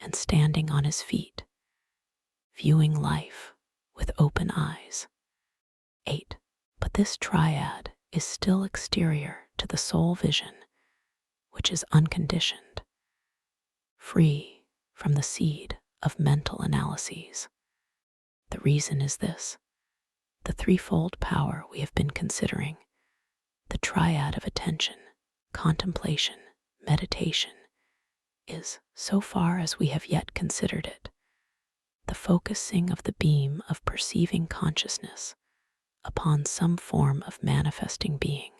and standing on his feet, viewing life with open eyes. 8. But this triad is still exterior to the soul vision, which is unconditioned, free from the seed of mental analyses. The reason is this: the threefold power we have been considering, the triad of attention, contemplation, meditation, is, so far as we have yet considered it, the focusing of the beam of perceiving consciousness upon some form of manifesting being,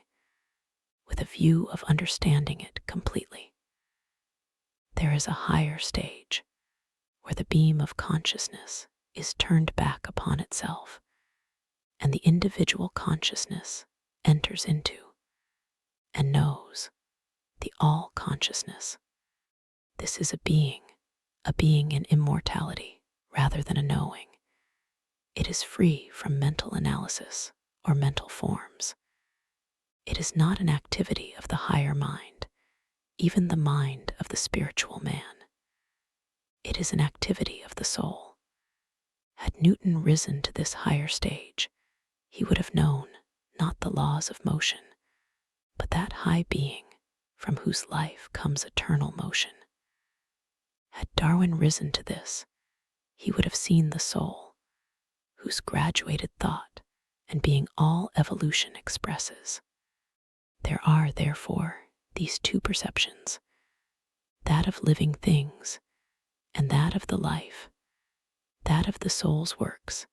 with a view of understanding it completely. There is a higher stage, where the beam of consciousness is turned back upon itself, and the individual consciousness enters into and knows the all-consciousness. This is a being in immortality. rather than a knowing. It is free from mental analysis or mental forms. It is not an activity of the higher mind, even the mind of the spiritual man. It is an activity of the soul. Had Newton risen to this higher stage, he would have known not the laws of motion, but that high being from whose life comes eternal motion. Had Darwin risen to this, he would have seen the soul, whose graduated thought and being all evolution expresses. There are, therefore, these two perceptions, that of living things and that of the life, that of the soul's works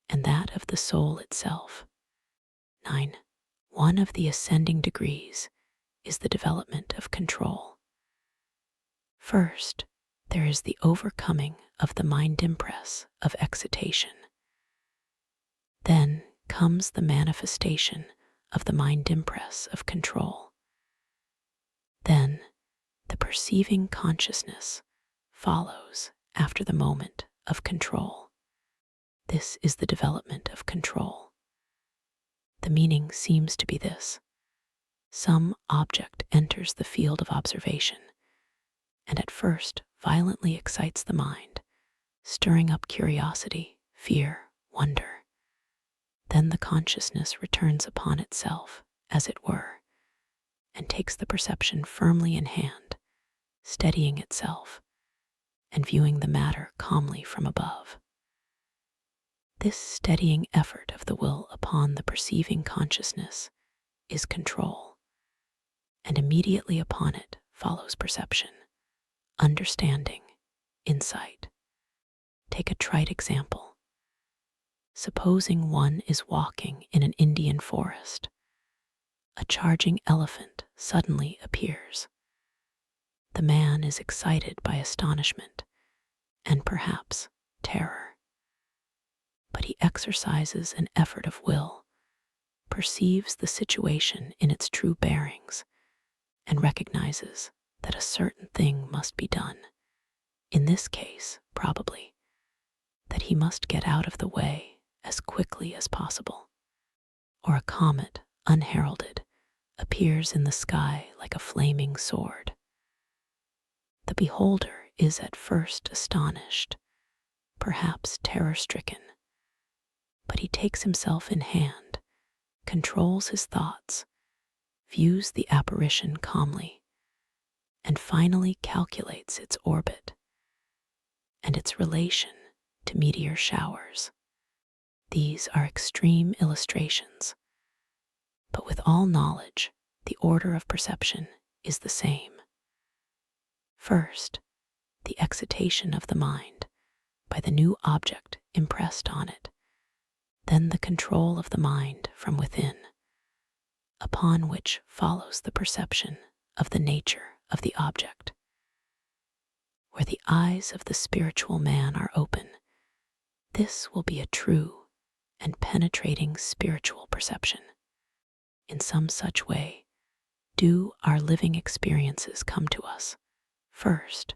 and that of the soul itself. 9. One of the ascending degrees is the development of control. First, there is the overcoming of the mind impress of excitation. Then comes the manifestation of the mind impress of control. Then the perceiving consciousness follows after the moment of control. This is the development of control. The meaning seems to be this: some object enters the field of observation and at first violently excites the mind, stirring up curiosity, fear, wonder. Then the consciousness returns upon itself, as it were, and takes the perception firmly in hand, steadying itself and viewing the matter calmly from above. This steadying effort of the will upon the perceiving consciousness is control, and immediately upon it follows perception, understanding, insight. Take a trite example. Supposing one is walking in an Indian forest. A charging elephant suddenly appears. The man is excited by astonishment and perhaps terror. But he exercises an effort of will, perceives the situation in its true bearings, and recognizes that a certain thing must be done. In this case, probably, that he must get out of the way as quickly as possible. Or a comet, unheralded, appears in the sky like a flaming sword. The beholder is at first astonished, perhaps terror-stricken, but he takes himself in hand, controls his thoughts, views the apparition calmly, and finally calculates its orbit and its relation to meteor showers. These are extreme illustrations, but with all knowledge, the order of perception is the same. First, the excitation of the mind by the new object impressed on it, then the control of the mind from within, upon which follows the perception of the nature of the object. Where the eyes of the spiritual man are open, this will be a true and penetrating spiritual perception. In some such way do our living experiences come to us, first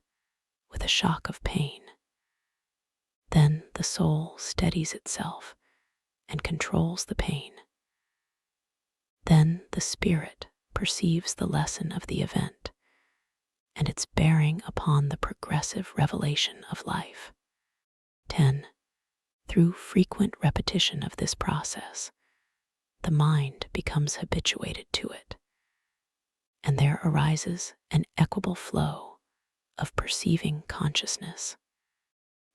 with a shock of pain. Then the soul steadies itself and controls the pain. Then the spirit perceives the lesson of the event and its bearing upon the progressive revelation of life. 10. Through frequent repetition of this process, the mind becomes habituated to it, and there arises an equable flow of perceiving consciousness.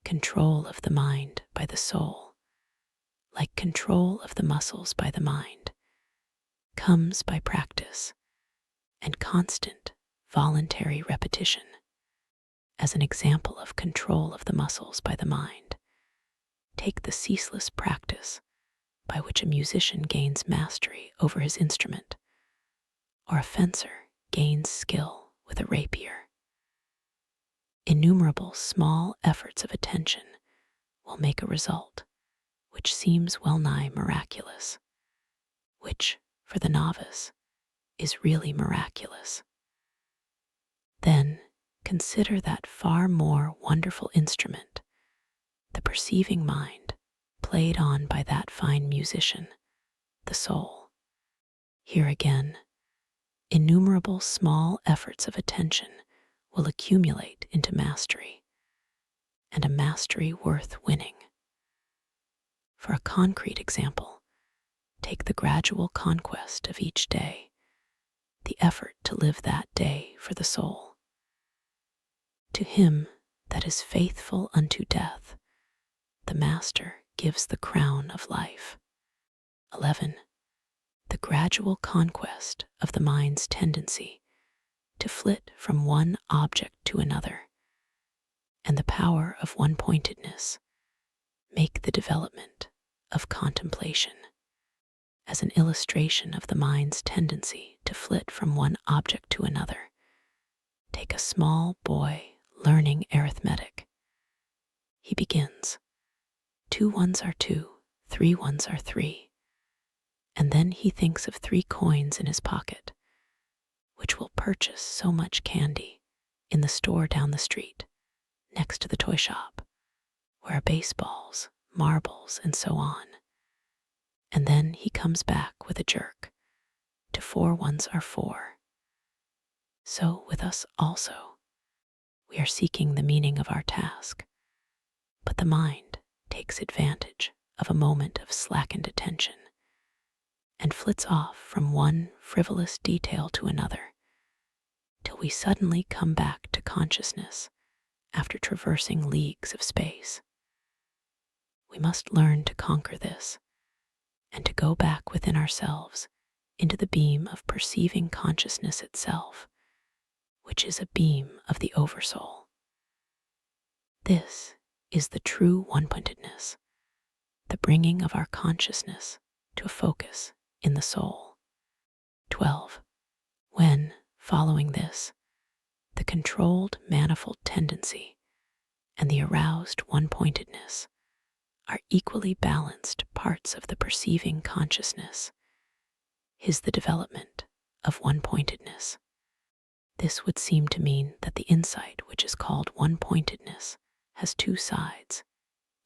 Control of the mind by the soul, like control of the muscles by the mind, comes by practice and constant voluntary repetition. As an example of control of the muscles by the mind, take the ceaseless practice by which a musician gains mastery over his instrument, or a fencer gains skill with a rapier. Innumerable small efforts of attention will make a result which seems well nigh miraculous, which, for the novice, is really miraculous. Then consider that far more wonderful instrument perceiving mind played on by that fine musician, the soul. Here again, innumerable small efforts of attention will accumulate into mastery, and a mastery worth winning. For a concrete example, take the gradual conquest of each day, the effort to live that day for the soul. To him that is faithful unto death, the Master gives the crown of life. 11. The gradual conquest of the mind's tendency to flit from one object to another, and the power of one-pointedness make the development of contemplation. As an illustration of the mind's tendency to flit from one object to another, take a small boy learning arithmetic. He begins, 2 ones are 2, 3 ones are 3, and then he thinks of 3 coins in his pocket, which will purchase so much candy in the store down the street, next to the toy shop, where are baseballs, marbles, and so on. And then he comes back with a jerk to 4 ones are 4. So with us also, we are seeking the meaning of our task, but the mind takes advantage of a moment of slackened attention and flits off from one frivolous detail to another, till we suddenly come back to consciousness after traversing leagues of space. We must learn to conquer this and to go back within ourselves into the beam of perceiving consciousness itself, which is a beam of the Oversoul. This is the true one-pointedness, the bringing of our consciousness to a focus in the soul. 12. When, following this, the controlled manifold tendency and the aroused one-pointedness are equally balanced parts of the perceiving consciousness, is the development of one-pointedness. This would seem to mean that the insight which is called one-pointedness has 2 sides,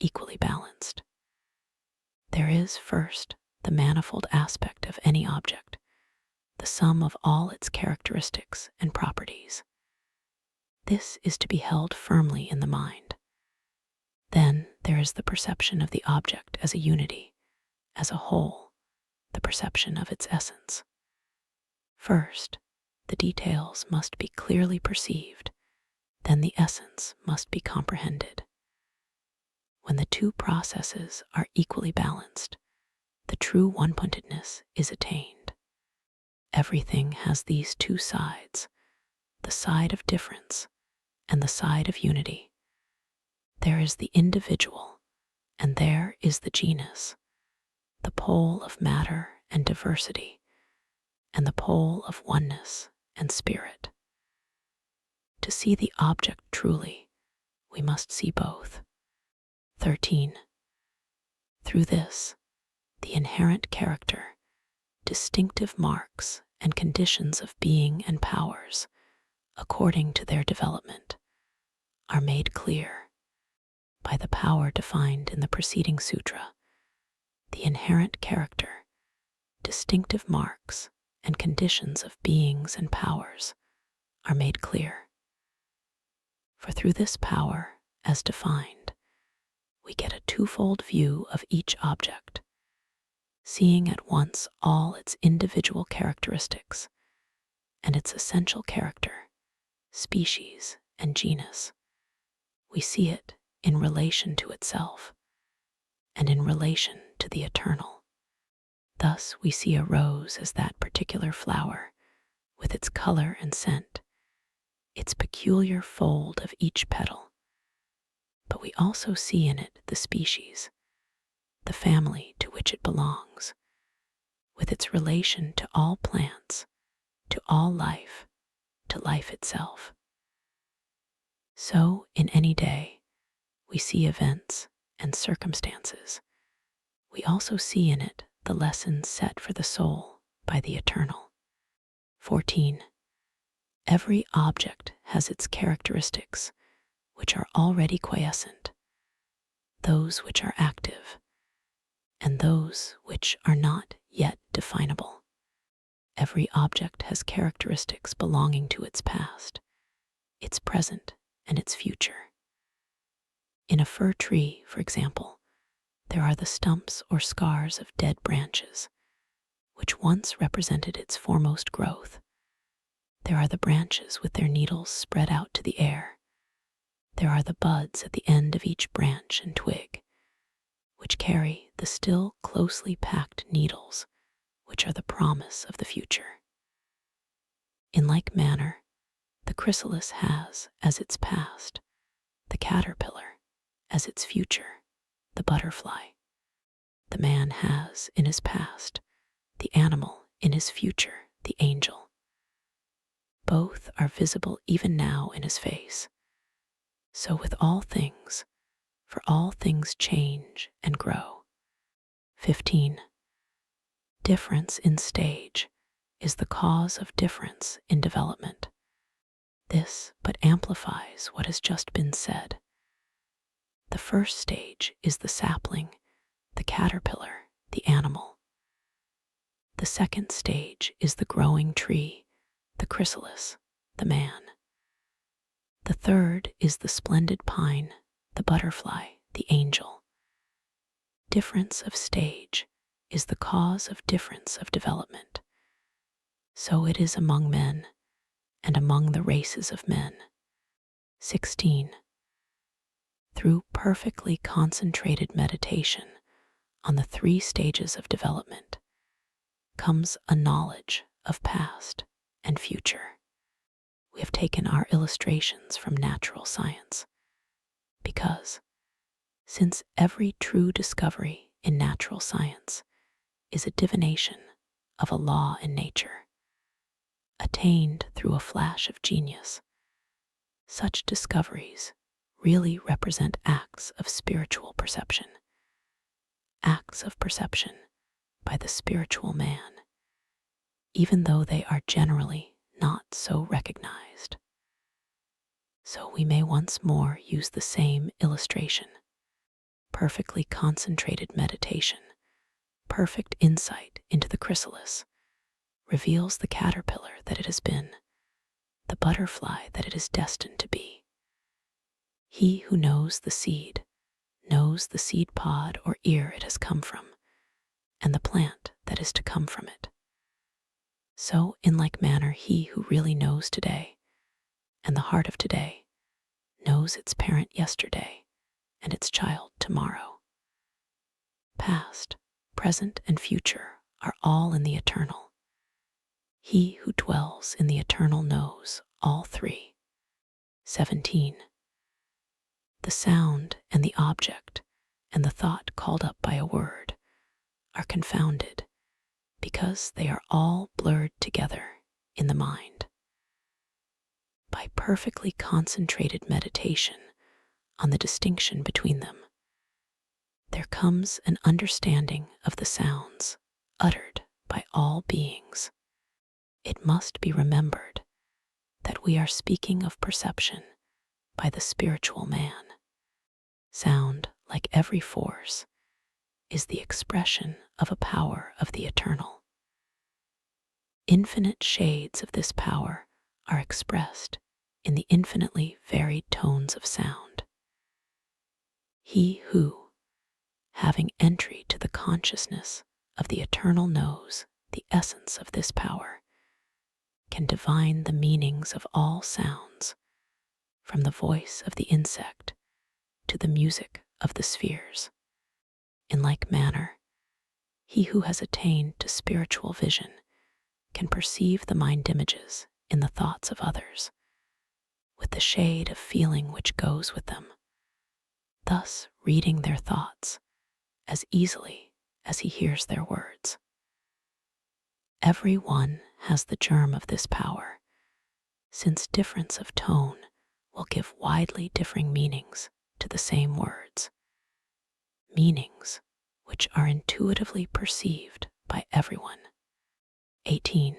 equally balanced. There is, first, the manifold aspect of any object, the sum of all its characteristics and properties. This is to be held firmly in the mind. Then there is the perception of the object as a unity, as a whole, the perception of its essence. First, the details must be clearly perceived, then the essence must be comprehended. When the 2 processes are equally balanced, the true one-pointedness is attained. Everything has these 2 sides, the side of difference and the side of unity. There is the individual, and there is the genus, the pole of matter and diversity, and the pole of oneness and spirit. To see the object truly, we must see both. 13. Through this, the inherent character, distinctive marks, and conditions of being and powers, according to their development, are made clear by the power defined in the preceding sutra. The inherent character, distinctive marks, and conditions of beings and powers are made clear. For through this power, as defined, we get a 2-fold view of each object, seeing at once all its individual characteristics and its essential character, species, and genus. We see it in relation to itself and in relation to the eternal. Thus we see a rose as that particular flower, with its color and scent, its peculiar fold of each petal. But we also see in it the species, the family to which it belongs, with its relation to all plants, to all life, to life itself. So, in any day, we see events and circumstances. We also see in it the lessons set for the soul by the eternal. 14. Every object has its characteristics, which are already quiescent. those which are active, and those which are not yet definable. Every object has characteristics belonging to its past, its present, and its future. In a fir tree, for example, there are the stumps or scars of dead branches, which once represented its foremost growth. There are the branches with their needles spread out to the air. There are the buds at the end of each branch and twig, which carry the still closely packed needles, which are the promise of the future. In like manner, the chrysalis has as its past the caterpillar, as its future the butterfly. The man has in his past the animal, in his future the angel. Both are visible even now in his face. So with all things, for all things change and grow. 15. Difference in stage is the cause of difference in development. This but amplifies what has just been said. The first stage is the sapling, the caterpillar, the animal. The second stage is the growing tree, the chrysalis, the man. The third is the splendid pine, the butterfly, the angel. Difference of stage is the cause of difference of development. So it is among men and among the races of men. 16. Through perfectly concentrated meditation on the 3 stages of development comes a knowledge of past and future. We have taken our illustrations from natural science because, since every true discovery in natural science is a divination of a law in nature, attained through a flash of genius, such discoveries really represent acts of spiritual perception, acts of perception by the spiritual man, even though they are generally not so recognized. So we may once more use the same illustration. Perfectly concentrated meditation, perfect insight into the chrysalis, reveals the caterpillar that it has been, the butterfly that it is destined to be. He who knows the seed pod or ear it has come from, and the plant that is to come from it. So, in like manner, he who really knows today, and the heart of today, knows its parent yesterday and its child tomorrow. Past, present, and future are all in the eternal. He who dwells in the eternal knows all 3. 17. The sound and the object and the thought called up by a word are confounded because they are all blurred together in the mind. By perfectly concentrated meditation on the distinction between them, there comes an understanding of the sounds uttered by all beings. It must be remembered that we are speaking of perception by the spiritual man. Sound, like every force, is the expression of a power of the eternal. Infinite shades of this power are expressed in the infinitely varied tones of sound. He who, having entry to the consciousness of the eternal, knows the essence of this power, can divine the meanings of all sounds, from the voice of the insect to the music of the spheres. In like manner, he who has attained to spiritual vision can perceive the mind images in the thoughts of others, with the shade of feeling which goes with them, thus reading their thoughts as easily as he hears their words. Every one has the germ of this power, since difference of tone will give widely differing meanings to the same words, meanings which are intuitively perceived by everyone. 18.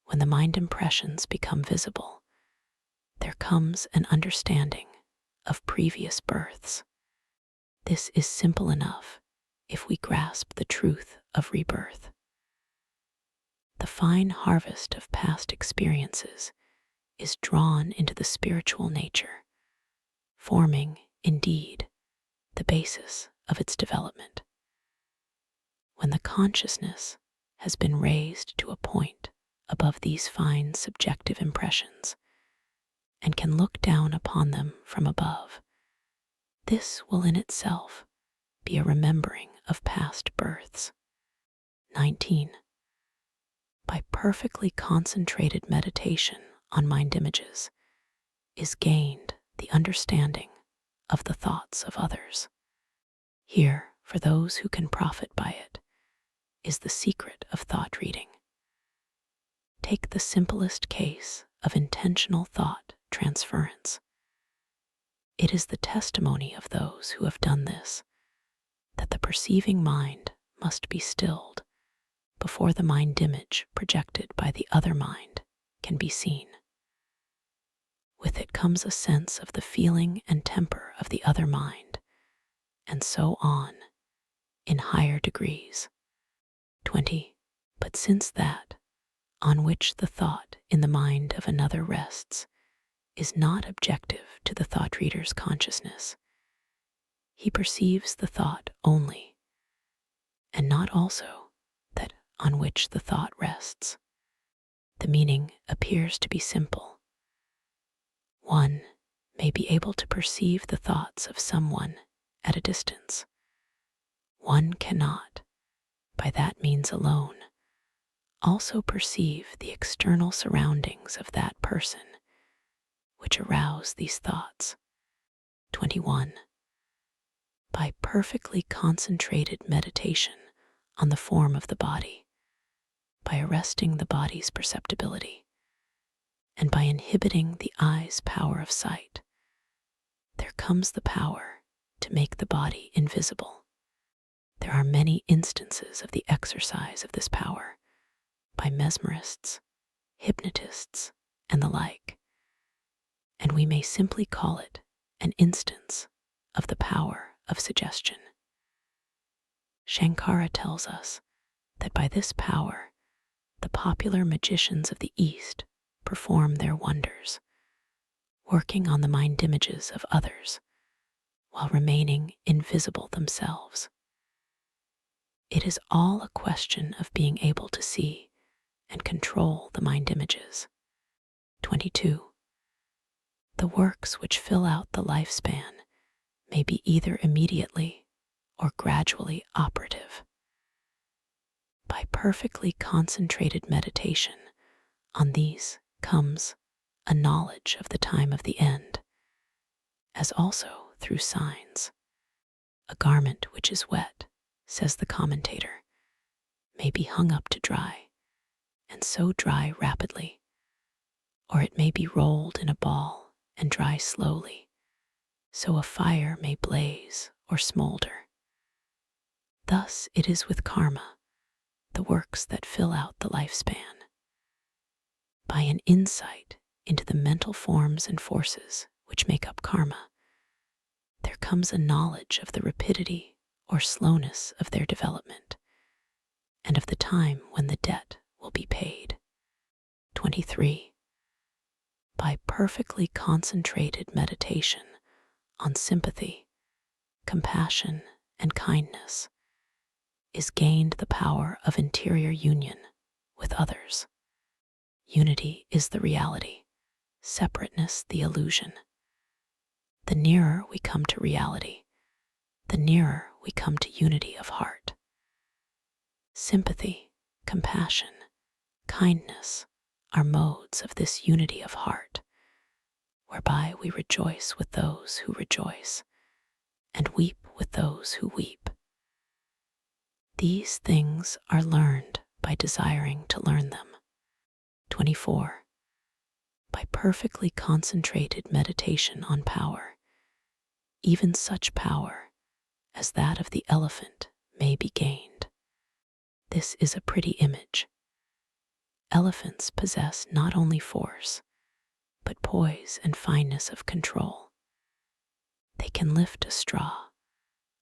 When the mind impressions become visible, there comes an understanding of previous births. This is simple enough if we grasp the truth of rebirth. The fine harvest of past experiences is drawn into the spiritual nature, forming, indeed, the basis of its development. When the consciousness has been raised to a point above these fine subjective impressions and can look down upon them from above, this will in itself be a remembering of past births. 19. By perfectly concentrated meditation on mind images is gained the understanding of the thoughts of others. Here, for those who can profit by it, is the secret of thought reading. Take the simplest case of intentional thought transference. It is the testimony of those who have done this that the perceiving mind must be stilled before the mind image projected by the other mind can be seen. With it comes a sense of the feeling and temper of the other mind, and so on, in higher degrees. 20. But since that, on which the thought in the mind of another rests, is not objective to the thought reader's consciousness, he perceives the thought only, and not also that on which the thought rests. The meaning appears to be simple. One may be able to perceive the thoughts of someone at a distance. One cannot, by that means alone, also perceive the external surroundings of that person which arouse these thoughts. 21. By perfectly concentrated meditation on the form of the body, by arresting the body's perceptibility, and by inhibiting the eye's power of sight, there comes the power to make the body invisible. There are many instances of the exercise of this power by mesmerists, hypnotists, and the like, and we may simply call it an instance of the power of suggestion. Shankara tells us that by this power, the popular magicians of the East perform their wonders, working on the mind images of others while remaining invisible themselves. It is all a question of being able to see and control the mind images. 22. The works which fill out the lifespan may be either immediately or gradually operative. By perfectly concentrated meditation on these comes a knowledge of the time of the end, as also through signs. A garment which is wet, says the commentator, may be hung up to dry, and so dry rapidly, or it may be rolled in a ball and dry slowly, so a fire may blaze or smolder. Thus it is with karma, the works that fill out the lifespan. By an insight into the mental forms and forces which make up karma, there comes a knowledge of the rapidity or slowness of their development, and of the time when the debt will be paid. 23. By perfectly concentrated meditation on sympathy, compassion, and kindness is gained the power of interior union with others. Unity is the reality, separateness the illusion. The nearer we come to reality, the nearer we come to unity of heart. Sympathy, compassion, kindness are modes of this unity of heart, whereby we rejoice with those who rejoice and weep with those who weep. These things are learned by desiring to learn them. 24. By perfectly concentrated meditation on power, even such power as that of the elephant may be gained. This is a pretty image. Elephants possess not only force, but poise and fineness of control. They can lift a straw,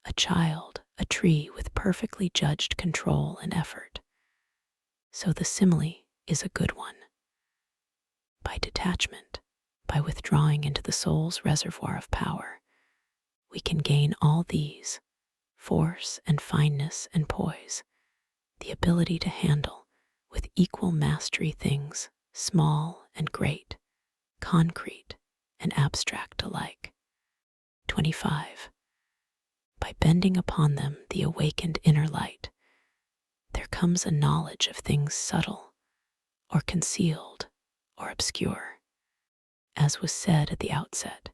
a child, a tree with perfectly judged control and effort. So the simile is a good one. By detachment, by withdrawing into the soul's reservoir of power, we can gain all these: force and fineness and poise, the ability to handle with equal mastery things small and great, concrete and abstract alike. 25. By bending upon them the awakened inner light, there comes a knowledge of things subtle or concealed or obscure. As was said at the outset,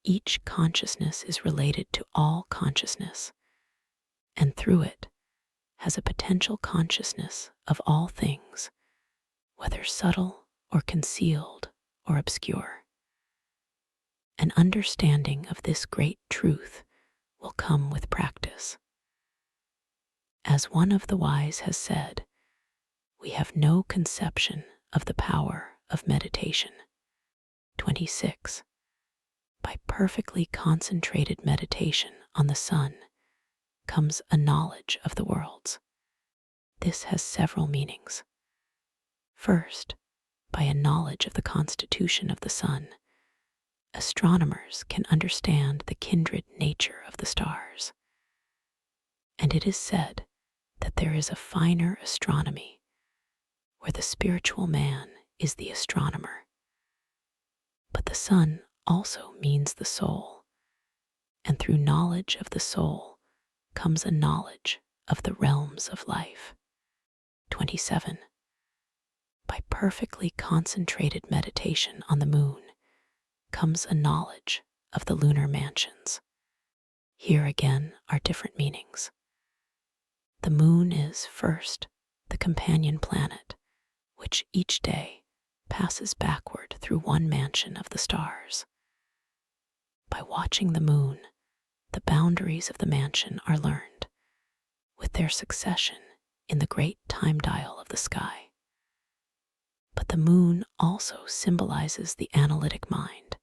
each consciousness is related to all consciousness, and through it has a potential consciousness of all things, whether subtle or concealed or obscure. An understanding of this great truth will come with practice. As one of the wise has said, we have no conception of the power of meditation. 26. By perfectly concentrated meditation on the sun comes a knowledge of the worlds. This has several meanings. First, by a knowledge of the constitution of the sun, astronomers can understand the kindred nature of the stars. And it is said that there is a finer astronomy where the spiritual man is the astronomer. But the sun also means the soul, and through knowledge of the soul comes a knowledge of the realms of life. 27. By perfectly concentrated meditation on the moon comes a knowledge of the lunar mansions. Here again are different meanings. The moon is, first, the companion planet, which each day passes backward through one mansion of the stars. By watching the moon, the boundaries of the mansion are learned, with their succession in the great time dial of the sky. But the moon also symbolizes the analytic mind,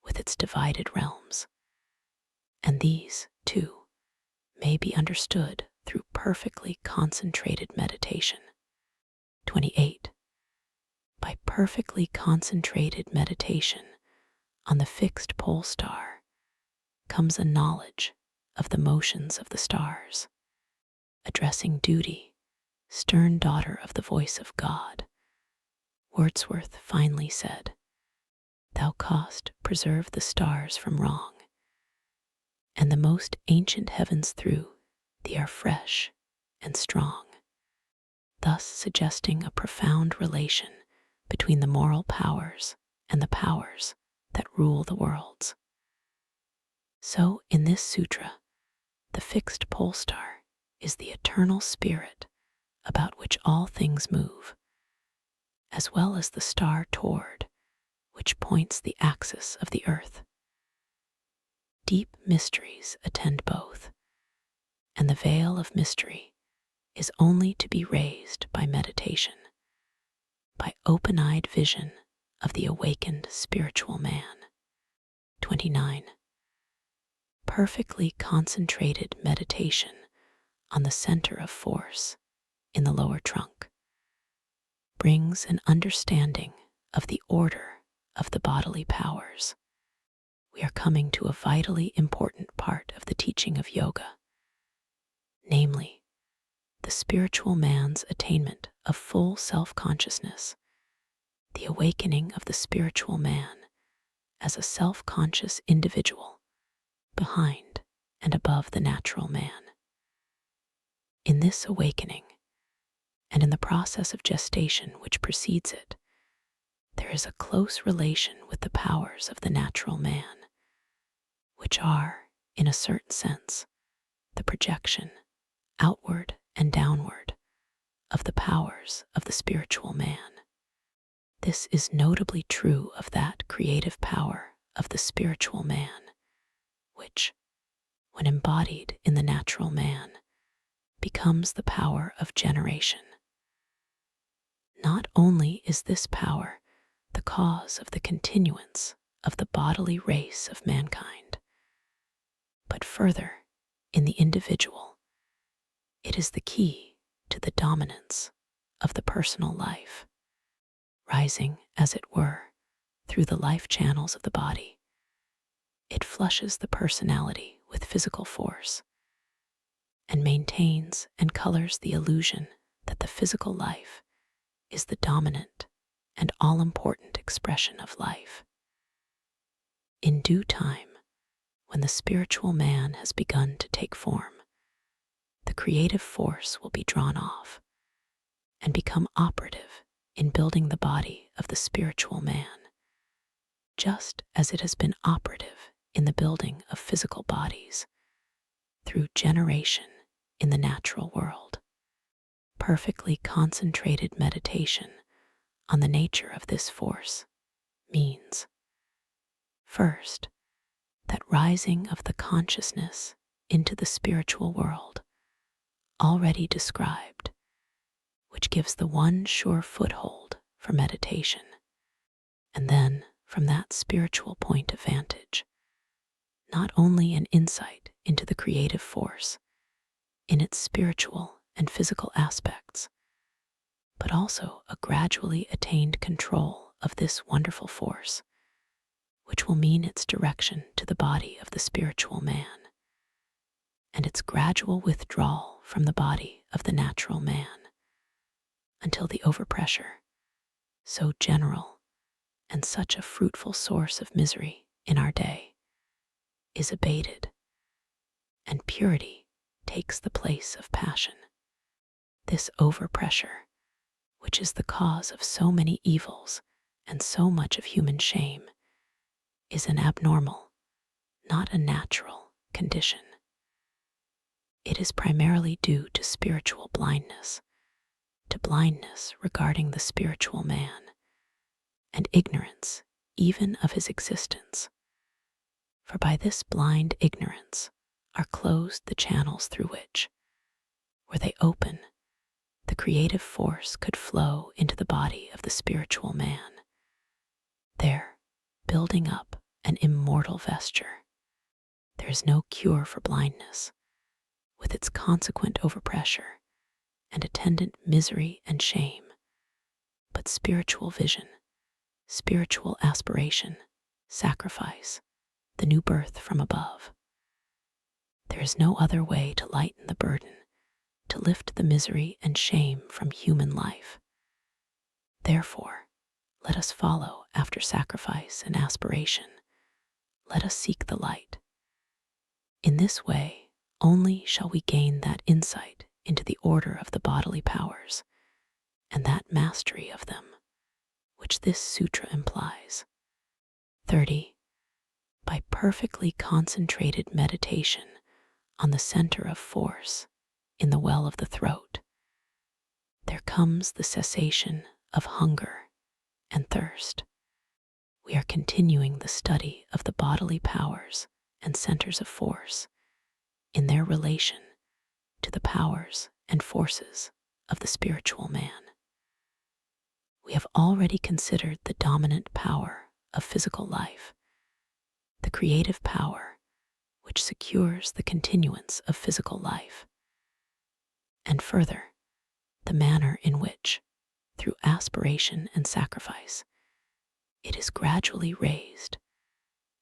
with its divided realms, and these, too, may be understood through perfectly concentrated meditation. 28. By perfectly concentrated meditation on the fixed pole star comes a knowledge of the motions of the stars. Addressing duty, stern daughter of the voice of God, Wordsworth finely said, "Thou cost preserve the stars from wrong, and the most ancient heavens through thee are fresh and strong," thus suggesting a profound relation between the moral powers and the powers that rule the worlds. So in this sutra, the fixed pole star is the eternal spirit about which all things move, as well as the star toward which points the axis of the earth. Deep mysteries attend both, and the veil of mystery is only to be raised by meditation, by open-eyed vision of the awakened spiritual man. 29. Perfectly concentrated meditation on the center of force in the lower trunk brings an understanding of the order of the bodily powers. We are coming to a vitally important part of the teaching of yoga, namely, the spiritual man's attainment of full self-consciousness, the awakening of the spiritual man as a self-conscious individual behind and above the natural man. In this awakening, and in the process of gestation which precedes it, there is a close relation with the powers of the natural man, which are, in a certain sense, the projection, outward and downward, of the powers of the spiritual man. This is notably true of that creative power of the spiritual man, which, when embodied in the natural man, becomes the power of generation. Not only is this power the cause of the continuance of the bodily race of mankind, but further, In the individual, it is the key to the dominance of the personal life, rising, as it were, through the life channels of the body. It flushes the personality with physical force and maintains and colors the illusion that the physical life is the dominant and all-important expression of life. In due time, when the spiritual man has begun to take form, the creative force will be drawn off and become operative in building the body of the spiritual man, just as it has been operative in the building of physical bodies through generation in the natural world. Perfectly concentrated meditation on the nature of this force means, first, that rising of the consciousness into the spiritual world already described, which gives the one sure foothold for meditation. And then, from that spiritual point of vantage, not only an insight into the creative force in its spiritual and physical aspects, but also a gradually attained control of this wonderful force, which will mean its direction to the body of the spiritual man, and its gradual withdrawal from the body of the natural man, until the overpressure, so general and such a fruitful source of misery in our day, is abated, and purity takes the place of passion. This overpressure, which is the cause of so many evils and so much of human shame, is an abnormal, not a natural, condition. It is primarily due to spiritual blindness, to blindness regarding the spiritual man, and ignorance even of his existence. For by this blind ignorance are closed the channels through which, were they open, the creative force could flow into the body of the spiritual man, there building up an immortal vesture. There is no cure for blindness, with its consequent overpressure and attendant misery and shame, but spiritual vision, spiritual aspiration, sacrifice, the new birth from above. There is no other way to lighten the burden, to lift the misery and shame from human life. Therefore, let us follow after sacrifice and aspiration. Let us seek the light. In this way, only shall we gain that insight into the order of the bodily powers and that mastery of them, which this sutra implies. 30. By perfectly concentrated meditation on the center of force in the well of the throat, there comes the cessation of hunger and thirst. We are continuing the study of the bodily powers and centers of force in their relation to the powers and forces of the spiritual man. We have already considered the dominant power of physical life, the creative power which secures the continuance of physical life, and further, the manner in which, through aspiration and sacrifice, it is gradually raised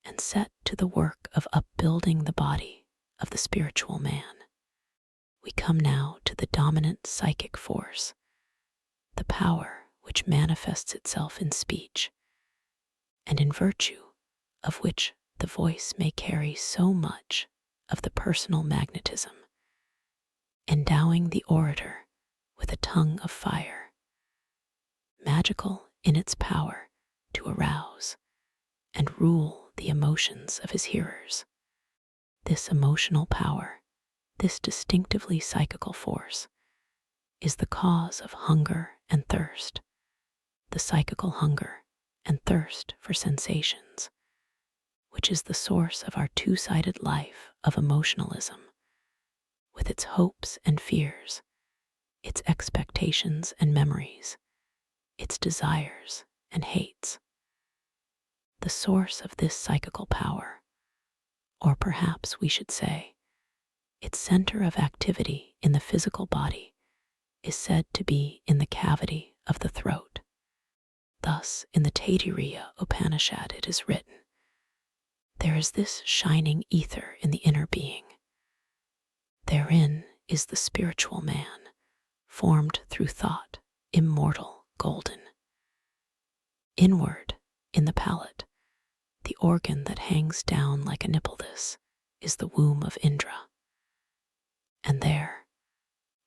and set to the work of upbuilding the body of the spiritual man. We come now to the dominant psychic force, the power which manifests itself in speech, and in virtue of which the voice may carry so much of the personal magnetism, endowing the orator with a tongue of fire, magical in its power to arouse and rule the emotions of his hearers. This emotional power, this distinctively psychical force, is the cause of hunger and thirst, the psychical hunger and thirst for sensations, which is the source of our two-sided life of emotionalism, with its hopes and fears, its expectations and memories, its desires and hates. The source of this psychical power, or perhaps we should say, Its center of activity in the physical body is said to be in the cavity of the throat. Thus, in the Taittiriya Upanishad it is written, "There is this shining ether in the inner being. Therein is the spiritual man, formed through thought, immortal, golden. Inward, in the palate, the organ that hangs down like a nipple, this is the womb of Indra. And there,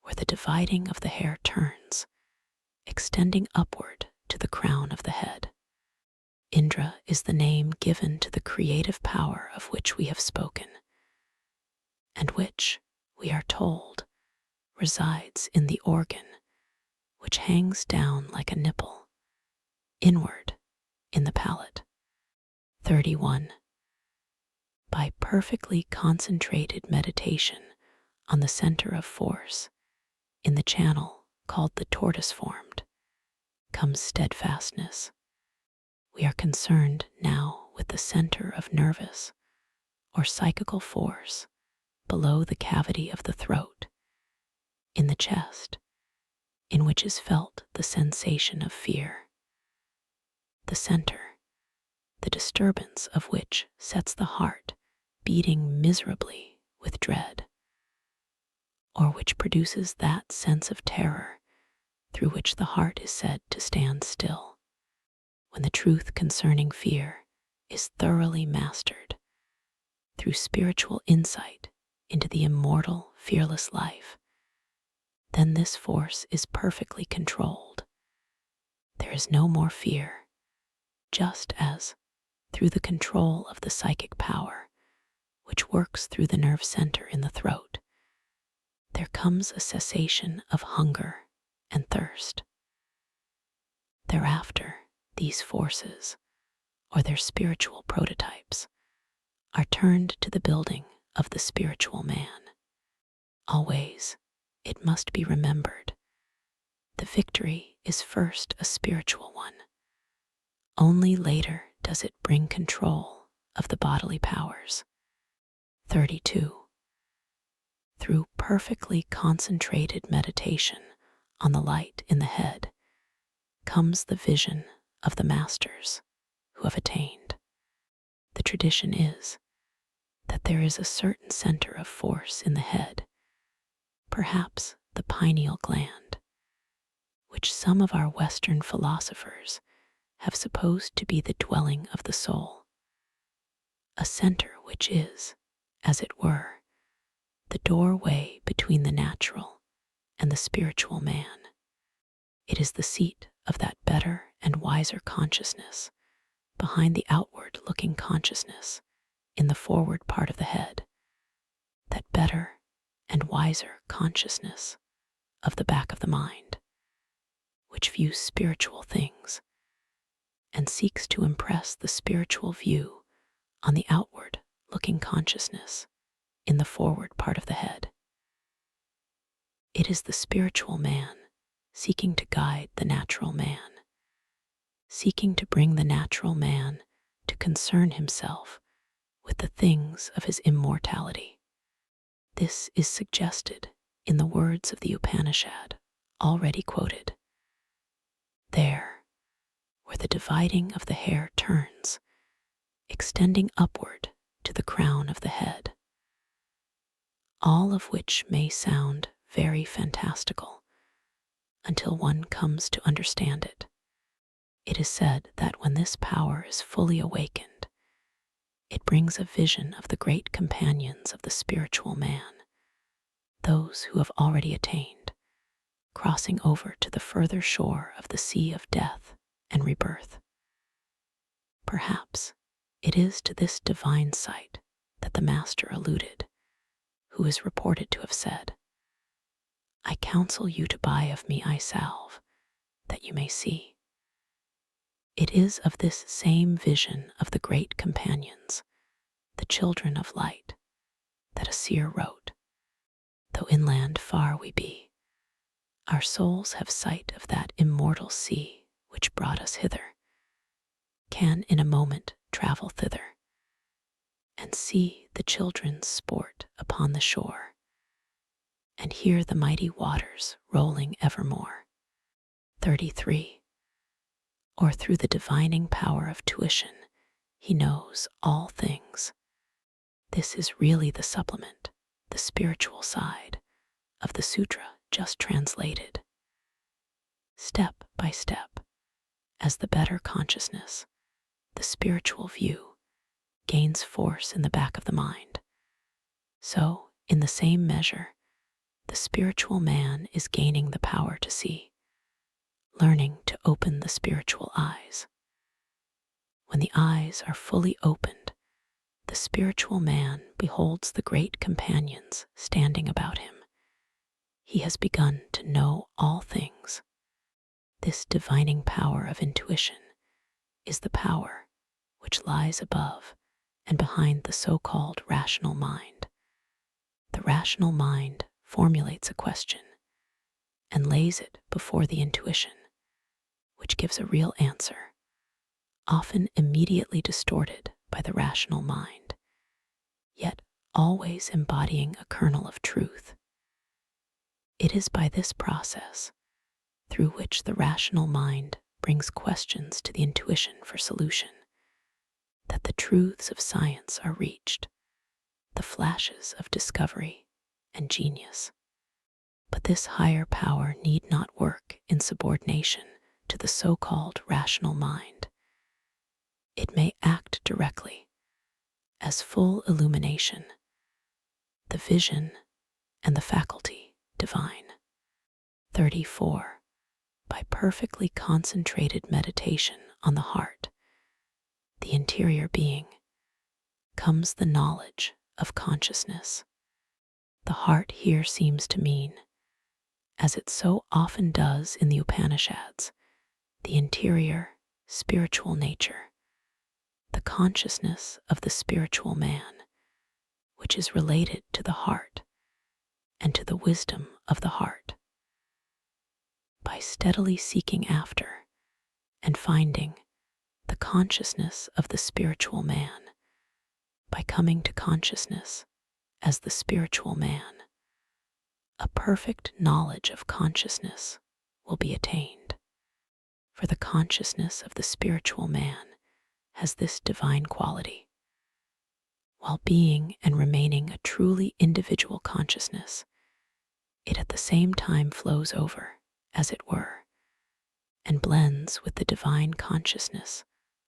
where the dividing of the hair turns, extending upward to the crown of the head, Indra is the name given to the creative power of which we have spoken, and which, we are told, resides in the organ which hangs down like a nipple, inward, in the palate." 31. By perfectly concentrated meditation on the center of force, in the channel called the tortoise formed, comes steadfastness. We are concerned now with the center of nervous or psychical force below the cavity of the throat, in the chest, in which is felt the sensation of fear. The center, the disturbance of which sets the heart beating miserably with dread, or which produces that sense of terror through which the heart is said to stand still. When the truth concerning fear is thoroughly mastered through spiritual insight into the immortal, fearless life, then this force is perfectly controlled. There is no more fear, just as, through the control of the psychic power, which works through the nerve center in the throat, there comes a cessation of hunger and thirst. Thereafter, these forces, or their spiritual prototypes, are turned to the building of the spiritual man. Always, it must be remembered, the victory is first a spiritual one. Only later does it bring control of the bodily powers. 32. Through perfectly concentrated meditation on the light in the head comes the vision of the masters who have attained. The tradition is that there is a certain center of force in the head, perhaps the pineal gland, which some of our Western philosophers have supposed to be the dwelling of the soul, a center which is, as it were, the doorway between the natural and the spiritual man. It is the seat of that better and wiser consciousness behind the outward-looking consciousness in the forward part of the head, that better and wiser consciousness of the back of the mind, which views spiritual things and seeks to impress the spiritual view on the outward-looking consciousness in the forward part of the head. It is the spiritual man seeking to guide the natural man, seeking to bring the natural man to concern himself with the things of his immortality. This is suggested in the words of the Upanishad already quoted. There, where the dividing of the hair turns, extending upward to the crown of the head, all of which may sound very fantastical until one comes to understand it. It is said that when this power is fully awakened, it brings a vision of the great companions of the spiritual man, those who have already attained, crossing over to the further shore of the sea of death and rebirth. Perhaps it is to this divine sight that the Master alluded, who is reported to have said, "I counsel you to buy of me eye salve, that you may see." It is of this same vision of the great companions, the children of light, that a seer wrote, "Though inland far we be, our souls have sight of that immortal sea which brought us hither, can in a moment travel thither, and see the children sport upon the shore, and hear the mighty waters rolling evermore. 33. Or through the divining power of tuition, he knows all things. This is really the supplement, the spiritual side of the sutra just translated. Step by step, as the better consciousness, the spiritual view, gains force in the back of the mind. So, in the same measure, the spiritual man is gaining the power to see, learning to open the spiritual eyes. When the eyes are fully opened, the spiritual man beholds the great companions standing about him. He has begun to know all things. This divining power of intuition is the power which lies above and behind the so-called rational mind. The rational mind formulates a question and lays it before the intuition, which gives a real answer, often immediately distorted by the rational mind, yet always embodying a kernel of truth. It is by this process, through which the rational mind brings questions to the intuition for solution, that the truths of science are reached, the flashes of discovery and genius. But this higher power need not work in subordination to the so-called rational mind. It may act directly as full illumination, the vision and the faculty divine. 34. By perfectly concentrated meditation on the heart, the interior being, comes the knowledge of consciousness. The heart here seems to mean, as it so often does in the Upanishads, the interior, spiritual nature, the consciousness of the spiritual man, which is related to the heart and to the wisdom of the heart. By steadily seeking after and finding the consciousness of the spiritual man, by coming to consciousness as the spiritual man, a perfect knowledge of consciousness will be attained. For the consciousness of the spiritual man has this divine quality. While being and remaining a truly individual consciousness, it at the same time flows over, as it were, and blends with the divine consciousness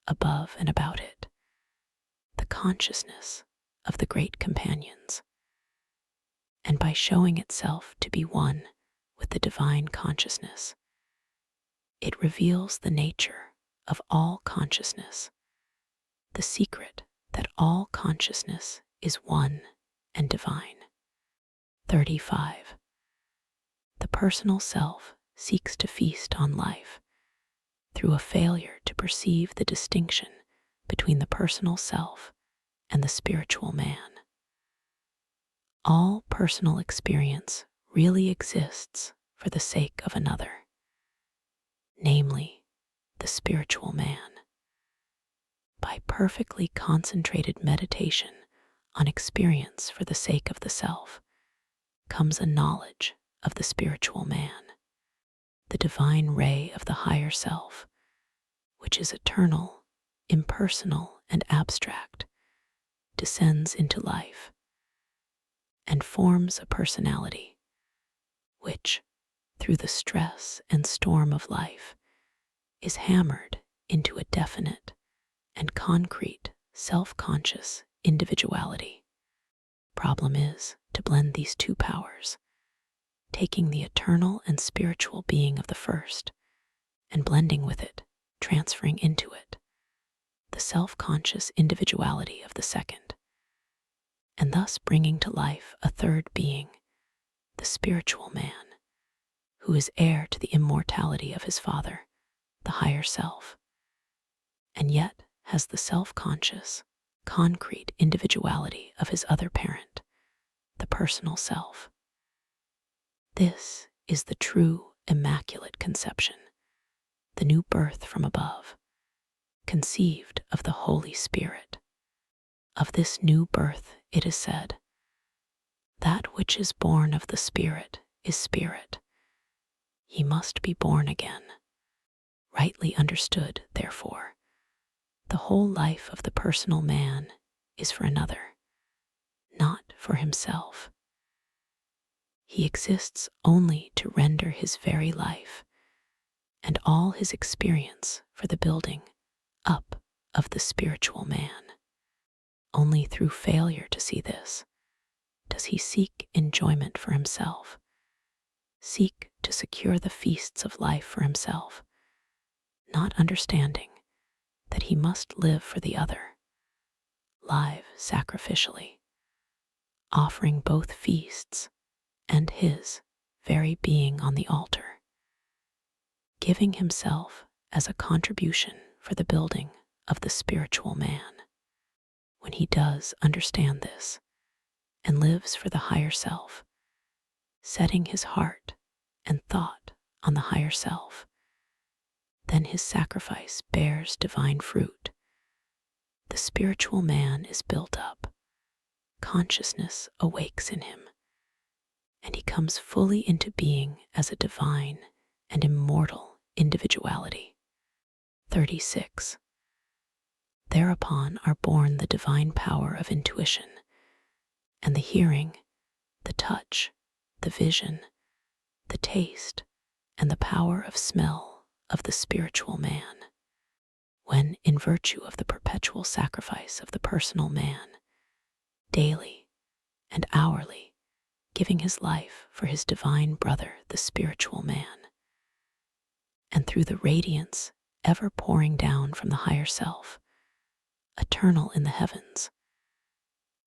above and about it, the consciousness of the great companions. And by showing itself to be one with the divine consciousness, it reveals the nature of all consciousness, the secret that all consciousness is one and divine. 35. The personal self seeks to feast on life through a failure to perceive the distinction between the personal self and the spiritual man. All personal experience really exists for the sake of another, namely, the spiritual man. By perfectly concentrated meditation on experience for the sake of the self comes a knowledge of the spiritual man, the divine ray of the higher self, which is eternal, impersonal, and abstract, descends into life and forms a personality, which, through the stress and storm of life, is hammered into a definite and concrete self-conscious individuality. Problem is to blend these two powers, taking the eternal and spiritual being of the first and blending with it, transferring into it, the self-conscious individuality of the second, and thus bringing to life a third being, the spiritual man, who is heir to the immortality of his father, the higher self, and yet has the self-conscious, concrete individuality of his other parent, the personal self. This is the true immaculate conception, the new birth from above, conceived of the Holy Spirit. Of this new birth it is said, that That which is born of the Spirit is spirit. Ye must be born again. Rightly understood, therefore, the whole life of the personal man is for another, not for himself. He exists only to render his very life and all his experience for the building up of the spiritual man. Only through failure to see this does he seek enjoyment for himself, seek to secure the feasts of life for himself, not understanding that he must live for the other, live sacrificially, offering both feasts and his very being on the altar, giving himself as a contribution for the building of the spiritual man. When he does understand this and lives for the higher self, setting his heart and thought on the higher self, then his sacrifice bears divine fruit. The spiritual man is built up, consciousness awakes in him, and he comes fully into being as a divine and immortal individuality. 36. Thereupon are born the divine power of intuition, and the hearing, the touch, the vision, the taste, and the power of smell of the spiritual man. When, in virtue of the perpetual sacrifice of the personal man, daily and hourly giving his life for his divine brother, the spiritual man, and through the radiance ever pouring down from the higher self, eternal in the heavens,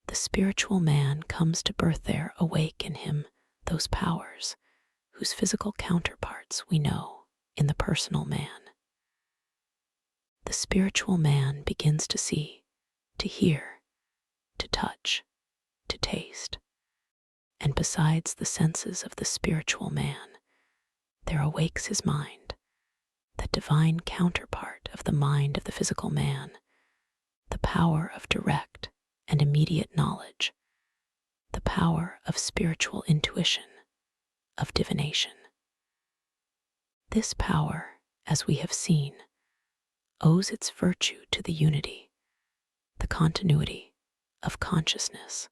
the spiritual man comes to birth there, awake in him those powers whose physical counterparts we know in the personal man. The spiritual man begins to see, to hear, to touch, to taste, and besides the senses of the spiritual man, there awakes his mind, that divine counterpart of the mind of the physical man, the power of direct and immediate knowledge, the power of spiritual intuition, of divination. This power, as we have seen, owes its virtue to the unity, the continuity of consciousness,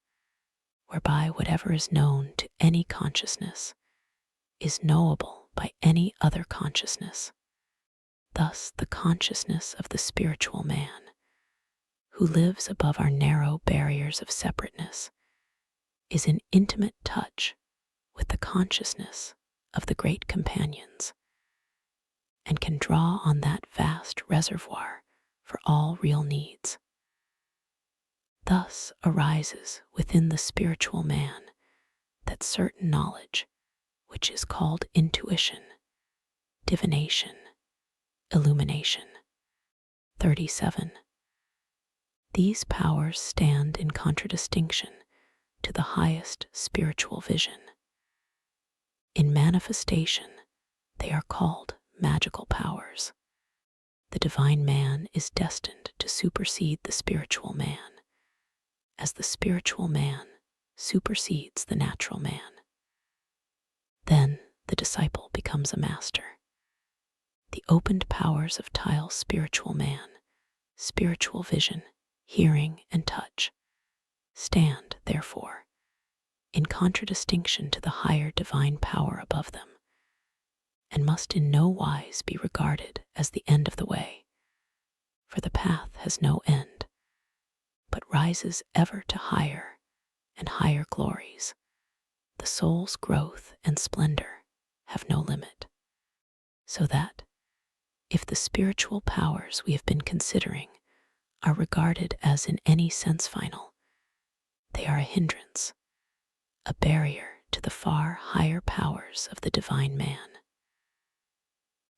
whereby whatever is known to any consciousness is knowable by any other consciousness. Thus, the consciousness of the spiritual man, who lives above our narrow barriers of separateness, is in intimate touch with the consciousness of the great companions, and can draw on that vast reservoir for all real needs. Thus arises within the spiritual man that certain knowledge which is called intuition, divination, illumination. 37. These powers stand in contradistinction to the highest spiritual vision. In manifestation, they are called magical powers. The divine man is destined to supersede the spiritual man, as the spiritual man supersedes the natural man. Then the disciple becomes a master. The opened powers of Tile's spiritual man, spiritual vision, hearing, and touch, stand, therefore, in contradistinction to the higher divine power above them, and must in no wise be regarded as the end of the way, for the path has no end, but rises ever to higher and higher glories. The soul's growth and splendor have no limit, so that, if the spiritual powers we have been considering are regarded as in any sense final, they are a hindrance, a barrier to the far higher powers of the divine man.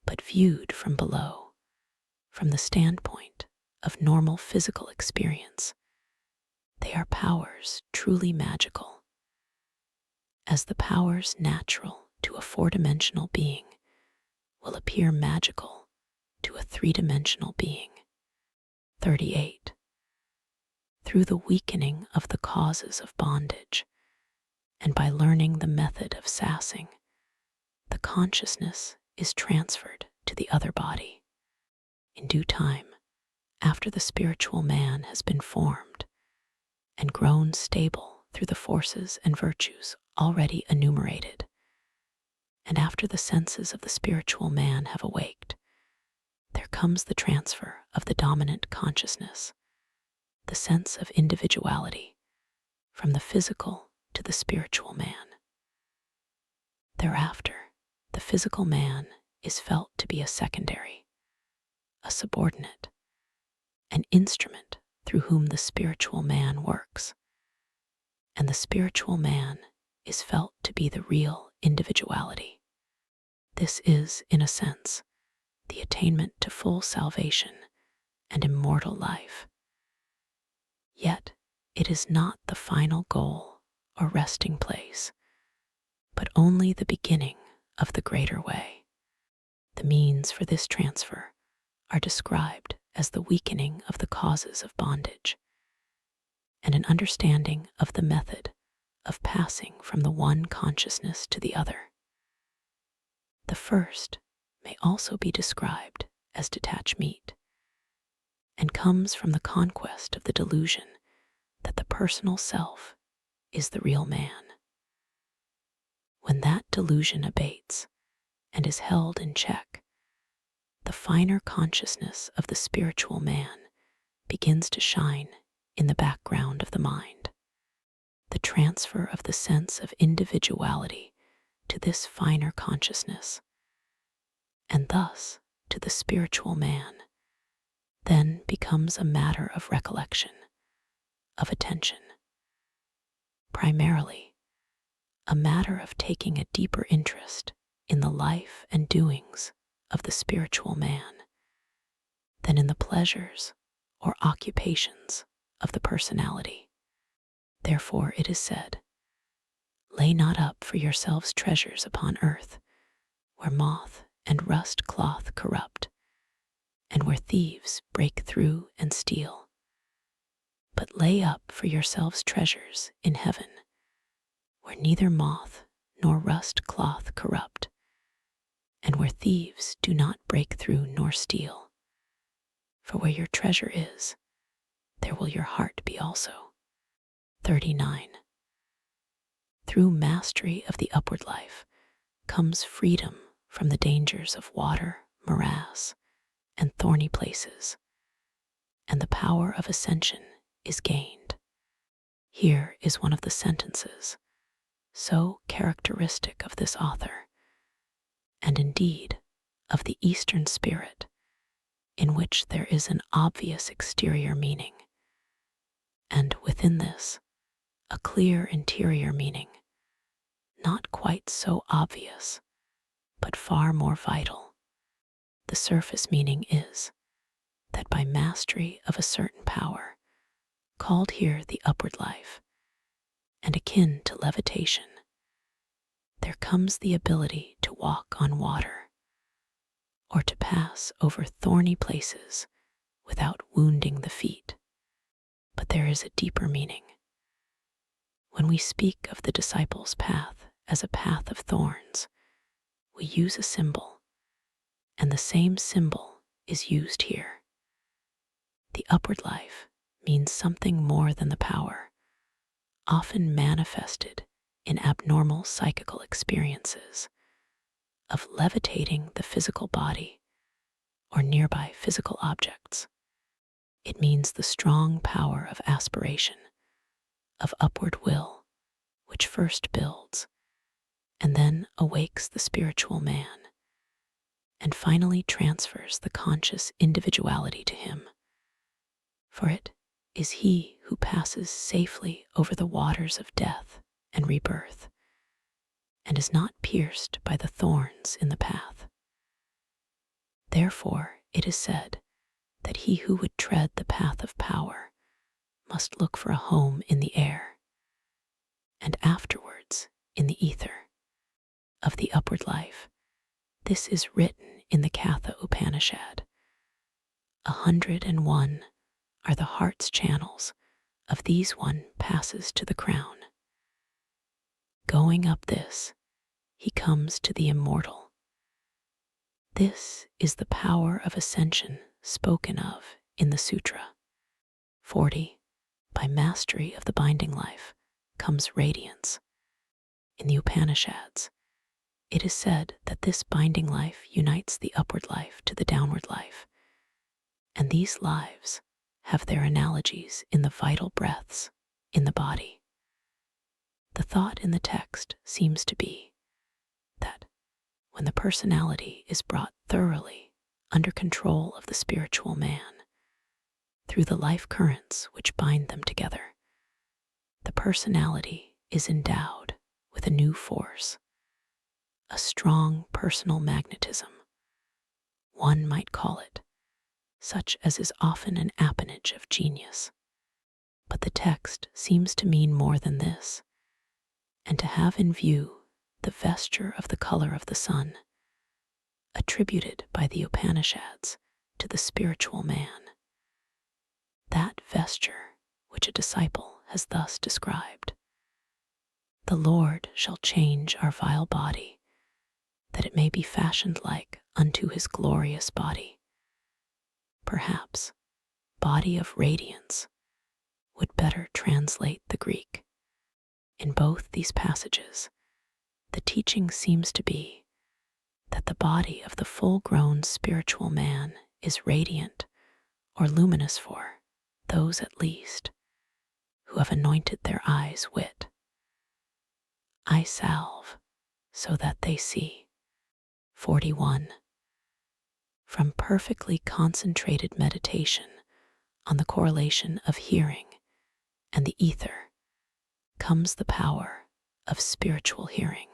But viewed from below, from the standpoint of normal physical experience, they are powers truly magical. As the powers natural to a four-dimensional being will appear magical to a three-dimensional being. 38. Through the weakening of the causes of bondage, And by learning the method of sassing, the consciousness is transferred to the other body. In due time, after the spiritual man has been formed and grown stable through the forces and virtues already enumerated, and after the senses of the spiritual man have awaked, there comes the transfer of the dominant consciousness, the sense of individuality, from the physical to the spiritual man. Thereafter, the physical man is felt to be a secondary, a subordinate, an instrument through whom the spiritual man works, and the spiritual man is felt to be the real individuality. This is, in a sense, the attainment to full salvation and immortal life. Yet, it is not the final goal or resting place, but only the beginning of the greater way. The means for this transfer are described as the weakening of the causes of bondage and an understanding of the method of passing from the one consciousness to the other. The first may also be described as detached meat and comes from the conquest of the delusion that the personal self is the real man. When that delusion abates and is held in check, the finer consciousness of the spiritual man begins to shine in the background of the mind. The transfer of the sense of individuality to this finer consciousness, and thus to the spiritual man, then becomes a matter of recollection, of attention. Primarily, a matter of taking a deeper interest in the life and doings of the spiritual man than in the pleasures or occupations of the personality. Therefore it is said, "Lay not up for yourselves treasures upon earth, where moth and rust cloth corrupt, and where thieves break through and steal. But lay up for yourselves treasures in heaven, where neither moth nor rust cloth corrupt, and where thieves do not break through nor steal. For where your treasure is, there will your heart be also." 39. Through mastery of the upward life comes freedom from the dangers of water, morass, and thorny places, and the power of ascension is gained. Here is one of the sentences so characteristic of this author, and indeed of the Eastern spirit, in which there is an obvious exterior meaning, and within this, a clear interior meaning, not quite so obvious, but far more vital. The surface meaning is that by mastery of a certain power, called here the upward life, and akin to levitation, there comes the ability to walk on water, or to pass over thorny places without wounding the feet. But there is a deeper meaning. When we speak of the disciple's path as a path of thorns, we use a symbol, and the same symbol is used here. The upward life means something more than the power, often manifested in abnormal psychical experiences, of levitating the physical body or nearby physical objects. It means the strong power of aspiration, of upward will, which first builds and then awakes the spiritual man, and finally transfers the conscious individuality to him. For it is he who passes safely over the waters of death and rebirth, and is not pierced by the thorns in the path. Therefore it is said that he who would tread the path of power must look for a home in the air, and afterwards in the ether. Of the upward life, this is written in the Katha Upanishad. 101 are the heart's channels, of these one passes to the crown. going up this, he comes to the immortal. This is the power of ascension spoken of in the sutra. 40. By mastery of the binding life comes radiance. In the Upanishads, it is said that this binding life unites the upward life to the downward life, and these lives have their analogies in the vital breaths in the body. The thought in the text seems to be that when the personality is brought thoroughly under control of the spiritual man, through the life currents which bind them together, the personality is endowed with a new force, a strong personal magnetism. One might call it, such as is often an appanage of genius. But the text seems to mean more than this, and to have in view the vesture of the color of the sun, attributed by the Upanishads to the spiritual man. That vesture which a disciple has thus described: the Lord shall change our vile body, that it may be fashioned like unto his glorious body. Perhaps body of radiance would better translate the Greek. In both these passages, the teaching seems to be that the body of the full-grown spiritual man is radiant or luminous for those at least who have anointed their eyes wit. I salve so that they see. 41. From perfectly concentrated meditation on the correlation of hearing and the ether comes the power of spiritual hearing.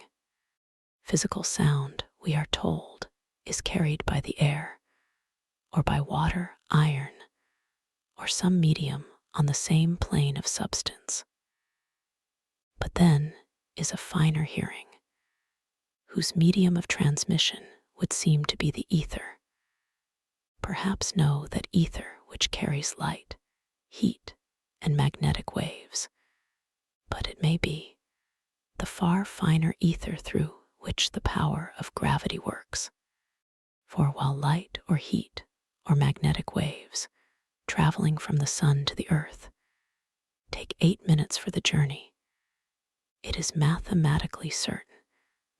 Physical sound, we are told, is carried by the air, or by water, iron, or some medium on the same plane of substance. But then is a finer hearing, whose medium of transmission would seem to be the ether. Perhaps know that ether which carries light, heat, and magnetic waves, but it may be the far finer ether through which the power of gravity works. For while light or heat or magnetic waves traveling from the sun to the earth take 8 minutes for the journey, it is mathematically certain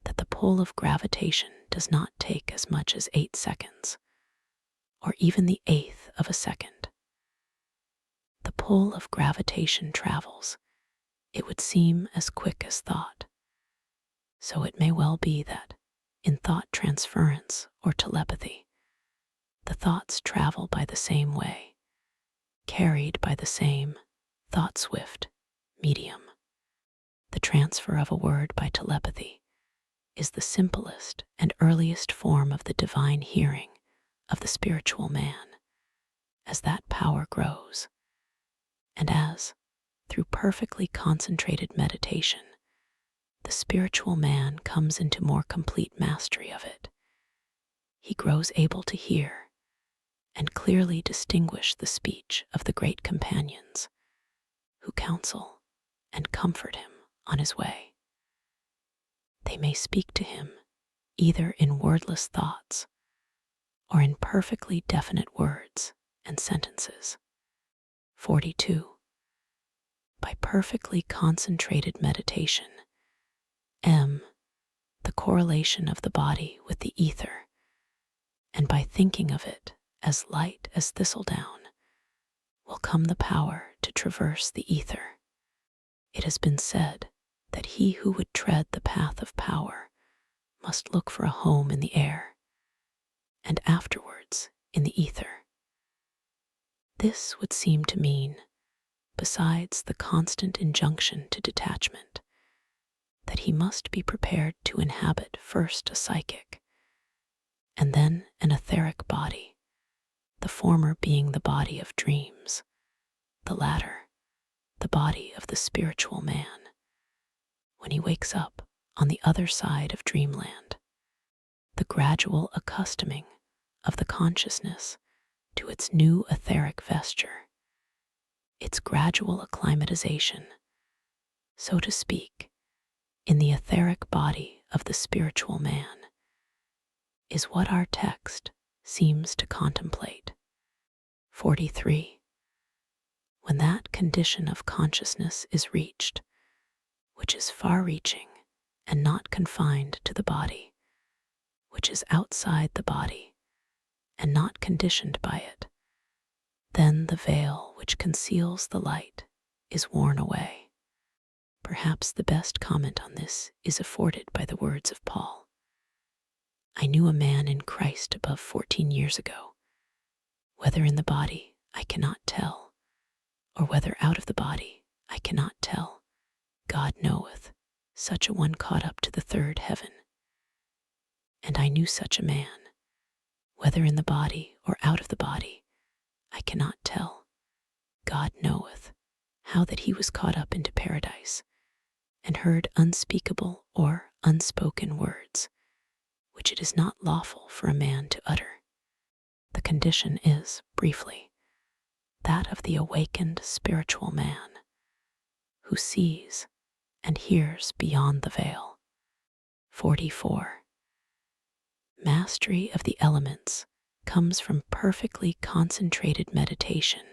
that the pull of gravitation does not take as much as 8 seconds, or even the eighth of a second. The pull of gravitation travels, it would seem, as quick as thought. So it may well be that, in thought transference or telepathy, the thoughts travel by the same way, carried by the same thought-swift medium. The transfer of a word by telepathy is the simplest and earliest form of the divine hearing of the spiritual man, as that power grows, and as, through perfectly concentrated meditation, the spiritual man comes into more complete mastery of it, he grows able to hear and clearly distinguish the speech of the great companions who counsel and comfort him on his way. They may speak to him either in wordless thoughts or in perfectly definite words and sentences. 42. By perfectly concentrated meditation, the correlation of the body with the ether, and by thinking of it as light as thistledown, will come the power to traverse the ether. It has been said that he who would tread the path of power must look for a home in the air, and afterwards in the ether. This would seem to mean, besides the constant injunction to detachment, that he must be prepared to inhabit first a psychic, and then an etheric body, the former being the body of dreams, the latter the body of the spiritual man, when he wakes up on the other side of dreamland. The gradual accustoming of the consciousness to its new etheric vesture, its gradual acclimatization, so to speak, in the etheric body of the spiritual man is what our text seems to contemplate. 43. When that condition of consciousness is reached, which is far-reaching and not confined to the body, which is outside the body and not conditioned by it, then the veil which conceals the light is worn away. Perhaps the best comment on this is afforded by the words of Paul. I knew a man in Christ above 14 years ago. Whether in the body, I cannot tell, or whether out of the body, I cannot tell. God knoweth, such a one caught up to the third heaven. And I knew such a man, whether in the body or out of the body, I cannot tell. God knoweth, how that he was caught up into paradise, and heard unspeakable or unspoken words, which it is not lawful for a man to utter. The condition is, briefly, that of the awakened spiritual man, who sees and hears beyond the veil. 44. Mastery of the elements comes from perfectly concentrated meditation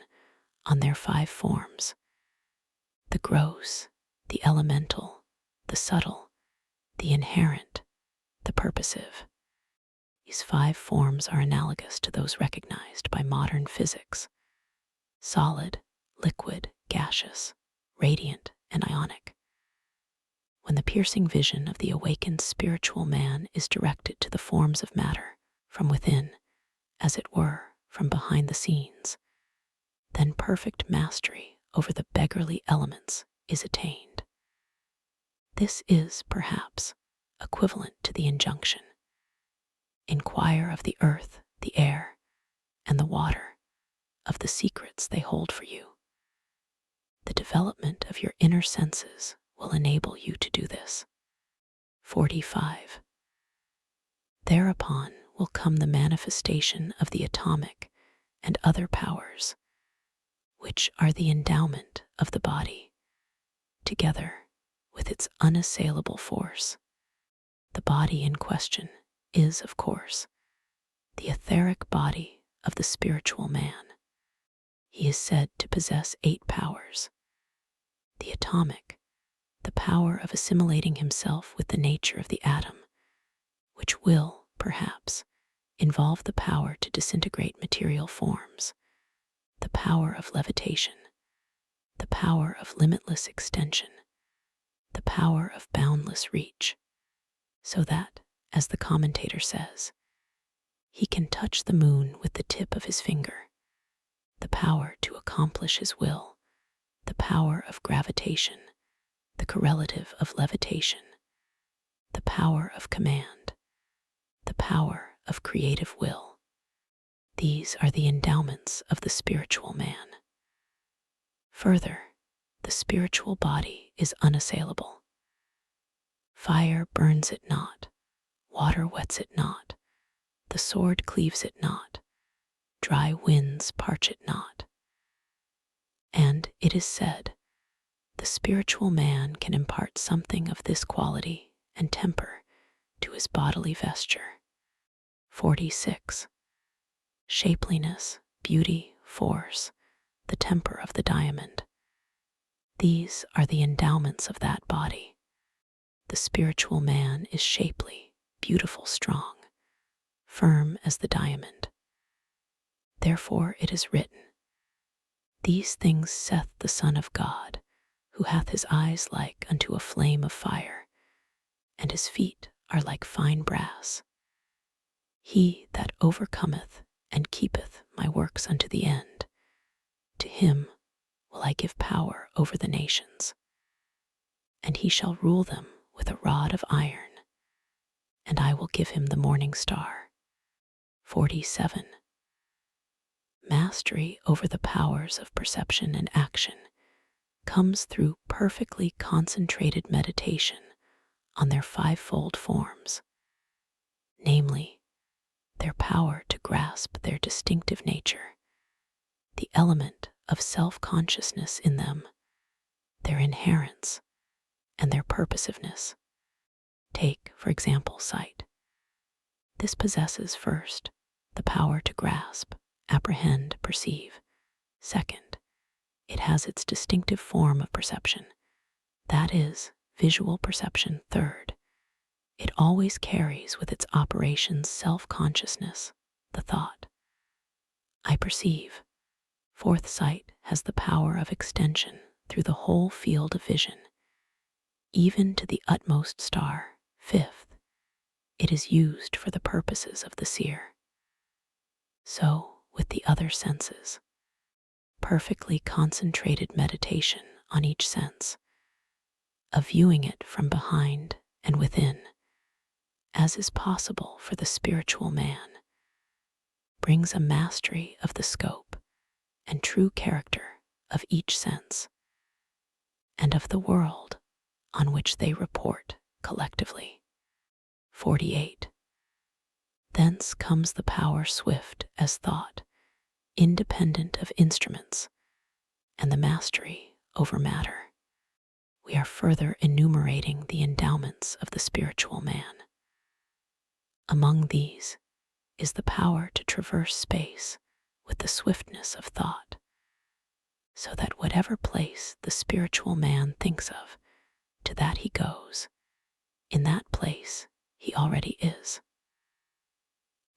on their 5 forms: the gross, the elemental, the subtle, the inherent, the purposive. These 5 forms are analogous to those recognized by modern physics: solid, liquid, gaseous, radiant, and ionic. When the piercing vision of the awakened spiritual man is directed to the forms of matter from within, as it were, from behind the scenes, then perfect mastery over the beggarly elements is attained. This is, perhaps, equivalent to the injunction: inquire of the earth, the air, and the water, of the secrets they hold for you. The development of your inner senses will enable you to do this. 45. Thereupon will come the manifestation of the atomic and other powers, which are the endowment of the body, together with its unassailable force. The body in question is, of course, the etheric body of the spiritual man. He is said to possess 8 powers: the atomic, the power of assimilating himself with the nature of the atom, which will, perhaps, involve the power to disintegrate material forms; the power of levitation; the power of limitless extension; the power of boundless reach, so that, as the commentator says, he can touch the moon with the tip of his finger; the power to accomplish his will; the power of gravitation; the correlative of levitation; the power of command; the power of creative will. These are the endowments of the spiritual man. Further, the spiritual body is unassailable. Fire burns it not, water wets it not, the sword cleaves it not, dry winds parch it not. And it is said, the spiritual man can impart something of this quality and temper to his bodily vesture. 46. Shapeliness, beauty, force, the temper of the diamond. These are the endowments of that body. The spiritual man is shapely, beautiful, strong, firm as the diamond. Therefore it is written, these things saith the Son of God, who hath his eyes like unto a flame of fire, and his feet are like fine brass. He that overcometh and keepeth my works unto the end, to him will I give power over the nations, and he shall rule them with a rod of iron, and I will give him the morning star. 47. Mastery over the powers of perception and action comes through perfectly concentrated meditation on their 5-fold forms, namely, their power to grasp their distinctive nature, the element of self-consciousness in them, their inherence, and their purposiveness. Take, for example, sight. This possesses, first, the power to grasp, apprehend, perceive. Second, it has its distinctive form of perception, that is, visual perception. Third, it always carries with its operations self-consciousness, the thought, I perceive. Fourth, sight has the power of extension through the whole field of vision, even to the utmost star. Fifth, it is used for the purposes of the seer. So, with the other senses, perfectly concentrated meditation on each sense, of viewing it from behind and within, as is possible for the spiritual man, brings a mastery of the scope and true character of each sense, and of the world on which they report collectively. 48. Thence comes the power swift as thought, independent of instruments, and the mastery over matter. We are further enumerating the endowments of the spiritual man. Among these is the power to traverse space with the swiftness of thought, so that whatever place the spiritual man thinks of, to that he goes. In that place he already is.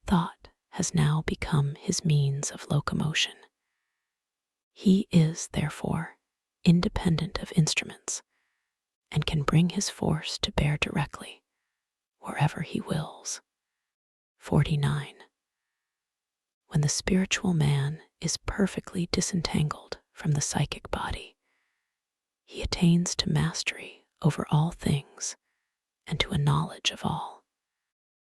Thought has now become his means of locomotion. He is, therefore, independent of instruments, and can bring his force to bear directly, wherever he wills. 49. When the spiritual man is perfectly disentangled from the psychic body, he attains to mastery over all things and to a knowledge of all.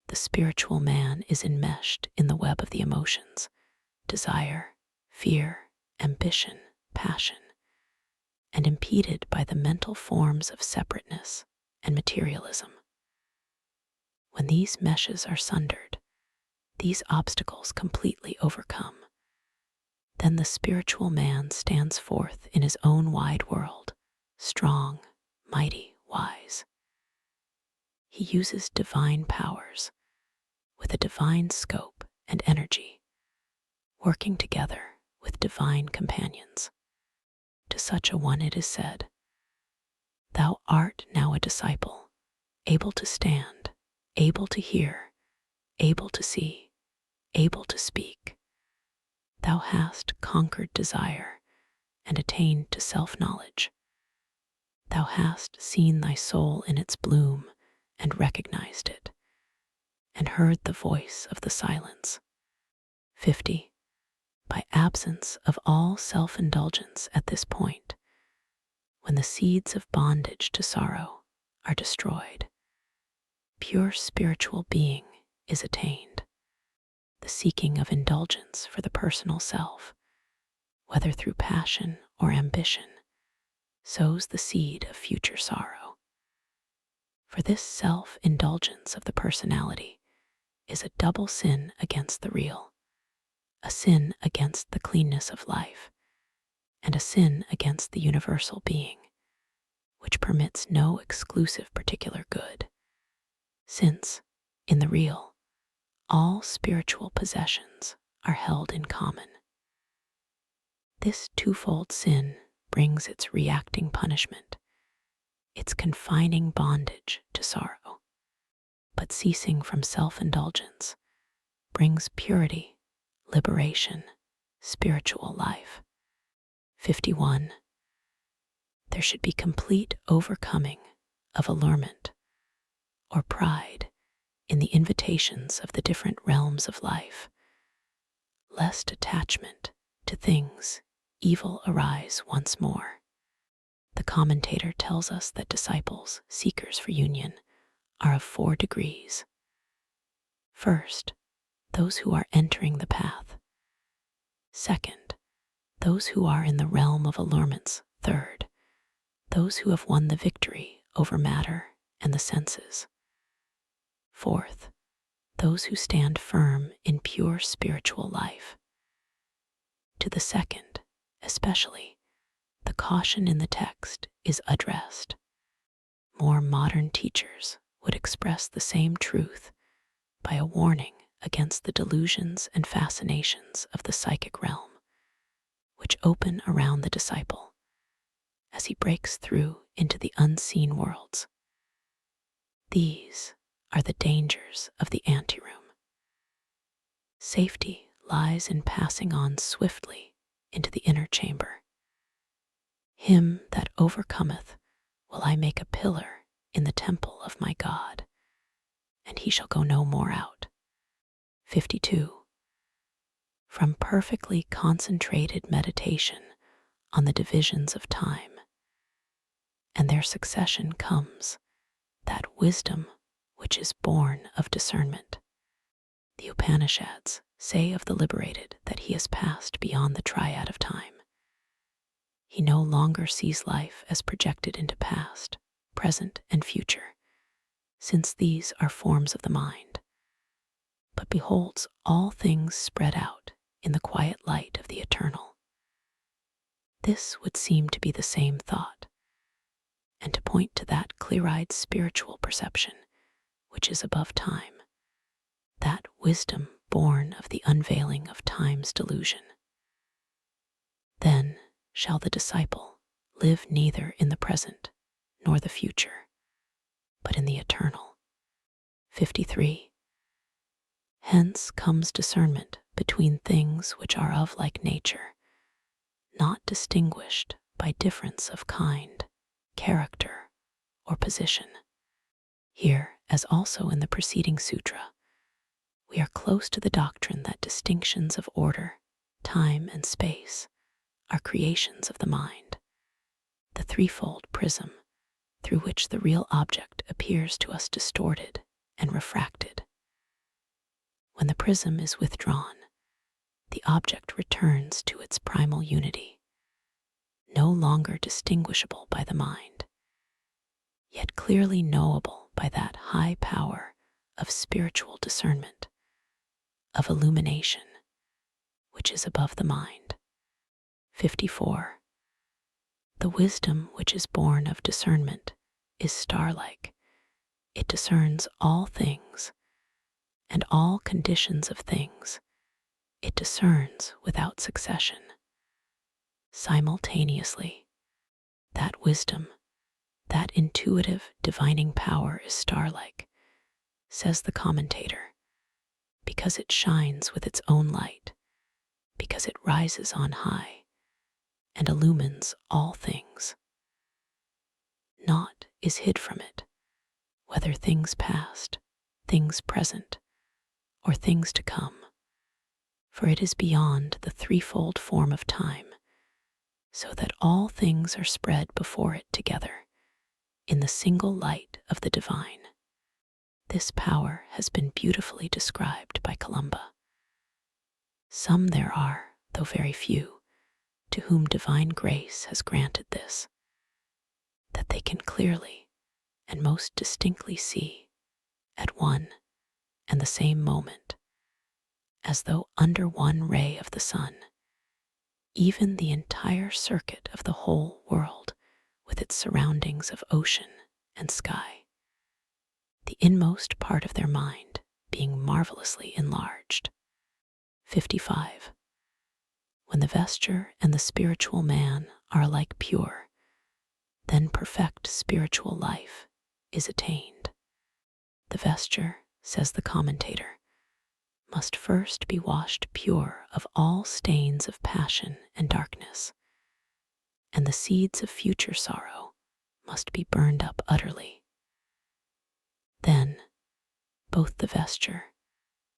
The spiritual man is enmeshed in the web of the emotions, desire, fear, ambition, passion, and impeded by the mental forms of separateness and materialism. When these meshes are sundered, these obstacles completely overcome, then the spiritual man stands forth in his own wide world, strong, mighty, wise. He uses divine powers with a divine scope and energy, working together with divine companions. To such a one it is said, "Thou art now a disciple, able to stand, able to hear, able to see, able to speak. Thou hast conquered desire and attained to self-knowledge. Thou hast seen thy soul in its bloom and recognized it, and heard the voice of the silence." 50. By absence of all self-indulgence at this point, when the seeds of bondage to sorrow are destroyed, pure spiritual being is attained. The seeking of indulgence for the personal self, whether through passion or ambition, sows the seed of future sorrow. For this self-indulgence of the personality is a double sin against the real, a sin against the cleanness of life, and a sin against the universal being, which permits no exclusive particular good, since, in the real, all spiritual possessions are held in common. This twofold sin brings its reacting punishment, its confining bondage to sorrow, but ceasing from self-indulgence brings purity, liberation, spiritual life. 51. There should be complete overcoming of allurement or pride in the invitations of the different realms of life, lest attachment to things evil arise once more. The commentator tells us that disciples, seekers for union, are of 4 degrees. First, those who are entering the path. Second, those who are in the realm of allurements. Third, those who have won the victory over matter and the senses. Fourth, those who stand firm in pure spiritual life. To the second, especially, the caution in the text is addressed. More modern teachers would express the same truth by a warning against the delusions and fascinations of the psychic realm, which open around the disciple as he breaks through into the unseen worlds. These are the dangers of the anteroom. Safety lies in passing on swiftly into the inner chamber. Him that overcometh will I make a pillar in the temple of my God, and he shall go no more out. 52. From perfectly concentrated meditation on the divisions of time and their succession comes that wisdom which is born of discernment. The Upanishads say of the liberated that he has passed beyond the triad of time. He no longer sees life as projected into past, present, and future, since these are forms of the mind, but beholds all things spread out in the quiet light of the eternal. This would seem to be the same thought, and to point to that clear-eyed spiritual perception which is above time, that wisdom born of the unveiling of time's delusion. Then shall the disciple live neither in the present nor the future, but in the eternal. 53. Hence comes discernment between things which are of like nature, not distinguished by difference of kind, character, or position. Here, as also in the preceding sutra, we are close to the doctrine that distinctions of order, time, and space are creations of the mind, the threefold prism through which the real object appears to us distorted and refracted. When the prism is withdrawn, the object returns to its primal unity, no longer distinguishable by the mind, yet clearly knowable by that high power of spiritual discernment, of illumination, which is above the mind. 54. The wisdom which is born of discernment is star-like. It discerns all things and all conditions of things. It discerns without succession. Simultaneously, that wisdom, that intuitive divining power is star-like, says the commentator, because it shines with its own light, because it rises on high and illumines all things. Naught is hid from it, whether things past, things present, or things to come, for it is beyond the threefold form of time, so that all things are spread before it together in the single light of the divine. This power has been beautifully described by Columba. Some there are, though very few, to whom divine grace has granted this, that they can clearly and most distinctly see, at one and the same moment, as though under one ray of the sun, even the entire circuit of the whole world with its surroundings of ocean and sky, the inmost part of their mind being marvelously enlarged. 55. When the vesture and the spiritual man are alike pure, then perfect spiritual life is attained. The vesture, says the commentator, must first be washed pure of all stains of passion and darkness, and the seeds of future sorrow must be burned up utterly. Then, both the vesture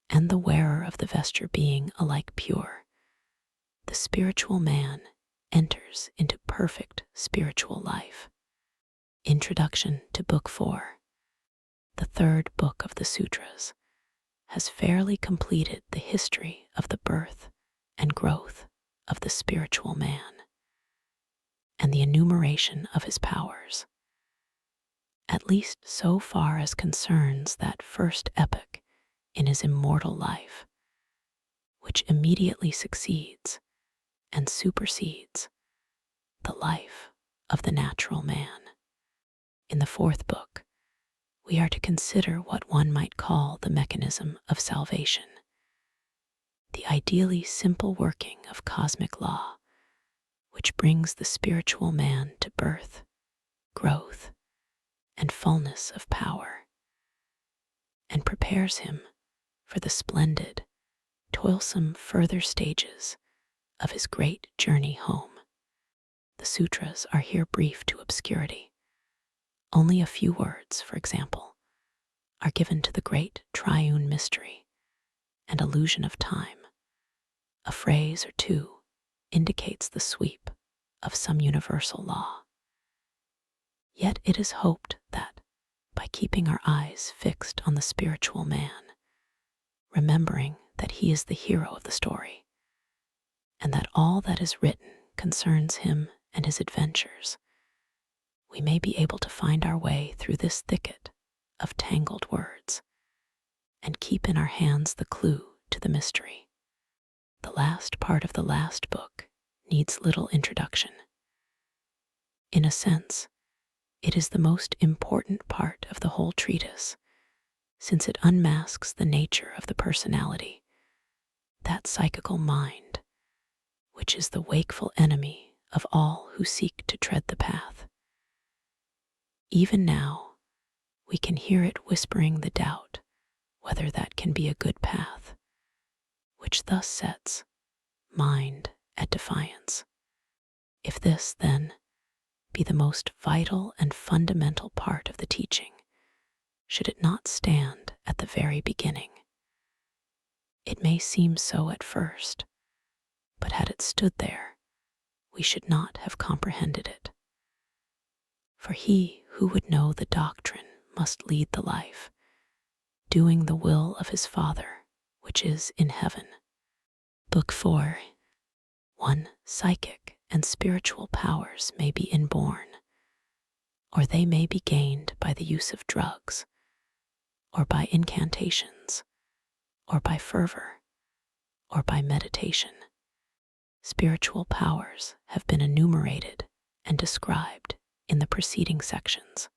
and the wearer of the vesture being alike pure, the spiritual man enters into perfect spiritual life. Introduction to Book 4, the third book of the Sutras, has fairly completed the history of the birth and growth of the spiritual man and the enumeration of his powers, at least so far as concerns that first epoch in his immortal life, which immediately succeeds and supersedes the life of the natural man. In the fourth book, we are to consider what one might call the mechanism of salvation, the ideally simple working of cosmic law, which brings the spiritual man to birth, growth, and fullness of power, and prepares him for the splendid, toilsome further stages of his great journey home. The sutras are here brief to obscurity. Only a few words, for example, are given to the great triune mystery and illusion of time. A phrase or two indicates the sweep of some universal law. Yet it is hoped that, by keeping our eyes fixed on the spiritual man, remembering that he is the hero of the story, and that all that is written concerns him and his adventures, we may be able to find our way through this thicket of tangled words and keep in our hands the clue to the mystery. The last part of the last book needs little introduction. In a sense, it is the most important part of the whole treatise, since it unmasks the nature of the personality, that psychical mind, which is the wakeful enemy of all who seek to tread the path. Even now, we can hear it whispering the doubt whether that can be a good path, which thus sets mind at defiance. If this, then, be the most vital and fundamental part of the teaching, should it not stand at the very beginning? It may seem so at first, but had it stood there, we should not have comprehended it. For he who would know the doctrine must lead the life, doing the will of his Father, which is in heaven. Book 4. 1. Psychic and spiritual powers may be inborn, or they may be gained by the use of drugs, or by incantations, or by fervor, or by meditation. Spiritual powers have been enumerated and described in the preceding sections.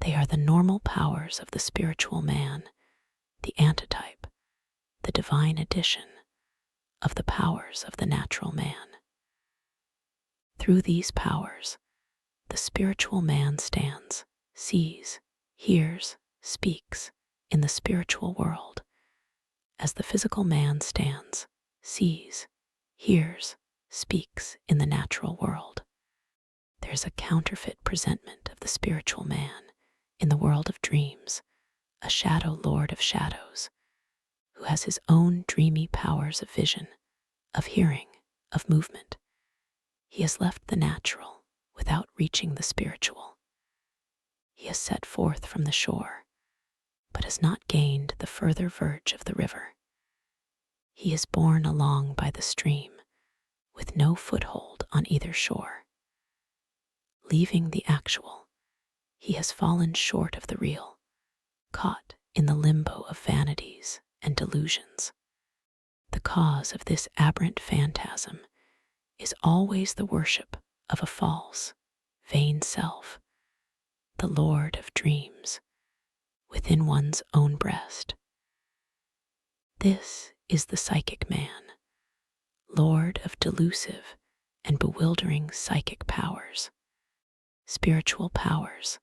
They are the normal powers of the spiritual man, the antitype, the divine addition of the powers of the natural man. Through these powers, the spiritual man stands, sees, hears, speaks in the spiritual world, as the physical man stands, sees, hears, speaks in the natural world. There's a counterfeit presentment of the spiritual man in the world of dreams, a shadow lord of shadows, who has his own dreamy powers of vision, of hearing, of movement. He has left the natural without reaching the spiritual. He has set forth from the shore, but has not gained the further verge of the river. He is borne along by the stream, with no foothold on either shore. Leaving the actual, he has fallen short of the real, caught in the limbo of vanities and delusions. The cause of this aberrant phantasm is always the worship of a false, vain self, the lord of dreams, within one's own breast. This is the psychic man, lord of delusive and bewildering psychic powers. Spiritual powers,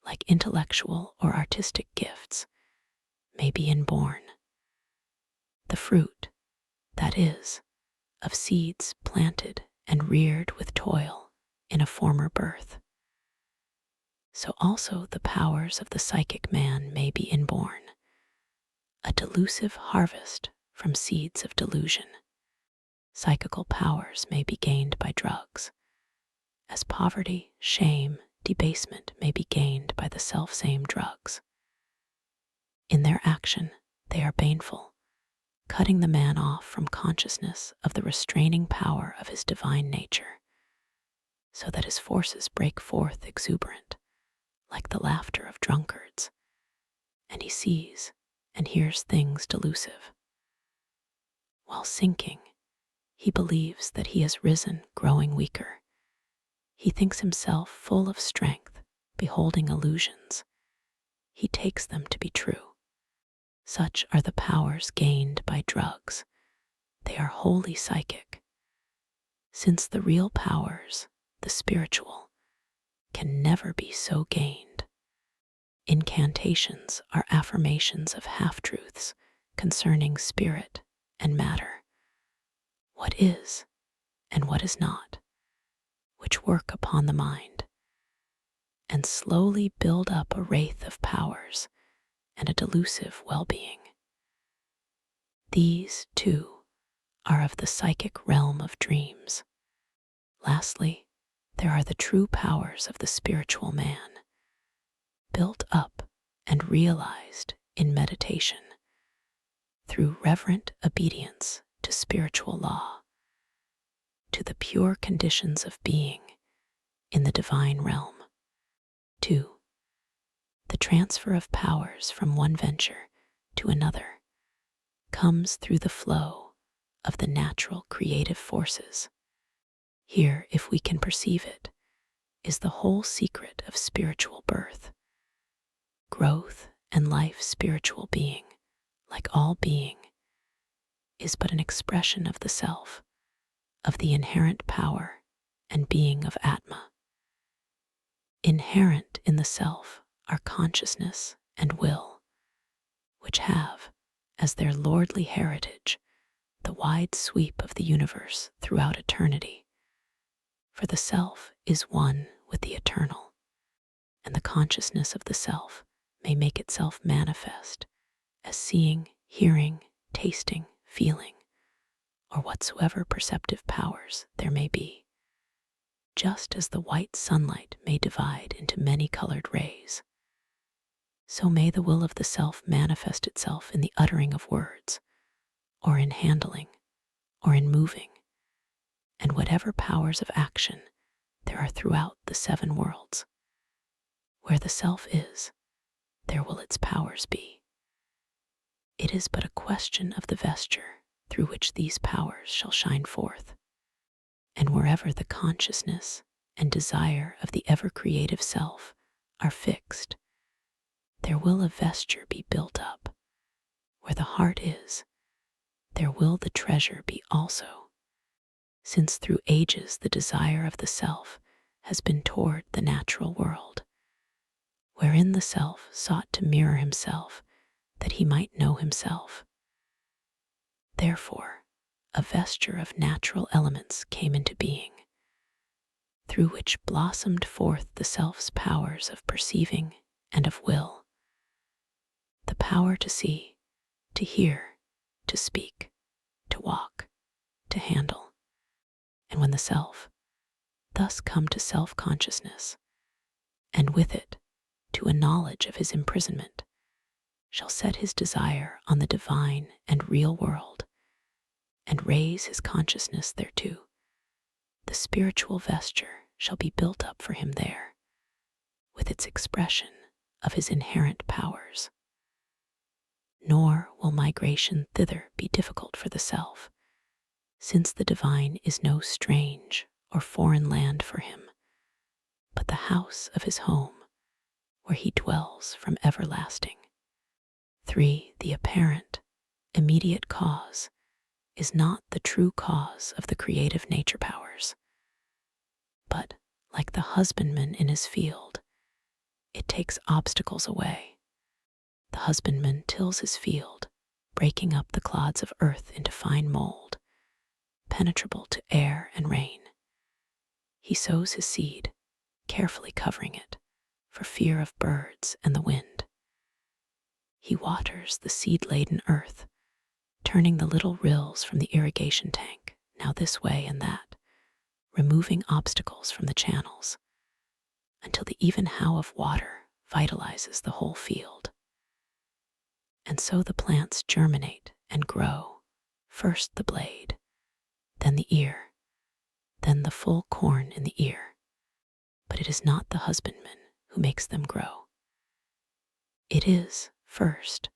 like intellectual or artistic gifts, may be inborn. The fruit, that is, of seeds planted and reared with toil in a former birth. So also the powers of the psychic man may be inborn, a delusive harvest from seeds of delusion. Psychical powers may be gained by drugs, as poverty, shame, debasement may be gained by the selfsame drugs. In their action, they are baneful, cutting the man off from consciousness of the restraining power of his divine nature, so that his forces break forth exuberant, like the laughter of drunkards, and he sees and hears things delusive. While sinking, he believes that he has risen, growing weaker. He thinks himself full of strength, beholding illusions, he takes them to be true. Such are the powers gained by drugs. They are wholly psychic, since the real powers, the spiritual, can never be so gained. Incantations are affirmations of half-truths concerning spirit and matter, what is and what is not, which work upon the mind, and slowly build up a wraith of powers and a delusive well-being. These, too, are of the psychic realm of dreams. Lastly, there are the true powers of the spiritual man, built up and realized in meditation through reverent obedience to spiritual law, to the pure conditions of being in the divine realm. 2. The transfer of powers from one venture to another comes through the flow of the natural creative forces. Here, if we can perceive it, is the whole secret of spiritual birth. Growth and life spiritual being, like all being, is but an expression of the self, of the inherent power and being of Atma. Inherent in the self are consciousness and will, which have, as their lordly heritage, the wide sweep of the universe throughout eternity. For the self is one with the eternal, and the consciousness of the self may make itself manifest as seeing, hearing, tasting, feeling, or whatsoever perceptive powers there may be. Just as the white sunlight may divide into many colored rays, so may the will of the self manifest itself in the uttering of words, or in handling, or in moving, and whatever powers of action there are throughout the 7 worlds. Where the self is, there will its powers be. It is but a question of the vesture through which these powers shall shine forth. And wherever the consciousness and desire of the ever-creative self are fixed, there will a vesture be built up. Where the heart is, there will the treasure be also, since through ages the desire of the self has been toward the natural world, wherein the self sought to mirror himself that he might know himself. Therefore, a vesture of natural elements came into being, through which blossomed forth the self's powers of perceiving and of will, the power to see, to hear, to speak, to walk, to handle. And when the self thus come to self-consciousness, and with it to a knowledge of his imprisonment, shall set his desire on the divine and real world, and raise his consciousness thereto, the spiritual vesture shall be built up for him there, with its expression of his inherent powers. Nor will migration thither be difficult for the self, since the divine is no strange or foreign land for him, but the house of his home, where he dwells from everlasting. 3. The apparent, immediate cause is not the true cause of the creative nature powers, but, like the husbandman in his field, it takes obstacles away. The husbandman tills his field, breaking up the clods of earth into fine mold, penetrable to air and rain. He sows his seed, carefully covering it, for fear of birds and the wind. He waters the seed-laden earth, turning the little rills from the irrigation tank, now this way and that, removing obstacles from the channels, until the even how of water vitalizes the whole field. And so the plants germinate and grow, first the blade, then the ear, then the full corn in the ear. But it is not the husbandman who makes them grow. It is, first,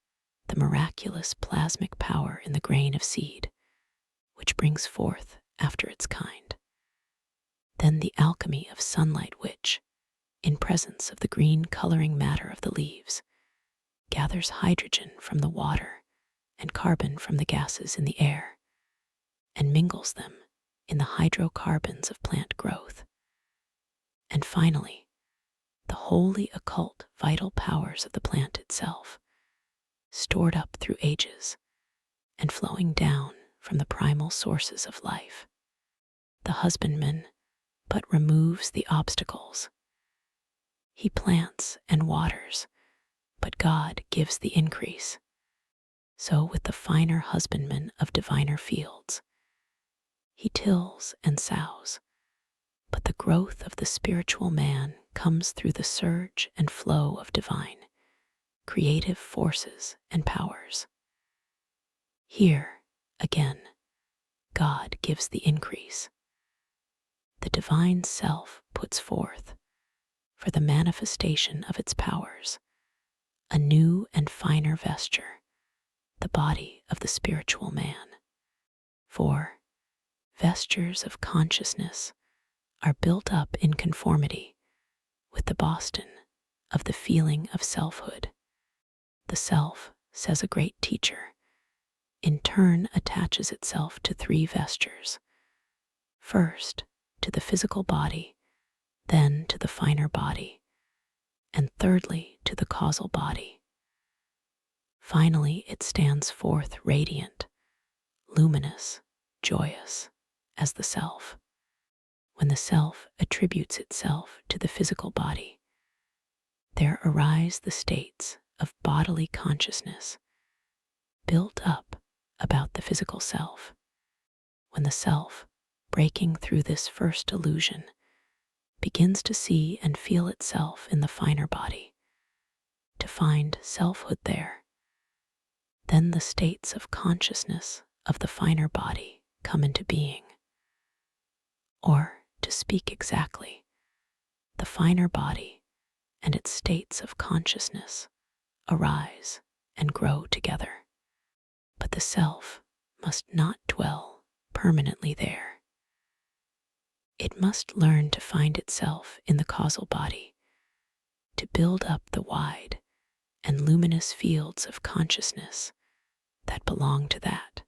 the miraculous plasmic power in the grain of seed, which brings forth after its kind. Then the alchemy of sunlight which, in presence of the green coloring matter of the leaves, gathers hydrogen from the water and carbon from the gases in the air and mingles them in the hydrocarbons of plant growth. And finally, the wholly occult vital powers of the plant itself, stored up through ages and flowing down from the primal sources of life. The husbandman but removes the obstacles. He plants and waters, but God gives the increase. So with the finer husbandman of diviner fields, he tills and sows, but the growth of the spiritual man comes through the surge and flow of divine, creative forces and powers. Here, again, God gives the increase. The divine self puts forth, for the manifestation of its powers, a new and finer vesture, the body of the spiritual man. For vestures of consciousness are built up in conformity with the Boston of the feeling of selfhood. The self, says a great teacher, in turn attaches itself to three vestures. First, to the physical body, then to the finer body, and thirdly, to the causal body. Finally, it stands forth radiant, luminous, joyous, as the self. When the self attributes itself to the physical body, there arise the states of bodily consciousness built up about the physical self. When the self, breaking through this first illusion, begins to see and feel itself in the finer body, to find selfhood there, then the states of consciousness of the finer body come into being. Or, to speak exactly, the finer body and its states of consciousness arise and grow together. But the self must not dwell permanently there. It must learn to find itself in the causal body, to build up the wide and luminous fields of consciousness that belong to that.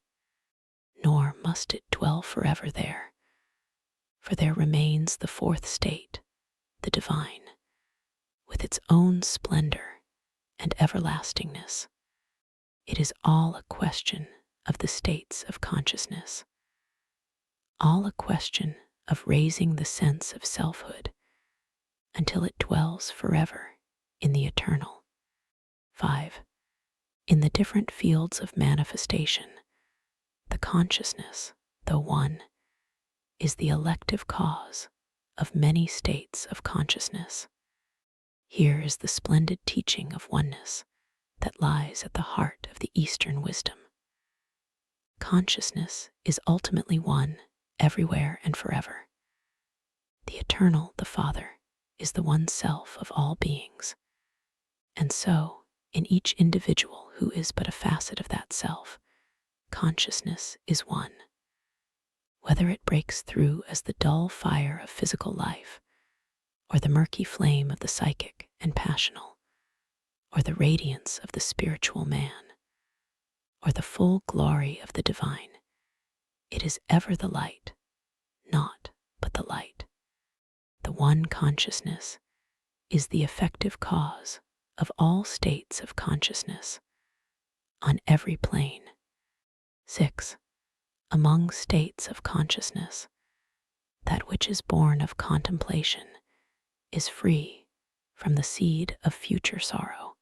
Nor must it dwell forever there, for there remains the fourth state, the divine, with its own splendor and everlastingness. It is all a question of the states of consciousness, all a question of raising the sense of selfhood until it dwells forever in the eternal. 5. In the different fields of manifestation, the consciousness, though one, is the elective cause of many states of consciousness. Here is the splendid teaching of oneness that lies at the heart of the Eastern wisdom. Consciousness is ultimately one, everywhere and forever. The eternal, the Father, is the one self of all beings. And so, in each individual who is but a facet of that self, consciousness is one. Whether it breaks through as the dull fire of physical life, or the murky flame of the psychic and passional, or the radiance of the spiritual man, or the full glory of the divine, it is ever the light, naught but the light. The one consciousness is the effective cause of all states of consciousness on every plane. 6. Among states of consciousness, that which is born of contemplation is free from the seed of future sorrow.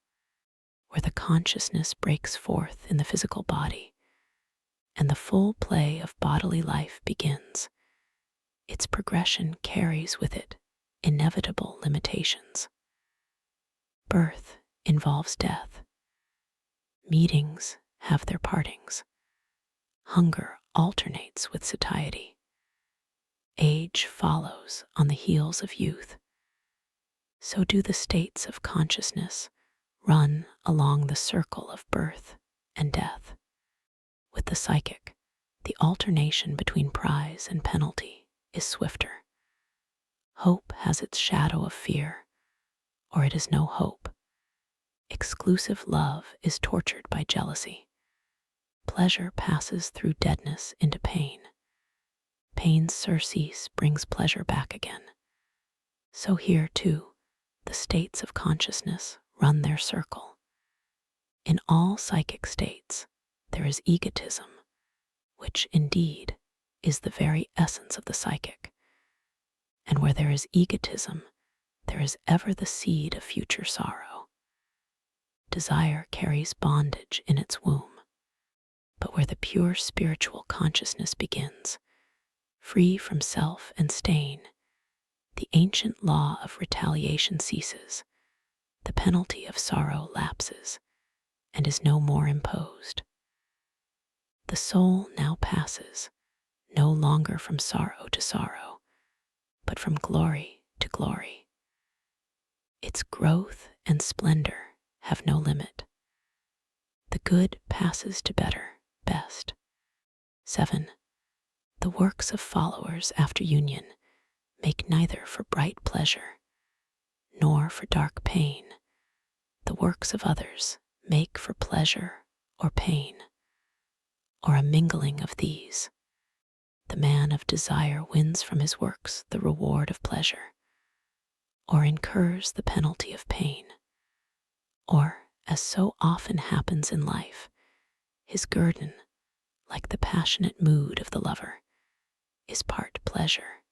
Where the consciousness breaks forth in the physical body and the full play of bodily life begins, its progression carries with it inevitable limitations. Birth involves death. Meetings have their partings. Hunger alternates with satiety. Age follows on the heels of youth. So do the states of consciousness run along the circle of birth and death. With the psychic, the alternation between prize and penalty is swifter. Hope has its shadow of fear, or it is no hope. Exclusive love is tortured by jealousy. Pleasure passes through deadness into pain. Pain's surcease brings pleasure back again. So here, too, the states of consciousness run their circle. In all psychic states, there is egotism, which indeed is the very essence of the psychic. And where there is egotism, there is ever the seed of future sorrow. Desire carries bondage in its womb. But where the pure spiritual consciousness begins, free from self and stain, the ancient law of retaliation ceases, the penalty of sorrow lapses, and is no more imposed. The soul now passes, no longer from sorrow to sorrow, but from glory to glory. Its growth and splendor have no limit. The good passes to better, best. 7. The works of followers after union make neither for bright pleasure nor for dark pain. The works of others make for pleasure or pain, or a mingling of these. The man of desire wins from his works the reward of pleasure, or incurs the penalty of pain, or, as so often happens in life, his guerdon, like the passionate mood of the lover, is part pleasure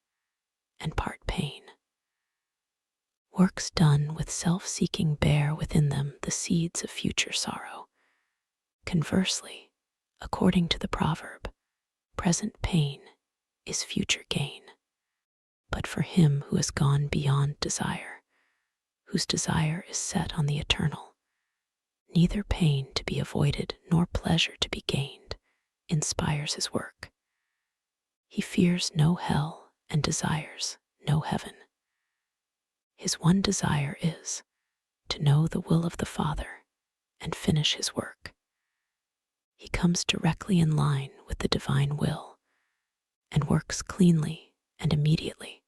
and part pain. Works done with self-seeking bear within them the seeds of future sorrow. Conversely, according to the proverb, present pain is future gain. But for him who has gone beyond desire, whose desire is set on the eternal, neither pain to be avoided nor pleasure to be gained inspires his work. He fears no hell and desires no heaven. His one desire is to know the will of the Father and finish his work. He comes directly in line with the divine will and works cleanly and immediately,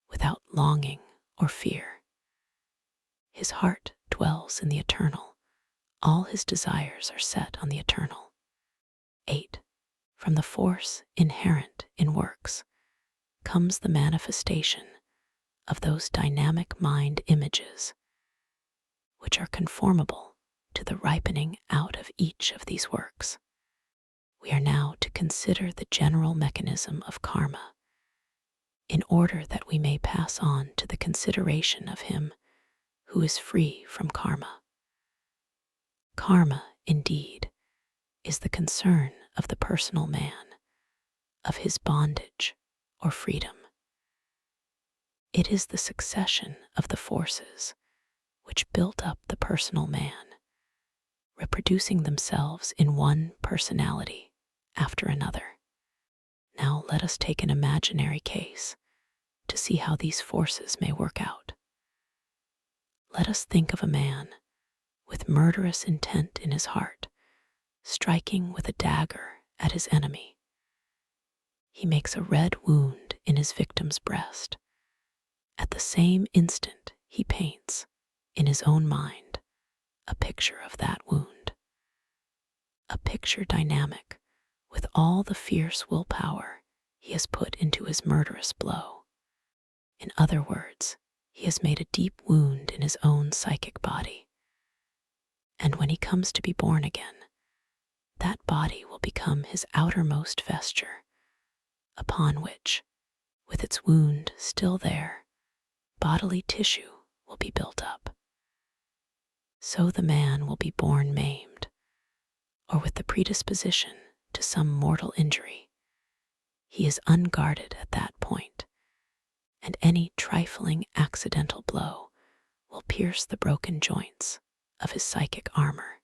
without longing or fear. His heart dwells in the eternal. All his desires are set on the eternal. 8. From the force inherent in works comes the manifestation of those dynamic mind images, which are conformable to the ripening out of each of these works. We are now to consider the general mechanism of karma, in order that we may pass on to the consideration of him who is free from karma. Karma, indeed, is the concern of the personal man, of his bondage or freedom. It is the succession of the forces which built up the personal man, reproducing themselves in one personality after another. Now let us take an imaginary case to see how these forces may work out. Let us think of a man with murderous intent in his heart, striking with a dagger at his enemy. He makes a red wound in his victim's breast. At the same instant, he paints, in his own mind, a picture of that wound. A picture dynamic with all the fierce willpower he has put into his murderous blow. In other words, he has made a deep wound in his own psychic body. And when he comes to be born again, that body will become his outermost vesture, upon which, with its wound still there, bodily tissue will be built up. So the man will be born maimed, or with the predisposition to some mortal injury. He is unguarded at that point, and any trifling accidental blow will pierce the broken joints of his psychic armor.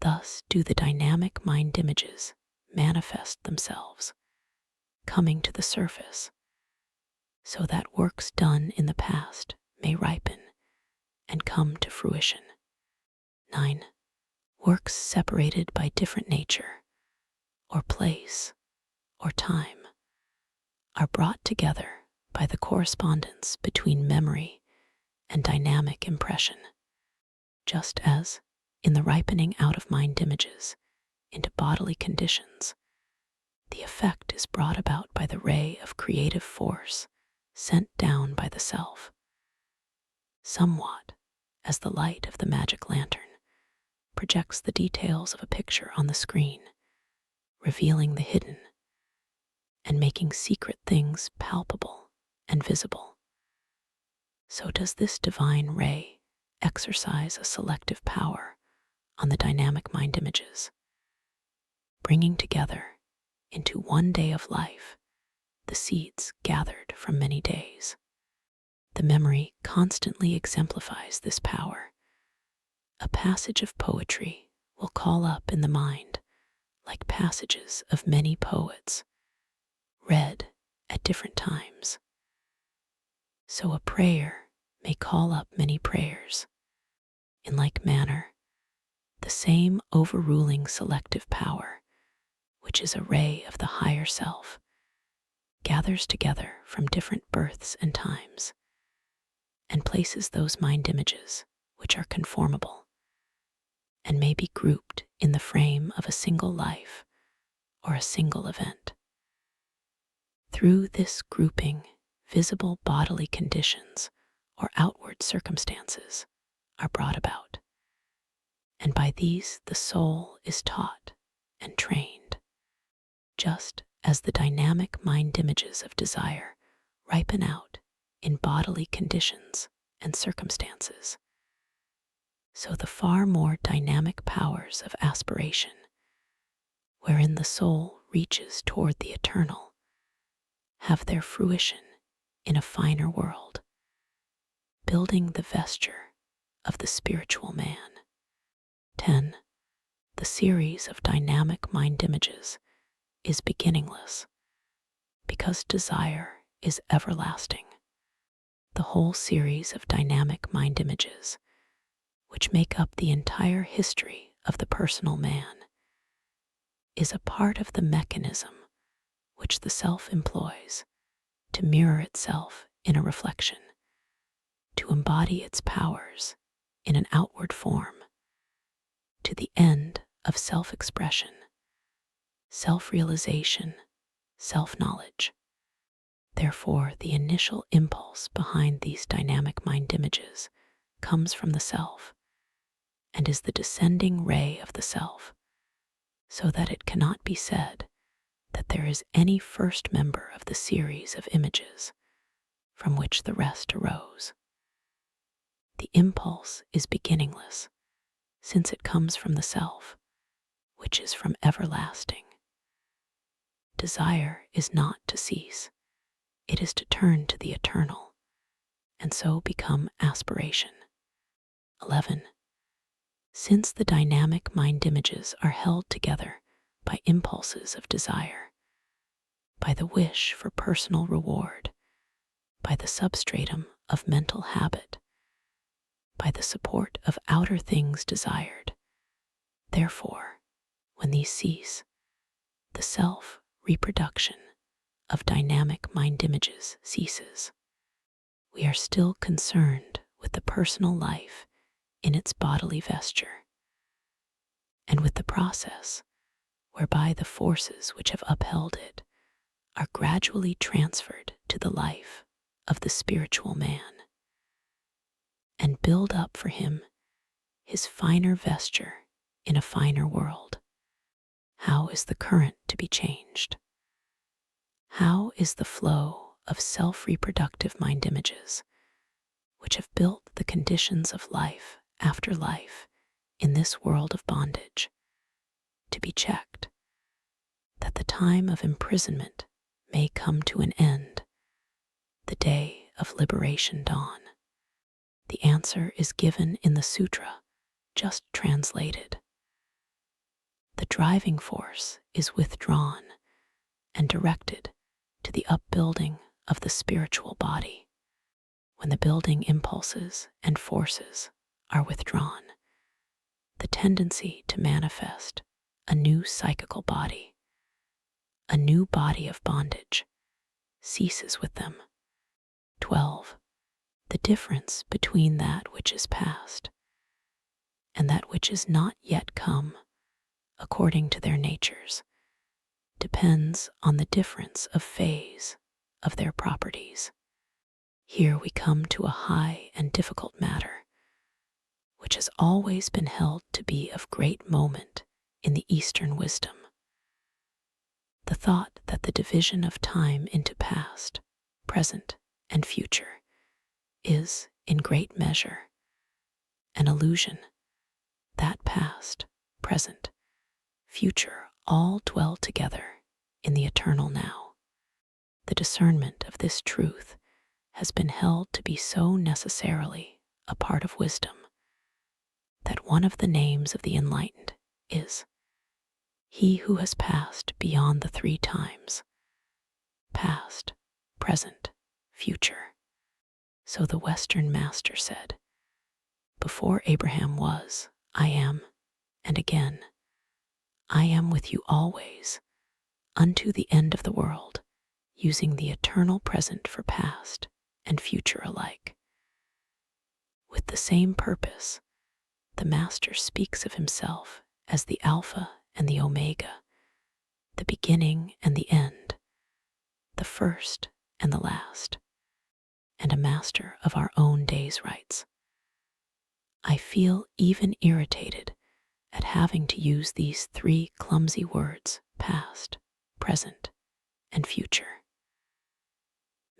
Thus do the dynamic mind images manifest themselves, coming to the surface, so that works done in the past may ripen and come to fruition. 9. Works separated by different nature, or place, or time, are brought together by the correspondence between memory and dynamic impression. just as, in the ripening out of mind images into bodily conditions, the effect is brought about by the ray of creative force sent down by the self, somewhat as the light of the magic lantern projects the details of a picture on the screen, revealing the hidden and making secret things palpable and visible. So does this divine ray exercise a selective power on the dynamic mind images, bringing together into one day of life the seeds gathered from many days. The memory constantly exemplifies this power. A passage of poetry will call up in the mind like passages of many poets, read at different times. So a prayer may call up many prayers. In like manner, the same overruling selective power, which is a ray of the higher self, gathers together from different births and times, and places those mind images which are conformable and may be grouped in the frame of a single life or a single event. Through this grouping, visible bodily conditions or outward circumstances are brought about, and by these the soul is taught and trained, just as the dynamic mind images of desire ripen out in bodily conditions and circumstances. So the far more dynamic powers of aspiration, wherein the soul reaches toward the eternal, have their fruition in a finer world, building the vesture of the spiritual man. 10. The series of dynamic mind images is beginningless because desire is everlasting. The whole series of dynamic mind images, which make up the entire history of the personal man, is a part of the mechanism which the self employs to mirror itself in a reflection, to embody its powers in an outward form, to the end of self-expression, self-realization, self-knowledge. Therefore, the initial impulse behind these dynamic mind images comes from the self and is the descending ray of the self, so that it cannot be said that there is any first member of the series of images from which the rest arose. The impulse is beginningless, since it comes from the self, which is from everlasting. Desire is not to cease. It is to turn to the eternal, and so become aspiration. 11. Since the dynamic mind images are held together by impulses of desire, by the wish for personal reward, by the substratum of mental habit, by the support of outer things desired, therefore, when these cease, the self-reproduction of dynamic mind images ceases. We are still concerned with the personal life in its bodily vesture, and with the process whereby the forces which have upheld it are gradually transferred to the life of the spiritual man, and build up for him his finer vesture in a finer world. How is the current to be changed? How is the flow of self-reproductive mind images, which have built the conditions of life after life in this world of bondage, to be checked, that the time of imprisonment may come to an end, the day of liberation dawn? The answer is given in the sutra just translated. The driving force is withdrawn and directed to the upbuilding of the spiritual body. When the building impulses and forces are withdrawn, the tendency to manifest a new psychical body, a new body of bondage, ceases with them. 12. The difference between that which is past and that which is not yet come, according to their natures, depends on the difference of phase of their properties. Here we come to a high and difficult matter, which has always been held to be of great moment in the Eastern wisdom. The thought that the division of time into past, present, and future is, in great measure, an illusion, that past, present, future all dwell together in the eternal now. The discernment of this truth has been held to be so necessarily a part of wisdom that one of the names of the enlightened is he who has passed beyond the three times, past, present, future. So the Western master said, before Abraham was, I am, and again, I am with you always, unto the end of the world, using the eternal present for past and future alike. With the same purpose, the Master speaks of himself as the Alpha and the Omega, the beginning and the end, the first and the last, and a master of our own day's rights. I feel even irritated at having to use these three clumsy words, past, present, and future.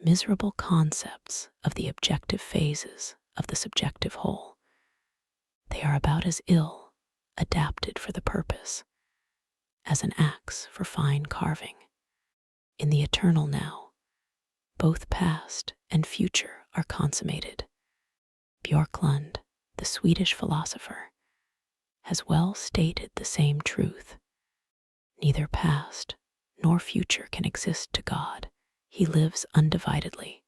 Miserable concepts of the objective phases of the subjective whole. They are about as ill adapted for the purpose as an axe for fine carving. In the eternal now, both past and future are consummated. Björklund, the Swedish philosopher, has well stated the same truth. Neither past nor future can exist to God. He lives undividedly,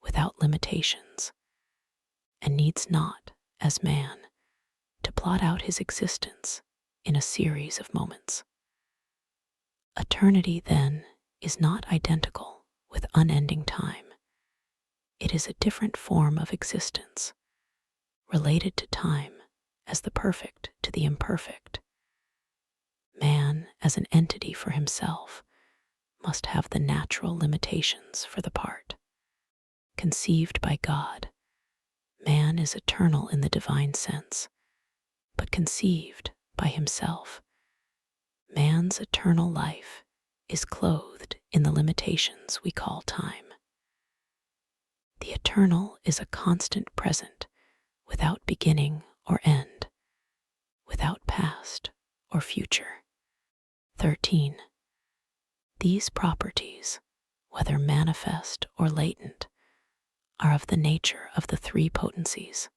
without limitations, and needs not, as man, to plot out his existence in a series of moments. Eternity, then, is not identical with unending time. It is a different form of existence, related to time as the perfect to the imperfect. Man, as an entity for himself, must have the natural limitations for the part. Conceived by God, man is eternal in the divine sense, but conceived by himself, man's eternal life is clothed in the limitations we call time. The eternal is a constant present, without beginning or end, without past or future. 13. These properties, whether manifest or latent, are of the nature of the three potencies.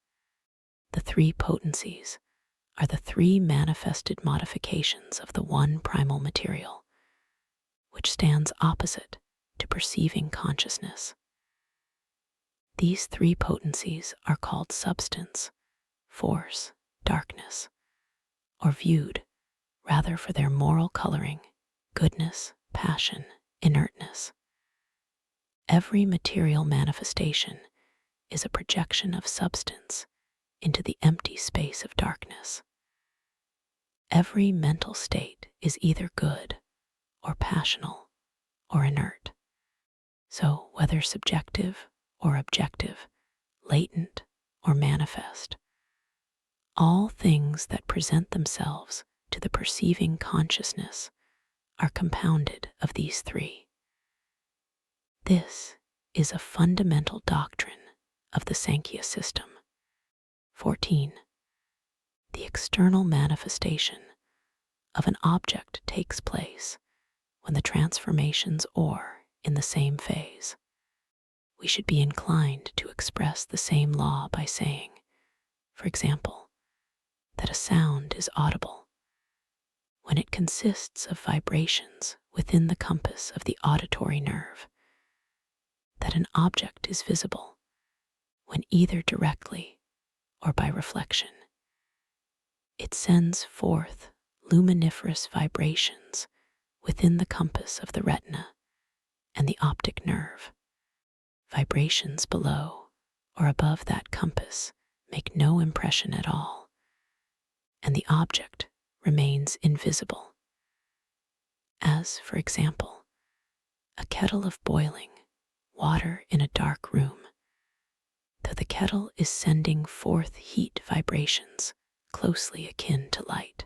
The three potencies are the three manifested modifications of the one primal material, which stands opposite to perceiving consciousness. These three potencies are called substance, force, darkness, or viewed rather for their moral coloring, goodness, passion, inertness. Every material manifestation is a projection of substance into the empty space of darkness. Every mental state is either good or passional or inert. So whether subjective or objective, latent or manifest, all things that present themselves to the perceiving consciousness are compounded of these three. This is a fundamental doctrine of the Sankhya system. 14. The external manifestation of an object takes place when the transformations are in the same phase. We should be inclined to express the same law by saying, for example, that a sound is audible when it consists of vibrations within the compass of the auditory nerve, that an object is visible when either directly or by reflection it sends forth luminiferous vibrations within the compass of the retina and the optic nerve. Vibrations below or above that compass make no impression at all, and the object remains invisible. As, for example, a kettle of boiling water in a dark room. Though the kettle is sending forth heat vibrations closely akin to light.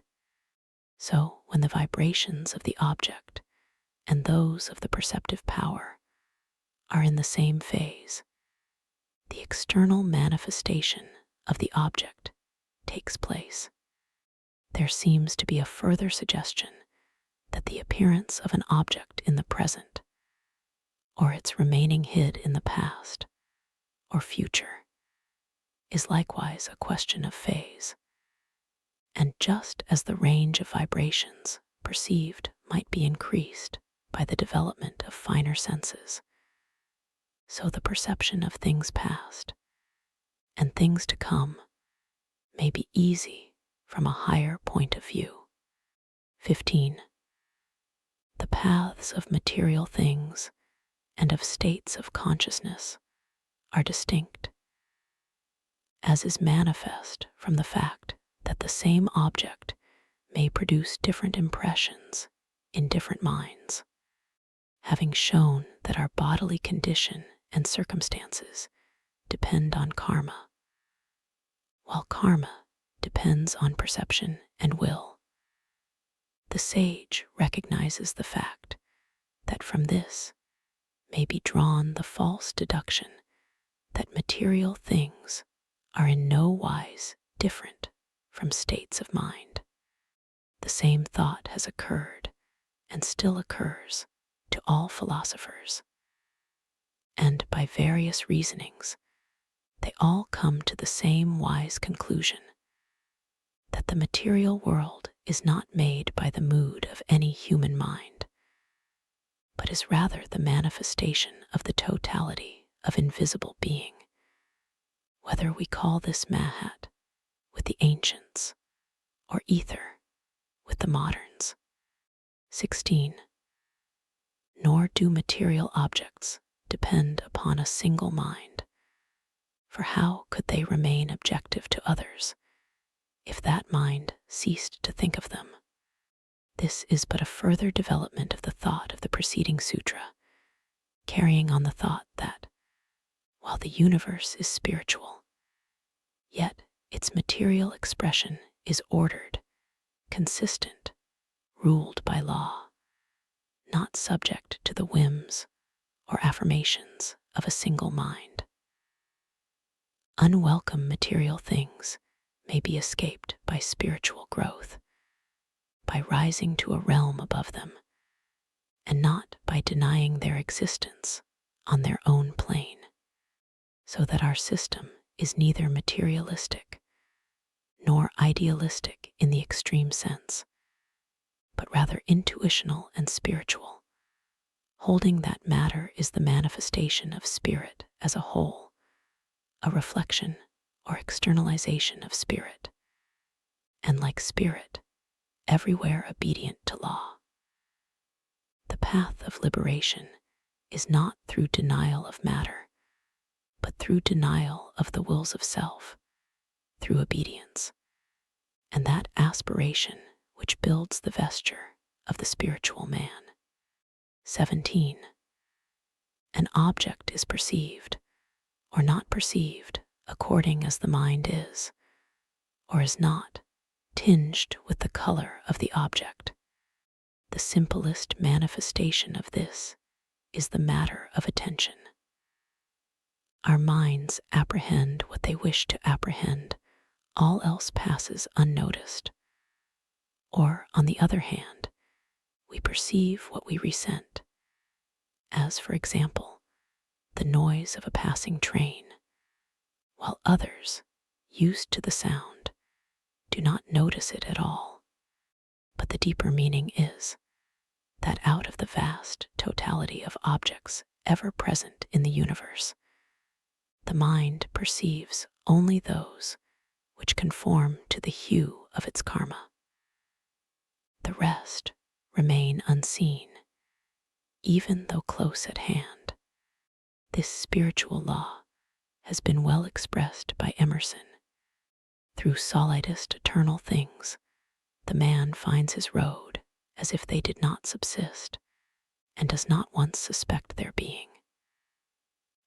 So, when the vibrations of the object and those of the perceptive power are in the same phase, the external manifestation of the object takes place. There seems to be a further suggestion that the appearance of an object in the present, or its remaining hid in the past or future, is likewise a question of phase. And just as the range of vibrations perceived might be increased by the development of finer senses, so the perception of things past and things to come may be easy from a higher point of view. 15. The paths of material things and of states of consciousness are distinct, as is manifest from the fact that the same object may produce different impressions in different minds, having shown that our bodily condition and circumstances depend on karma, while karma depends on perception and will. The sage recognizes the fact that from this may be drawn the false deduction that material things are in no wise different from states of mind. The same thought has occurred and still occurs to all philosophers, and by various reasonings, they all come to the same wise conclusion, that the material world is not made by the mood of any human mind, but is rather the manifestation of the totality of invisible being, whether we call this Mahat with the ancients or ether with the moderns. 16. Nor do material objects depend upon a single mind, for how could they remain objective to others if that mind ceased to think of them? This is but a further development of the thought of the preceding sutra, carrying on the thought that, while the universe is spiritual, yet its material expression is ordered, consistent, ruled by law, not subject to the whims or affirmations of a single mind. Unwelcome material things may be escaped by spiritual growth, by rising to a realm above them, and not by denying their existence on their own plane, so that our system is neither materialistic nor idealistic in the extreme sense, but rather intuitional and spiritual, holding that matter is the manifestation of spirit as a whole, a reflection or externalization of spirit, and like spirit, everywhere obedient to law. The path of liberation is not through denial of matter, but through denial of the wills of self, through obedience, and that aspiration which builds the vesture of the spiritual man. 17. An object is perceived or not perceived according as the mind is, or is not, tinged with the color of the object. The simplest manifestation of this is the matter of attention. Our minds apprehend what they wish to apprehend, all else passes unnoticed. Or, on the other hand, we perceive what we resent, as, for example, the noise of a passing train, while others, used to the sound, do not notice it at all. But the deeper meaning is that out of the vast totality of objects ever present in the universe, the mind perceives only those which conform to the hue of its karma. The rest remain unseen, even though close at hand. This spiritual law has been well expressed by Emerson. Through solidest eternal things, the man finds his road as if they did not subsist, and does not once suspect their being.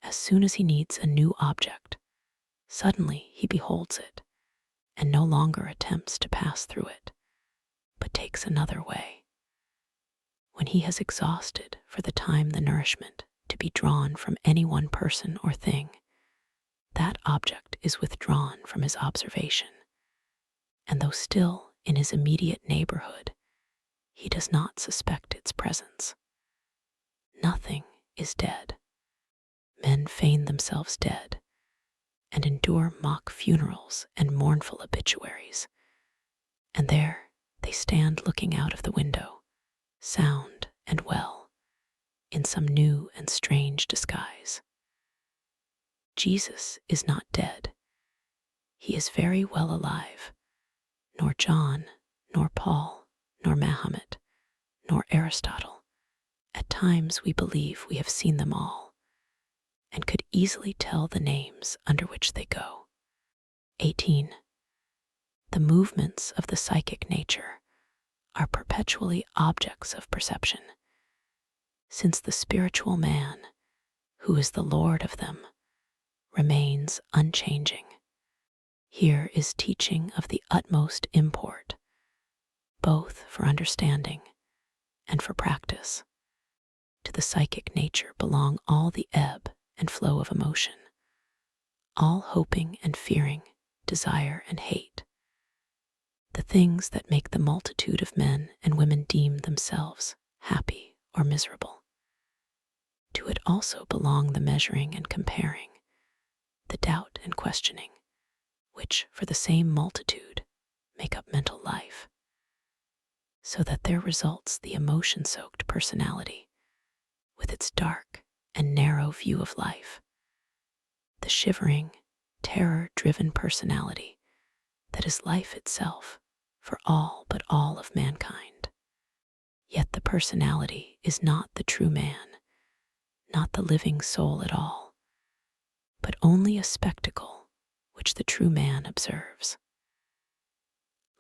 As soon as he needs a new object, suddenly he beholds it, and no longer attempts to pass through it, but takes another way. When he has exhausted for the time the nourishment to be drawn from any one person or thing, that object is withdrawn from his observation, and though still in his immediate neighborhood, he does not suspect its presence. Nothing is dead. Men feign themselves dead and endure mock funerals and mournful obituaries, and there they stand looking out of the window, sound and well, in some new and strange disguise. Jesus is not dead. He is very well alive. Nor John, nor Paul, nor Mahomet, nor Aristotle. At times we believe we have seen them all, and could easily tell the names under which they go. 18. The movements of the psychic nature are perpetually objects of perception, since the spiritual man, who is the lord of them, remains unchanging. Here is teaching of the utmost import, both for understanding and for practice. To the psychic nature belong all the ebb and flow of emotion, all hoping and fearing, desire and hate, the things that make the multitude of men and women deem themselves happy or miserable. To it also belong the measuring and comparing, the doubt and questioning, which for the same multitude make up mental life, so that there results the emotion-soaked personality with its dark and narrow view of life, the shivering, terror-driven personality that is life itself for all but all of mankind. Yet the personality is not the true man, not the living soul at all, but only a spectacle which the true man observes.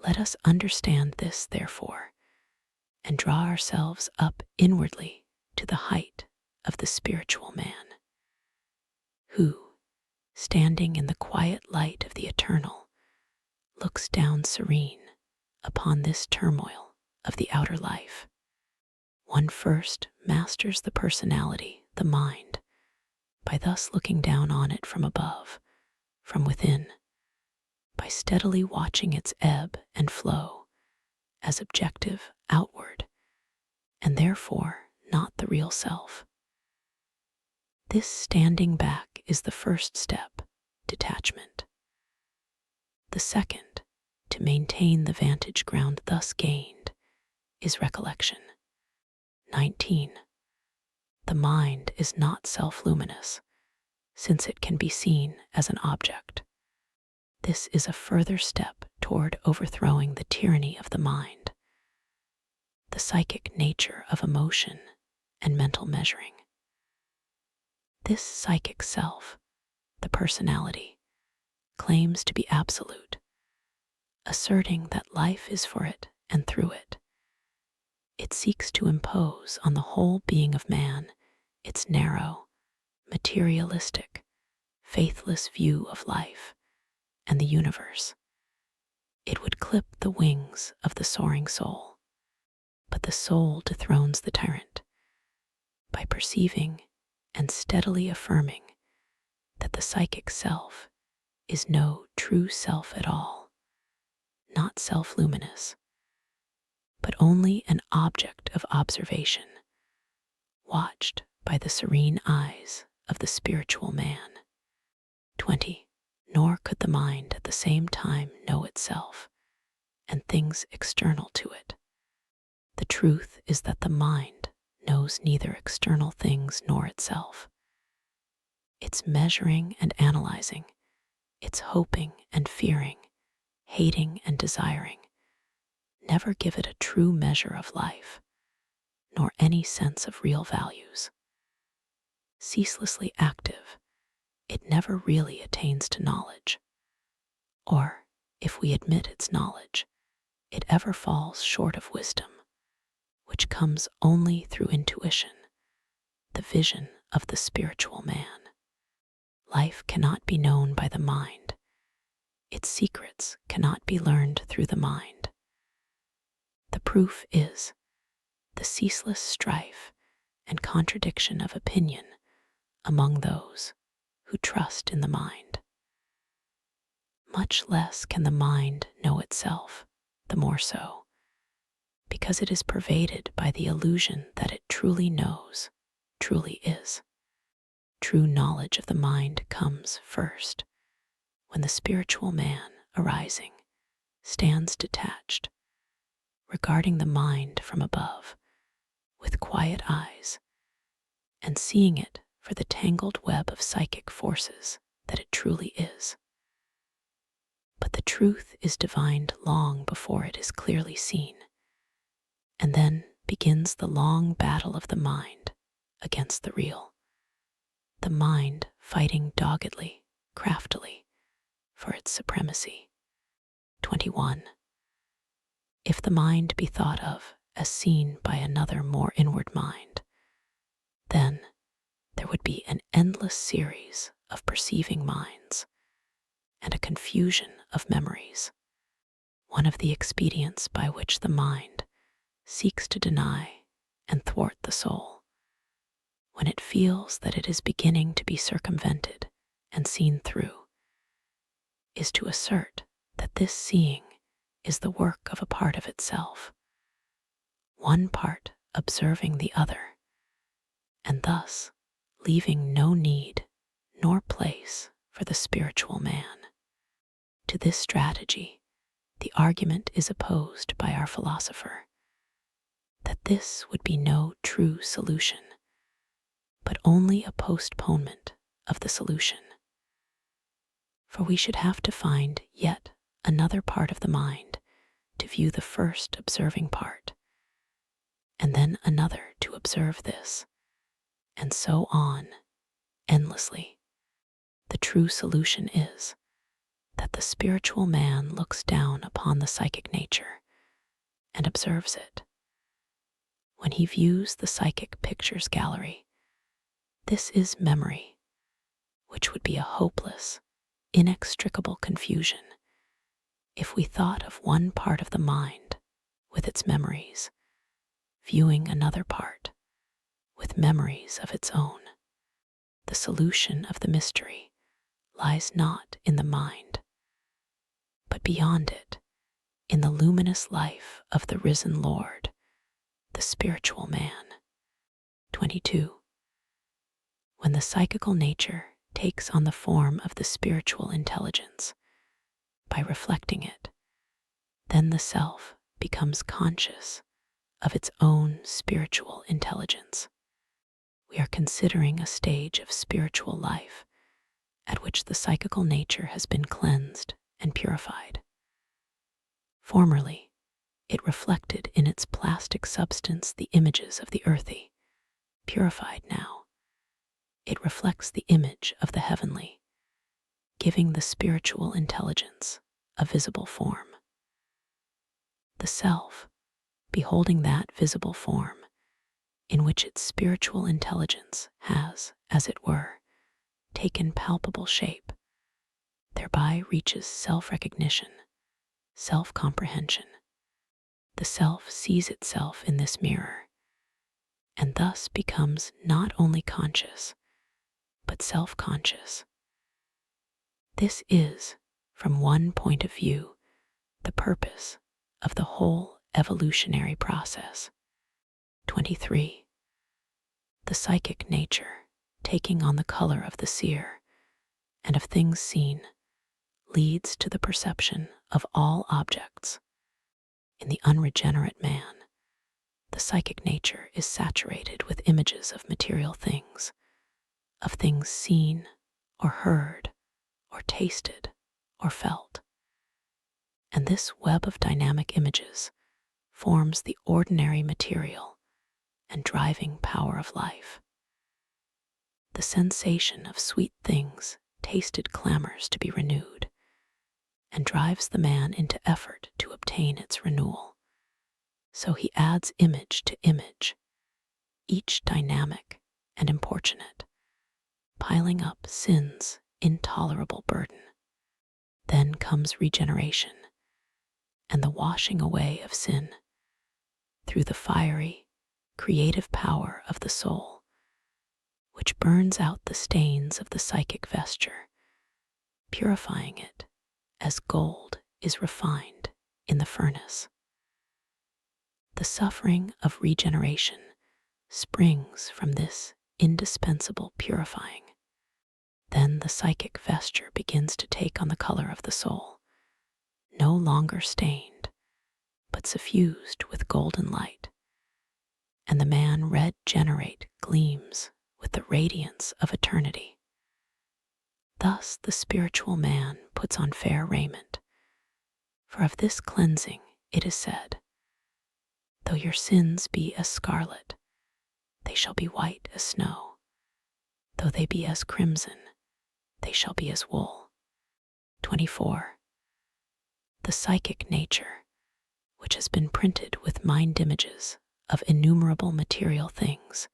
Let us understand this, therefore, and draw ourselves up inwardly to the height of the spiritual man, who, standing in the quiet light of the eternal, looks down serene upon this turmoil of the outer life. One first masters the personality, the mind, by thus looking down on it from above, from within, by steadily watching its ebb and flow as objective outward, and therefore not the real self. This standing back is the first step, detachment. The second, to maintain the vantage ground thus gained, is recollection. 19. The mind is not self-luminous, since it can be seen as an object. This is a further step toward overthrowing the tyranny of the mind, the psychic nature of emotion and mental measuring. This psychic self, the personality, claims to be absolute, asserting that life is for it and through it. It seeks to impose on the whole being of man its narrow, materialistic, faithless view of life and the universe. It would clip the wings of the soaring soul, but the soul dethrones the tyrant by perceiving and steadily affirming that the psychic self is no true self at all, not self-luminous, but only an object of observation, watched by the serene eyes of the spiritual man. 20. Nor could the mind at the same time know itself and things external to it. The truth is that the mind knows neither external things nor itself. Its measuring and analyzing, its hoping and fearing, hating and desiring, never give it a true measure of life, nor any sense of real values. Ceaselessly active, it never really attains to knowledge, or, if we admit its knowledge, it ever falls short of wisdom, which comes only through intuition, the vision of the spiritual man. Life cannot be known by the mind. Its secrets cannot be learned through the mind. The proof is the ceaseless strife and contradiction of opinion among those who trust in the mind. Much less can the mind know itself, the more so, because it is pervaded by the illusion that it truly knows, truly is. True knowledge of the mind comes first, when the spiritual man, arising, stands detached, regarding the mind from above with quiet eyes, and seeing it for the tangled web of psychic forces that it truly is. But the truth is divined long before it is clearly seen, and then begins the long battle of the mind against the real, the mind fighting doggedly, craftily, for its supremacy. 21. If the mind be thought of as seen by another more inward mind, then there would be an endless series of perceiving minds and a confusion of memories. One of the expedients by which the mind seeks to deny and thwart the soul, when it feels that it is beginning to be circumvented and seen through, is to assert that this seeing is the work of a part of itself, one part observing the other, and thus leaving no need nor place for the spiritual man. To this strategy, the argument is opposed by our philosopher that this would be no true solution, but only a postponement of the solution. For we should have to find yet another part of the mind to view the first observing part, and then another to observe this, and so on, endlessly. The true solution is that the spiritual man looks down upon the psychic nature and observes it. When he views the psychic pictures gallery, this is memory, which would be a hopeless, inextricable confusion if we thought of one part of the mind with its memories, viewing another part with memories of its own. The solution of the mystery lies not in the mind, but beyond it, in the luminous life of the risen Lord, the spiritual man. 22. When the psychical nature takes on the form of the spiritual intelligence, by reflecting it, then the self becomes conscious of its own spiritual intelligence. We are considering a stage of spiritual life at which the psychical nature has been cleansed and purified. Formerly, it reflected in its plastic substance the images of the earthy. Purified now, it reflects the image of the heavenly, giving the spiritual intelligence a visible form. The self, beholding that visible form, in which its spiritual intelligence has, as it were, taken palpable shape, thereby reaches self-recognition, self-comprehension. The self sees itself in this mirror, and thus becomes not only conscious, but self-conscious. This is, from one point of view, the purpose of the whole evolutionary process. 23. The psychic nature, taking on the color of the seer and of things seen, leads to the perception of all objects. In the unregenerate man, the psychic nature is saturated with images of material things, of things seen or heard or tasted or felt. And this web of dynamic images forms the ordinary material and driving power of life. The sensation of sweet things tasted clamors to be renewed, and drives the man into effort to obtain its renewal. So he adds image to image, each dynamic and importunate, piling up sin's intolerable burden. Then comes regeneration and the washing away of sin through the fiery, creative power of the soul, which burns out the stains of the psychic vesture, purifying it as gold is refined in the furnace. The suffering of regeneration springs from this indispensable purifying. Then the psychic vesture begins to take on the color of the soul, no longer stained, but suffused with golden light, and the man regenerate gleams with the radiance of eternity. Thus the spiritual man puts on fair raiment, for of this cleansing it is said, "Though your sins be as scarlet, they shall be white as snow. Though they be as crimson, they shall be as wool." 24. The psychic nature, which has been printed with mind images of innumerable material things,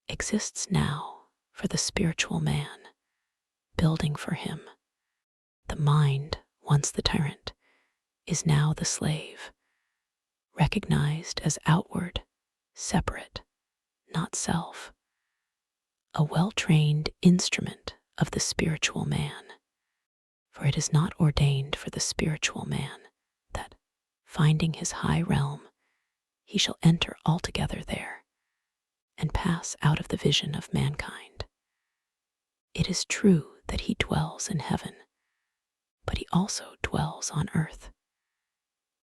exists now for the spiritual man, building for him. The mind, once the tyrant, is now the slave, recognized as outward, separate, not self, a well-trained instrument of the spiritual man. For it is not ordained for the spiritual man that, finding his high realm, he shall enter altogether there and pass out of the vision of mankind. It is true that he dwells in heaven, but he also dwells on earth.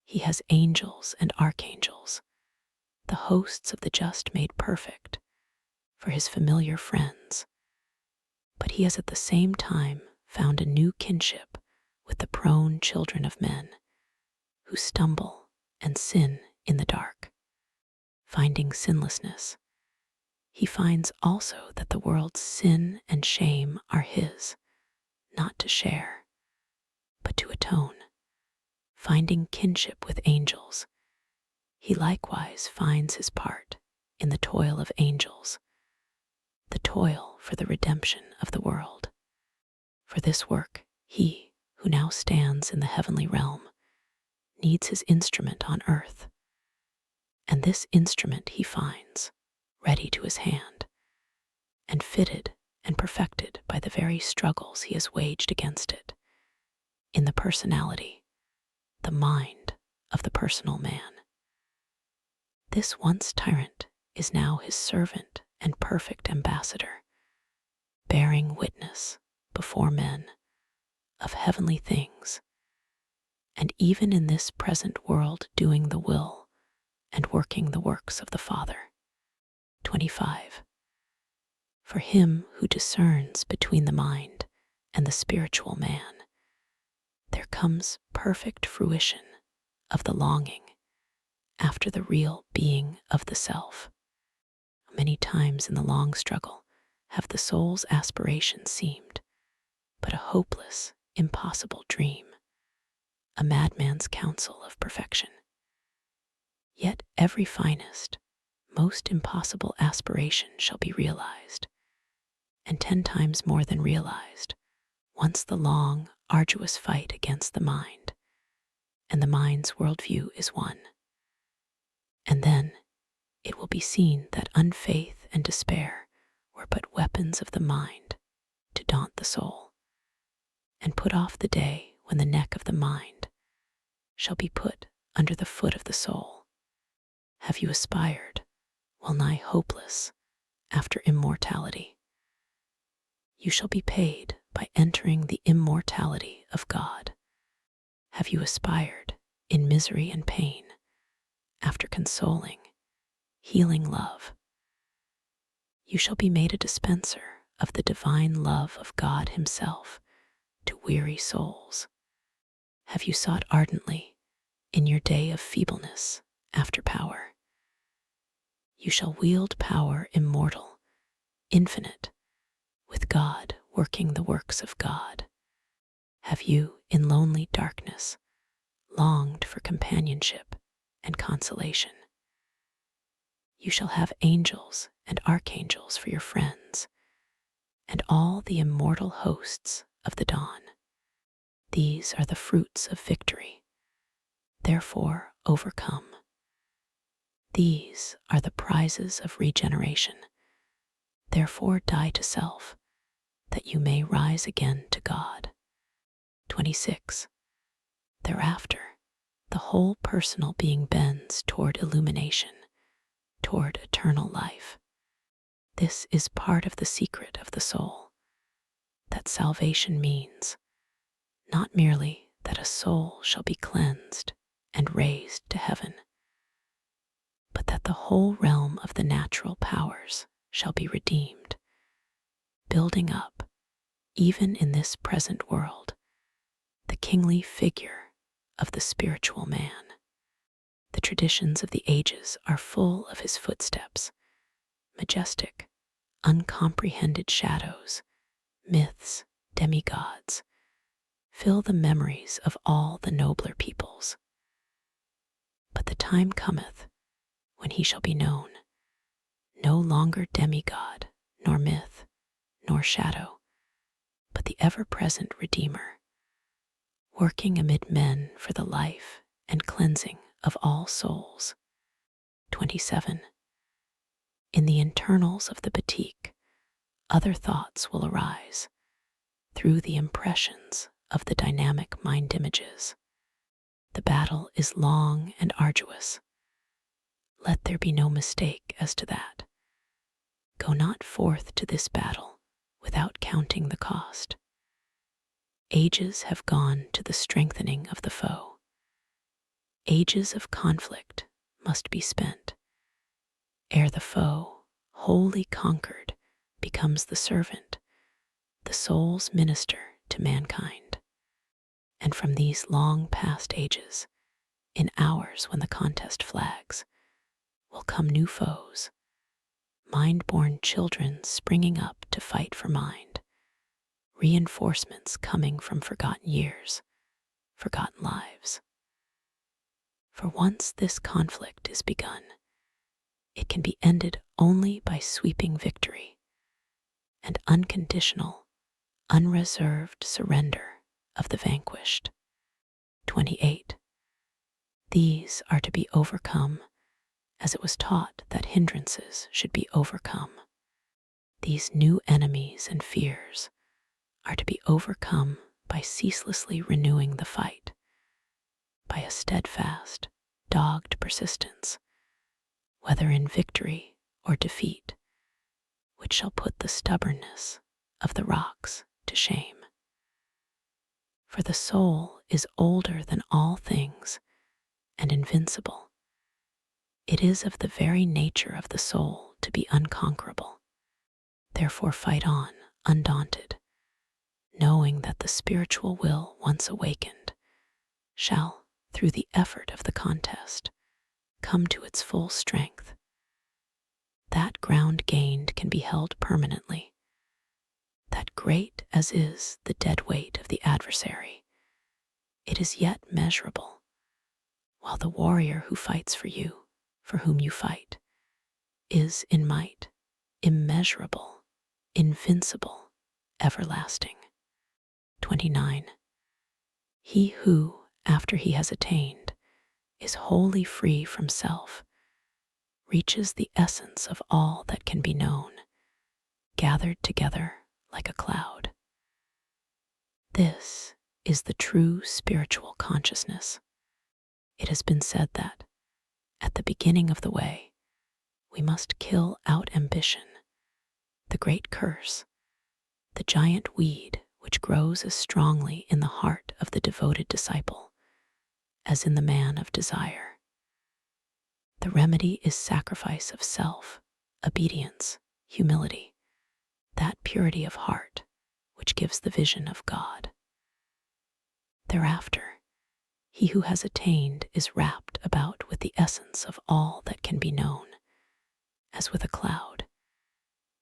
He has angels and archangels, the hosts of the just made perfect, for his familiar friends, but he has at the same time found a new kinship with the prone children of men who stumble and sin in the dark. Finding sinlessness, he finds also that the world's sin and shame are his, not to share, but to atone. Finding kinship with angels, he likewise finds his part in the toil of angels, the toil for the redemption of the world. For this work, he, who now stands in the heavenly realm, needs his instrument on earth, and this instrument he finds, ready to his hand, and fitted and perfected by the very struggles he has waged against it, in the personality, the mind of the personal man. This once tyrant is now his servant and perfect ambassador, bearing witness before men of heavenly things, and even in this present world doing the will and working the works of the Father. 25. For him who discerns between the mind and the spiritual man, there comes perfect fruition of the longing after the real being of the self. Many times in the long struggle have the soul's aspirations seemed but a hopeless, impossible dream, a madman's counsel of perfection. Yet every finest, most impossible aspiration shall be realized, and 10 times more than realized, once the long, arduous fight against the mind, and the mind's worldview is won. And then it will be seen that unfaith and despair were but weapons of the mind to daunt the soul, and put off the day when the neck of the mind shall be put under the foot of the soul. Have you aspired, well nigh hopeless, after immortality? You shall be paid by entering the immortality of God. Have you aspired in misery and pain, after consoling, healing love? You shall be made a dispenser of the divine love of God himself to weary souls. Have you sought ardently, in your day of feebleness, after power? You shall wield power immortal, infinite, with God working the works of God. Have you, in lonely darkness, longed for companionship and consolation? You shall have angels and archangels for your friends, and all the immortal hosts of the dawn. These are the fruits of victory. Therefore, overcome. These are the prizes of regeneration. Therefore, die to self, that you may rise again to God. 26. Thereafter, the whole personal being bends toward illumination, toward eternal life. This is part of the secret of the soul, that salvation means not merely that a soul shall be cleansed and raised to heaven, but that the whole realm of the natural powers shall be redeemed, building up, even in this present world, the kingly figure of the spiritual man. The traditions of the ages are full of his footsteps, majestic, uncomprehended shadows, myths, demigods, fill the memories of all the nobler peoples. But the time cometh when he shall be known, no longer demigod, nor myth, nor shadow, but the ever-present Redeemer, working amid men for the life and cleansing of all souls. 27. In the internals of the batik, other thoughts will arise through the impressions of the dynamic mind images. The battle is long and arduous. Let there be no mistake as to that. Go not forth to this battle without counting the cost. Ages have gone to the strengthening of the foe. Ages of conflict must be spent, ere the foe, wholly conquered, becomes the servant, the soul's minister to mankind. And from these long past ages, in hours when the contest flags, will come new foes, mind-born children springing up to fight for mind, reinforcements coming from forgotten years, forgotten lives. For once this conflict is begun, it can be ended only by sweeping victory and unconditional, unreserved surrender of the vanquished. 28. These are to be overcome as it was taught that hindrances should be overcome. These new enemies and fears are to be overcome by ceaselessly renewing the fight, by a steadfast, dogged persistence, whether in victory or defeat, which shall put the stubbornness of the rocks to shame. For the soul is older than all things and invincible. It is of the very nature of the soul to be unconquerable. Therefore fight on, undaunted, knowing that the spiritual will, once awakened, shall, through the effort of the contest, come to its full strength. That ground gained can be held permanently. That great as is the dead weight of the adversary, it is yet measurable, while the warrior who fights for you, for whom you fight, is in might, immeasurable, invincible, everlasting. 29. He who, after he has attained, is wholly free from self, reaches the essence of all that can be known, gathered together like a cloud. This is the true spiritual consciousness. It has been said that, at the beginning of the way, we must kill out ambition, the great curse, the giant weed which grows as strongly in the heart of the devoted disciple as in the man of desire. The remedy is sacrifice of self, obedience, humility, that purity of heart which gives the vision of God. Thereafter, he who has attained is wrapped about with the essence of all that can be known, as with a cloud.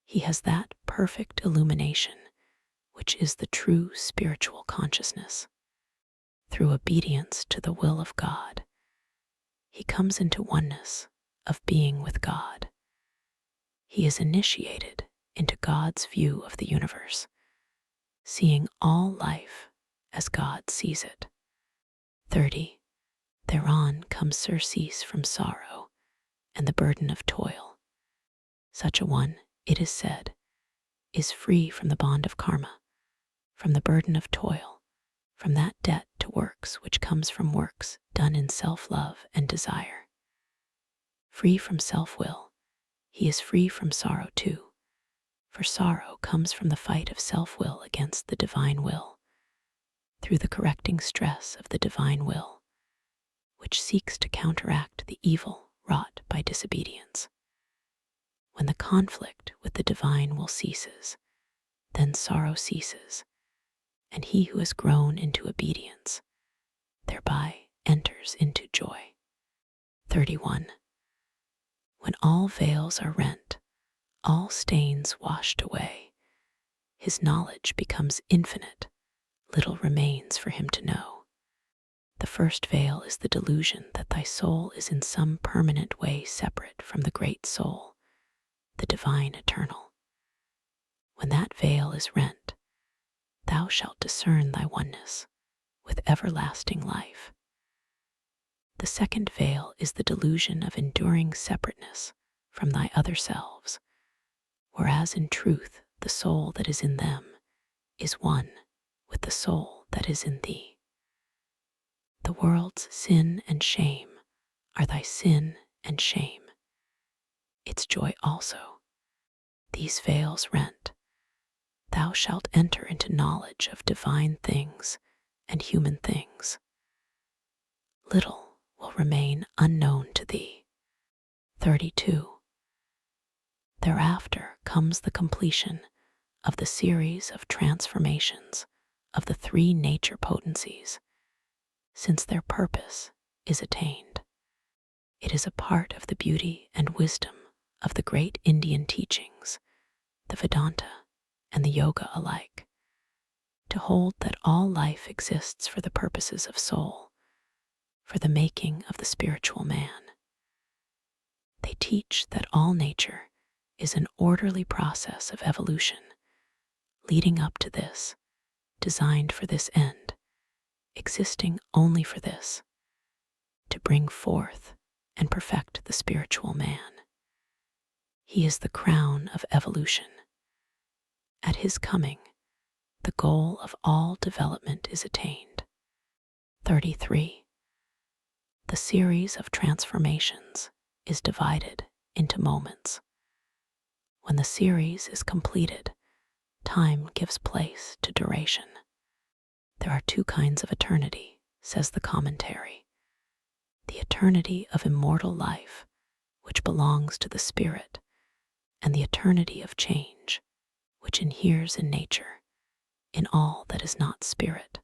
He has that perfect illumination which is the true spiritual consciousness. Through obedience to the will of God, he comes into oneness of being with God. He is initiated into God's view of the universe, seeing all life as God sees it. 30. Thereon comes surcease from sorrow and the burden of toil. Such a one, it is said, is free from the bond of karma, from the burden of toil, from that debt to works which comes from works done in self-love and desire. Free from self-will, he is free from sorrow too, for sorrow comes from the fight of self-will against the divine will, through the correcting stress of the divine will, which seeks to counteract the evil wrought by disobedience. When the conflict with the divine will ceases, then sorrow ceases, and he who has grown into obedience thereby enters into joy. 31. When all veils are rent, all stains washed away, his knowledge becomes infinite, little remains for him to know. The first veil is the delusion that thy soul is in some permanent way separate from the great soul, the divine eternal. When that veil is rent, thou shalt discern thy oneness with everlasting life. The second veil is the delusion of enduring separateness from thy other selves, whereas in truth the soul that is in them is one with the soul that is in thee. The world's sin and shame are thy sin and shame, its joy also. These veils rent, thou shalt enter into knowledge of divine things and human things. Little will remain unknown to thee. 32. Thereafter comes the completion of the series of transformations of the three nature potencies, since their purpose is attained. It is a part of the beauty and wisdom of the great Indian teachings, the Vedanta and the Yoga alike, to hold that all life exists for the purposes of soul, for the making of the spiritual man. They teach that all nature is an orderly process of evolution, leading up to this, designed for this end, existing only for this, to bring forth and perfect the spiritual man. He is the crown of evolution. At his coming, the goal of all development is attained. 33. The series of transformations is divided into moments. When the series is completed, time gives place to duration. There are two kinds of eternity, says the commentary. The eternity of immortal life, which belongs to the spirit, and the eternity of change, which inheres in nature, in all that is not spirit.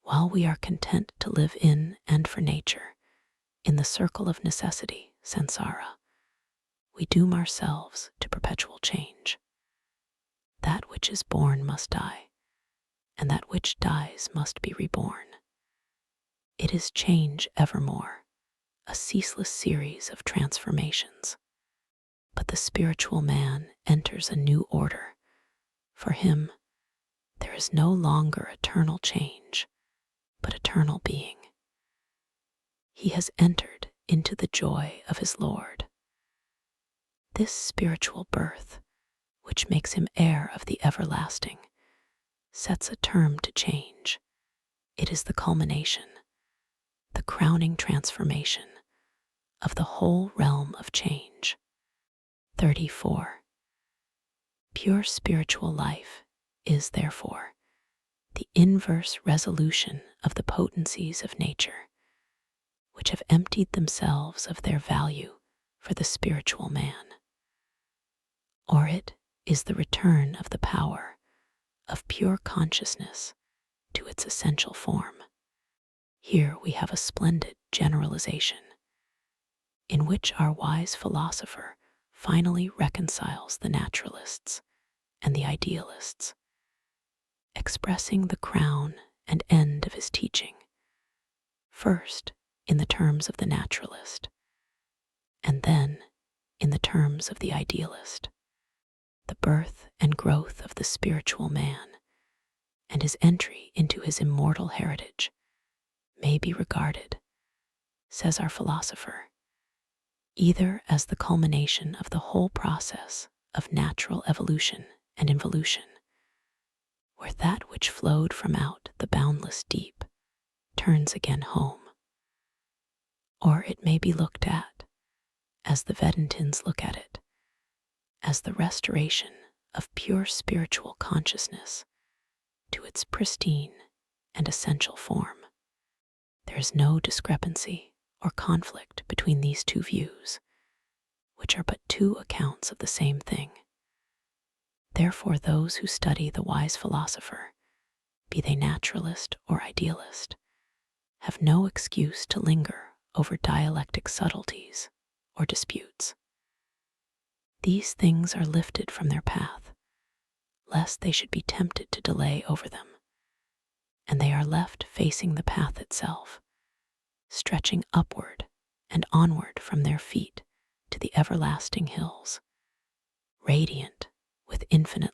While we are content to live in and for nature, in the circle of necessity, samsara, we doom ourselves to perpetual change. That which is born must die, and that which dies must be reborn. It is change evermore, a ceaseless series of transformations. But the spiritual man enters a new order. For him, there is no longer eternal change, but eternal being. He has entered into the joy of his Lord. This spiritual birth, which makes him heir of the everlasting, sets a term to change. It is the culmination, the crowning transformation of the whole realm of change. 34. Pure spiritual life is, therefore, the inverse resolution of the potencies of nature, which have emptied themselves of their value for the spiritual man. Or it is the return of the power of pure consciousness to its essential form. Here we have a splendid generalization, in which our wise philosopher finally reconciles the naturalists and the idealists, expressing the crown and end of his teaching, first in the terms of the naturalist, and then in the terms of the idealist. The birth and growth of the spiritual man and his entry into his immortal heritage may be regarded, says our philosopher, either as the culmination of the whole process of natural evolution and involution, where that which flowed from out the boundless deep turns again home, or it may be looked at, as the Vedantins look at it, as the restoration of pure spiritual consciousness to its pristine and essential form. There is no discrepancy or conflict between these two views, which are but two accounts of the same thing. Therefore, those who study the wise philosopher, be they naturalist or idealist, have no excuse to linger over dialectic subtleties or disputes. These things are lifted from their path, lest they should be tempted to delay over them, and they are left facing the path itself, stretching upward and onward from their feet to the everlasting hills, radiant with infinite